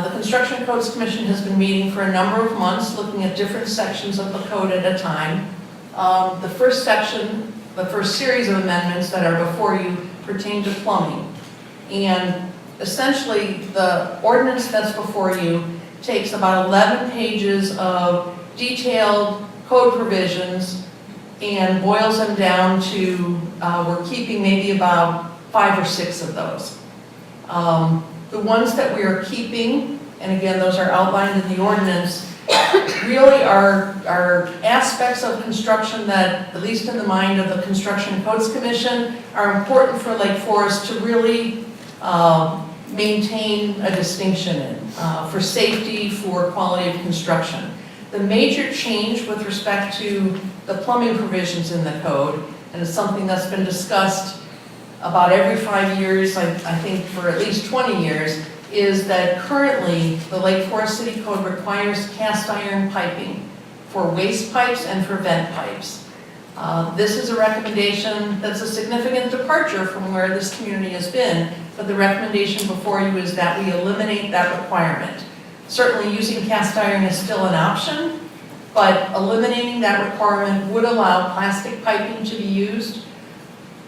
The Construction Codes Commission has been meeting for a number of months, looking at different sections of the code at a time. The first section, the first series of amendments that are before you pertain to plumbing. And essentially, the ordinance that's before you takes about 11 pages of detailed code provisions and boils them down to, we're keeping maybe about 5 or 6 of those. The ones that we are keeping, and again, those are outlined in the ordinance, really are aspects of construction that, at least in the mind of the Construction Codes Commission, are important for Lake Forest to really maintain a distinction in, for safety, for quality of construction. The major change with respect to the plumbing provisions in the code, and it's something that's been discussed about every 5 years, I think for at least 20 years, is that currently the Lake Forest City Code requires cast iron piping for waste pipes and for vent pipes. This is a recommendation that's a significant departure from where this community has been, but the recommendation before you is that we eliminate that requirement. Certainly using cast iron is still an option, but eliminating that requirement would allow plastic piping to be used.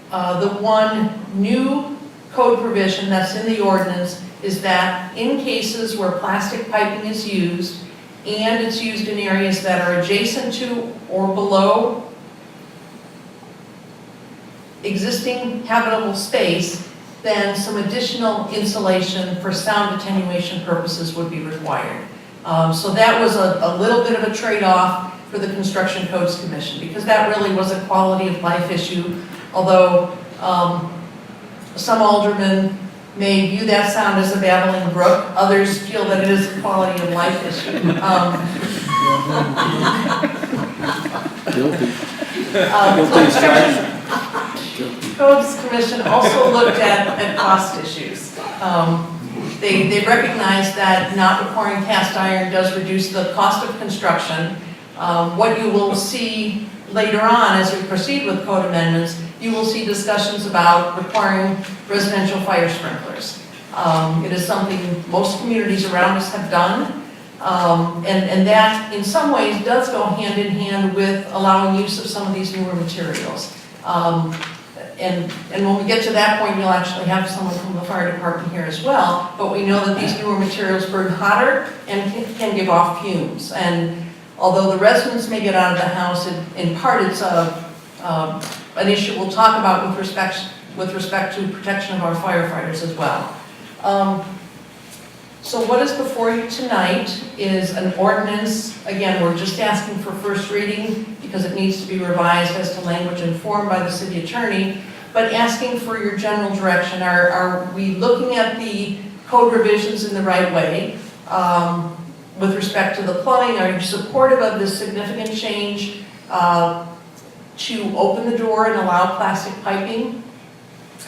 The one new code provision that's in the ordinance is that in cases where plastic piping is used, and it's used in areas that are adjacent to or below existing habitable space, then some additional insulation for sound attenuation purposes would be required. So that was a little bit of a trade-off for the Construction Codes Commission, because that really was a quality of life issue. Although some aldermen may view that sound as a babbling brook, others feel that it is a quality of life issue. Codes Commission also looked at cost issues. They recognize that not requiring cast iron does reduce the cost of construction. What you will see later on as we proceed with code amendments, you will see discussions about requiring residential fire sprinklers. It is something most communities around us have done, and that in some ways does go hand in hand with allowing use of some of these newer materials. And when we get to that point, you'll actually have someone from the fire department here as well, but we know that these newer materials burn hotter and can give off fumes. And although the residents may get out of the house, in part it's an issue we'll talk about with respect to protection of our firefighters as well. So what is before you tonight is an ordinance. Again, we're just asking for first reading because it needs to be revised as to language informed by the city attorney, but asking for your general direction. Are we looking at the code revisions in the right way? With respect to the plumbing, are you supportive of this significant change to open the door and allow plastic piping?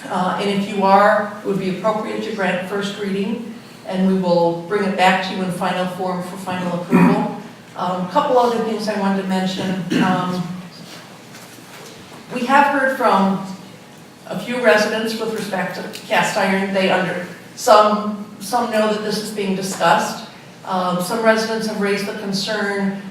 And if you are, it would be appropriate to grant first reading, and we will bring it back to you in final form for final approval. A couple other things I wanted to mention. We have heard from a few residents with respect to cast iron. Some know that this is being discussed. Some residents have raised the concern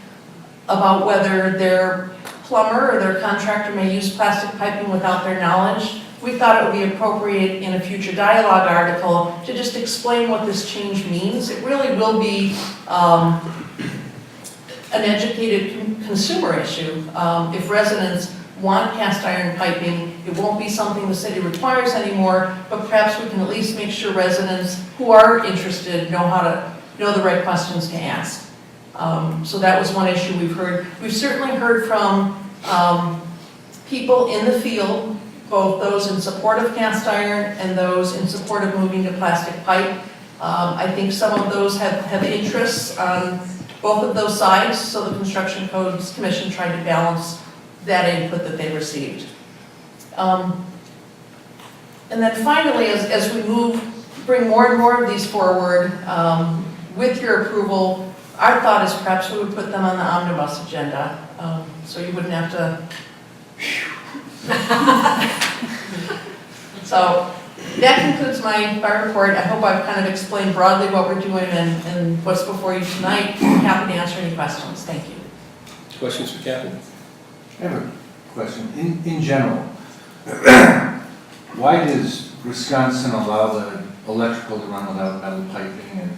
about whether their plumber or their contractor may use plastic piping without their knowledge. We thought it would be appropriate in a future dialogue article to just explain what this change means. It really will be an educated consumer issue if residents want cast iron piping. It won't be something the city requires anymore, but perhaps we can at least make sure residents who are interested know the right questions to ask. So that was one issue we've heard. We've certainly heard from people in the field, both those in support of cast iron and those in support of moving to plastic pipe. I think some of those have interests on both of those sides, so the Construction Codes Commission tried to balance that input that they received. And then finally, as we bring more and more of these forward, with your approval, our thought is perhaps we would put them on the omnibus agenda, so you wouldn't have to. So that concludes my report. I hope I've kind of explained broadly what we're doing and what's before you tonight. I'm happy to answer any questions. Thank you. Questions for Captain? I have a question. In general, why does Wisconsin allow the electrical to run without metal piping, and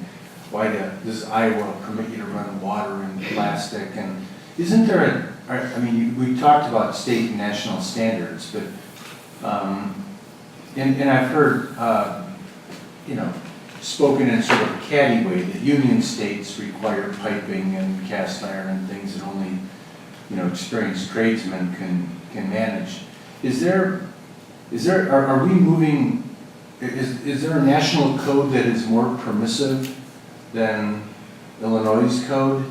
why does Iowa permit you to run water and plastic? And isn't there I mean, we talked about state and national standards, but, and I've heard, spoken in sort of a catty way that union states require piping and cast iron and things that only, experienced tradesmen can manage. Are we moving, is there a national code that is more permissive than Illinois' code?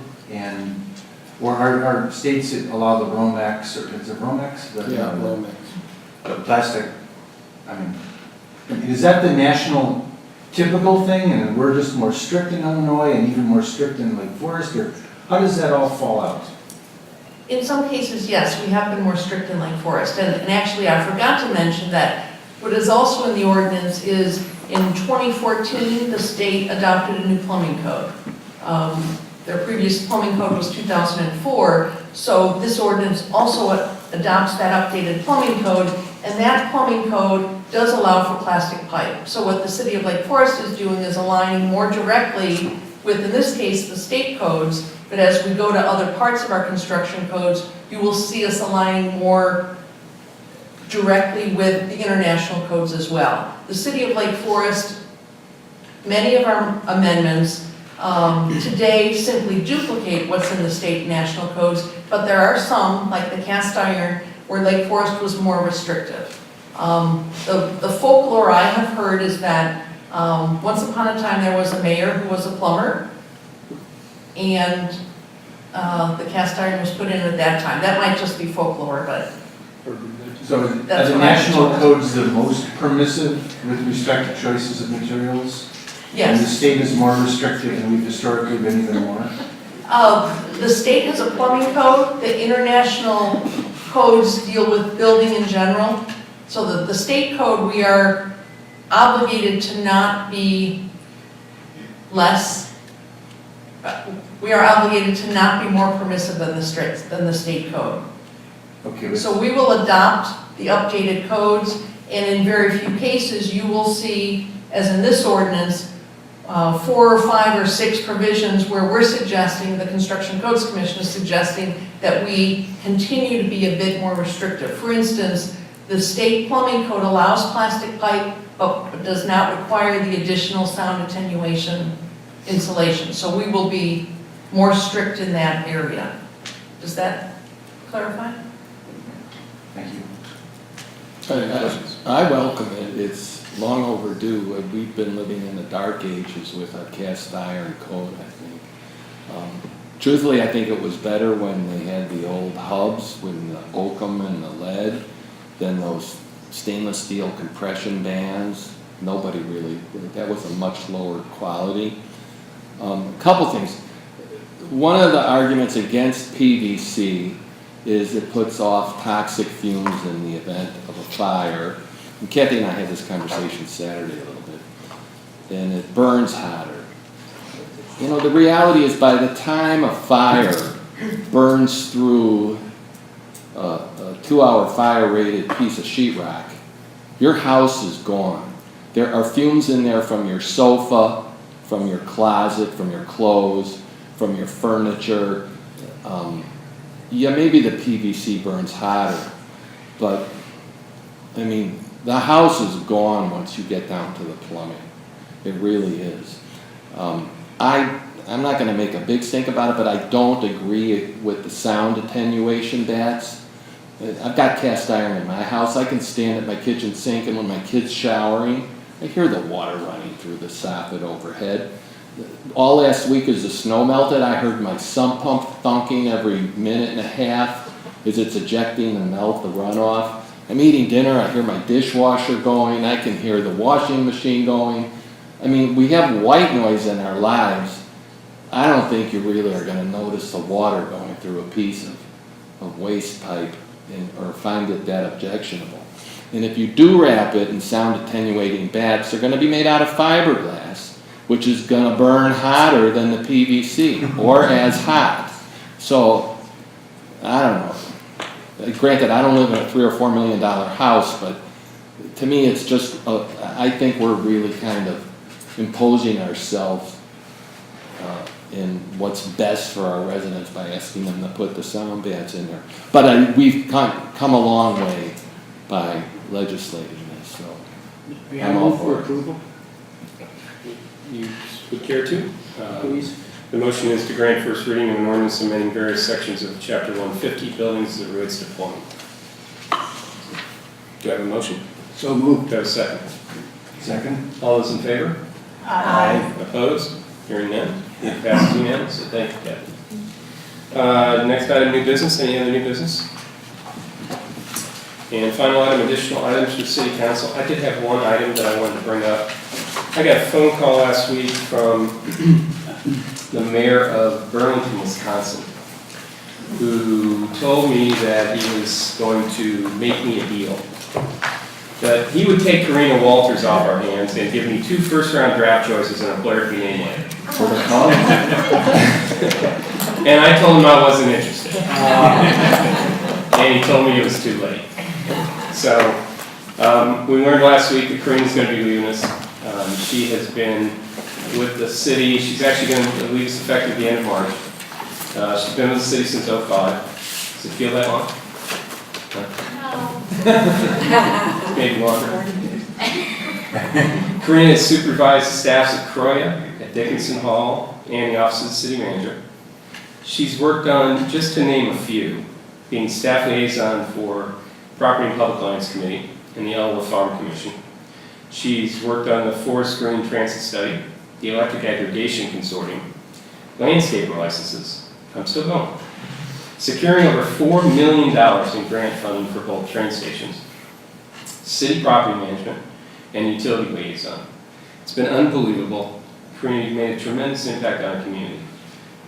Or are states that allow the Romex, or is it Romex? Romex. The plastic, is that the national typical thing, and we're just more strict in Illinois and even more strict in Lake Forest, or how does that all fall out? In some cases, yes, we have been more strict in Lake Forest. And actually, I forgot to mention that what is also in the ordinance is in 2014, the state adopted a new plumbing code. Their previous plumbing code was 2004, so this ordinance also adopts that updated plumbing code, and that plumbing code does allow for plastic pipe. So what the city of Lake Forest is doing is aligning more directly with, in this case, the state codes, but as we go to other parts of our construction codes, you will see us aligning more directly with the international codes as well. The city of Lake Forest, many of our amendments today simply duplicate what's in the state and national codes, but there are some, like the cast iron, where Lake Forest was more restrictive. The folklore I have heard is that once upon a time there was a mayor who was a plumber, and the cast iron was put in at that time. That might just be folklore, but so are the national codes the most permissive with respect to choices of materials? yes. And the state is more restrictive, and we've historically been even more? The state has a plumbing code. The international codes deal with building in general. So the state code, we are obligated to not be less, we are obligated to not be more permissive than the state code. Okay. So we will adopt the updated codes, and in very few cases, you will see, as in this ordinance, 4 or 5 or 6 provisions where we're suggesting, the Construction Codes Commission is suggesting, that we continue to be a bit more restrictive. For instance, the state plumbing code allows plastic pipe, but does not require the additional sound attenuation insulation. So we will be more strict in that area. Does that clarify? Thank you. I welcome it. It's long overdue. We've been living in the dark ages with our cast iron code, I think. Truthfully, I think it was better when they had the old hubs with the oakum and the lead than those stainless steel compression bands. Nobody really, that was a much lower quality. A couple things. One of the arguments against PVC is it puts off toxic fumes in the event of a fire. And Kathy and I had this conversation Saturday a little bit. And it burns hotter. You know, the reality is by the time a fire burns through a 2-hour fire-rated piece of sheetrock, your house is gone. There are fumes in there from your sofa, from your closet, from your clothes, from your furniture. Yeah, maybe the PVC burns hotter, but, I mean, the house is gone once you get down to the plumbing. It really is. I'm not gonna make a big stink about it, but I don't agree with the sound attenuation bats. I've got cast iron in my house. I can stand at my kitchen sink, and when my kid's showering, I hear the water running through the soffit overhead. All last week as the snow melted, I heard my sump pump thunking every minute and a half as it's ejecting the melt, the runoff. I'm eating dinner, I hear my dishwasher going, I can hear the washing machine going. I mean, we have white noise in our lives. I don't think you really are gonna notice the water going through a piece of waste pipe or find it that objectionable. And if you do wrap it in sound attenuating bats, they're gonna be made out of fiberglass, which is gonna burn hotter than the PVC, or as hot. So, I don't know. Granted, I don't live in a $3 or $4 million house, but to me, it's just, I think we're really kind of imposing ourselves in what's best for our residents by asking them to put the sound bats in there. But we've come a long way by legislating this, so I'm all for it. approval? You would care to? Please. The motion is to grant first reading of an ordinance amending various sections of Chapter 150, Buildings that relates to plumbing. Do I have a motion? So moved. Do I have a second? Second? All those in favor? Aye. Opposed? Hearing none. It passes unanimously. Thank you, Kathy. Next item, new business. Any other new business? And final item, additional items from City Council. I did have one item that I wanted to bring up. I got a phone call last week from the mayor of Burlington, Wisconsin, who told me that he was going to make me a deal. That he would take Karina Walters off our hands and give me 2 first-round draft choices and a player to be named later. For the call? And I told him I wasn't interested. And he told me it was too late. So, we learned last week that Karina's going to be leaving us. She has been with the city. She's actually going to leave us effective the end of March. She's been with the city since 2005. Does it feel that long? Maybe longer. Karina has supervised staffs at Croya, at Dickinson Hall, and the Office of the City Manager. She's worked on, just to name a few, being staff liaison for Property and Public Lands Committee and the Elwood Farm Commission. She's worked on the Forest Green Transit Study, the Electric Aggregation Consortium, landscaper licenses. I'm still going. Securing over $4 million in grant funding for both train stations, city property management, and utility liaison. It's been unbelievable. Karina, you've made a tremendous impact on our community.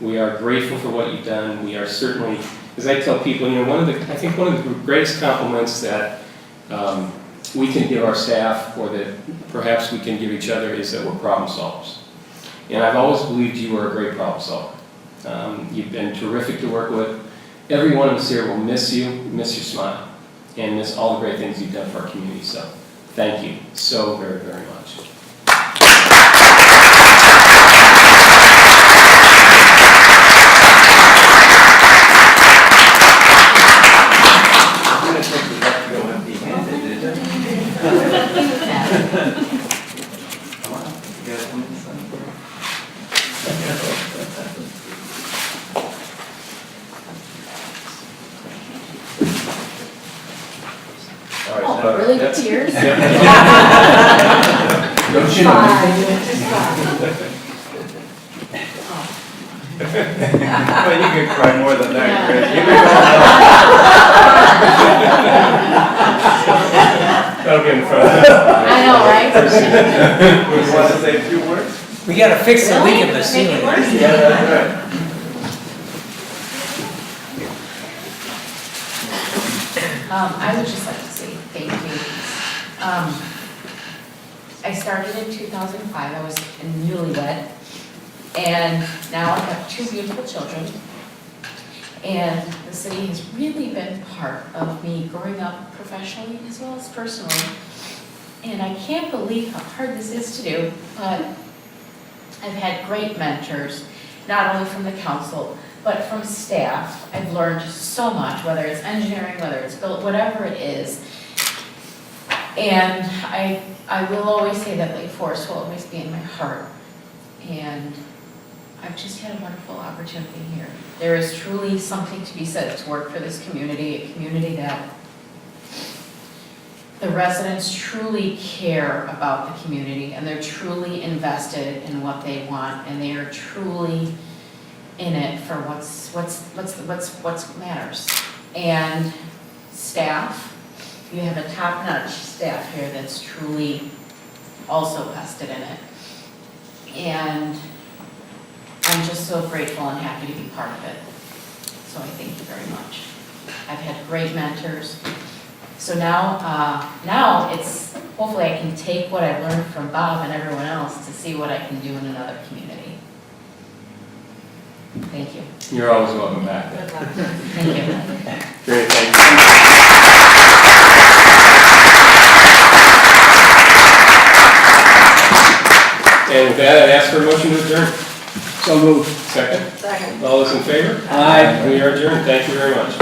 We are grateful for what you've done. We are certainly, as I tell people, you know, I think one of the greatest compliments that we can give our staff, or that perhaps we can give each other, is that we're problem solvers. And I've always believed you were a great problem solver. You've been terrific to work with. Every one of us here will miss you, miss your smile, and miss all the great things you've done for our community. So thank you so very, very much. Really good tears? Don't you know? Well, you could cry more than that, Chris. You could That'll get in front of I know, right? You want to say a few words? We gotta fix the Really? leak in the Make it ceiling. worse? Yeah, that's right. I would just like to say thank you. I started in 2005, I was newlywed, and now I have 2 beautiful children. And the city has really been part of me growing up professionally as well as personally. And I can't believe how hard this is to do, but I've had great mentors, not only from the council, but from staff, I've learned so much, whether it's engineering, whether it's built, whatever it is. And I will always say that Lake Forest will always be in my heart. And I've just had a wonderful opportunity here. There is truly something to be said to work for this community, a community that the residents truly care about the community, and they're truly invested in what they want, and they are truly in it for what matters. And staff, you have a top-notch staff here that's truly also vested in it. And I'm just so grateful and happy to be part of it. So I thank you very much. I've had great mentors. So now it's, hopefully I can take what I've learned from Bob and everyone else to see what I can do in another community. Thank you. You're always welcome back. Good luck. Thank you. Great, thank you. And with that, I'd ask for a motion to adjourn. So moved. Second? Second. All those in favor? Aye. We are adjourned. Thank you very much.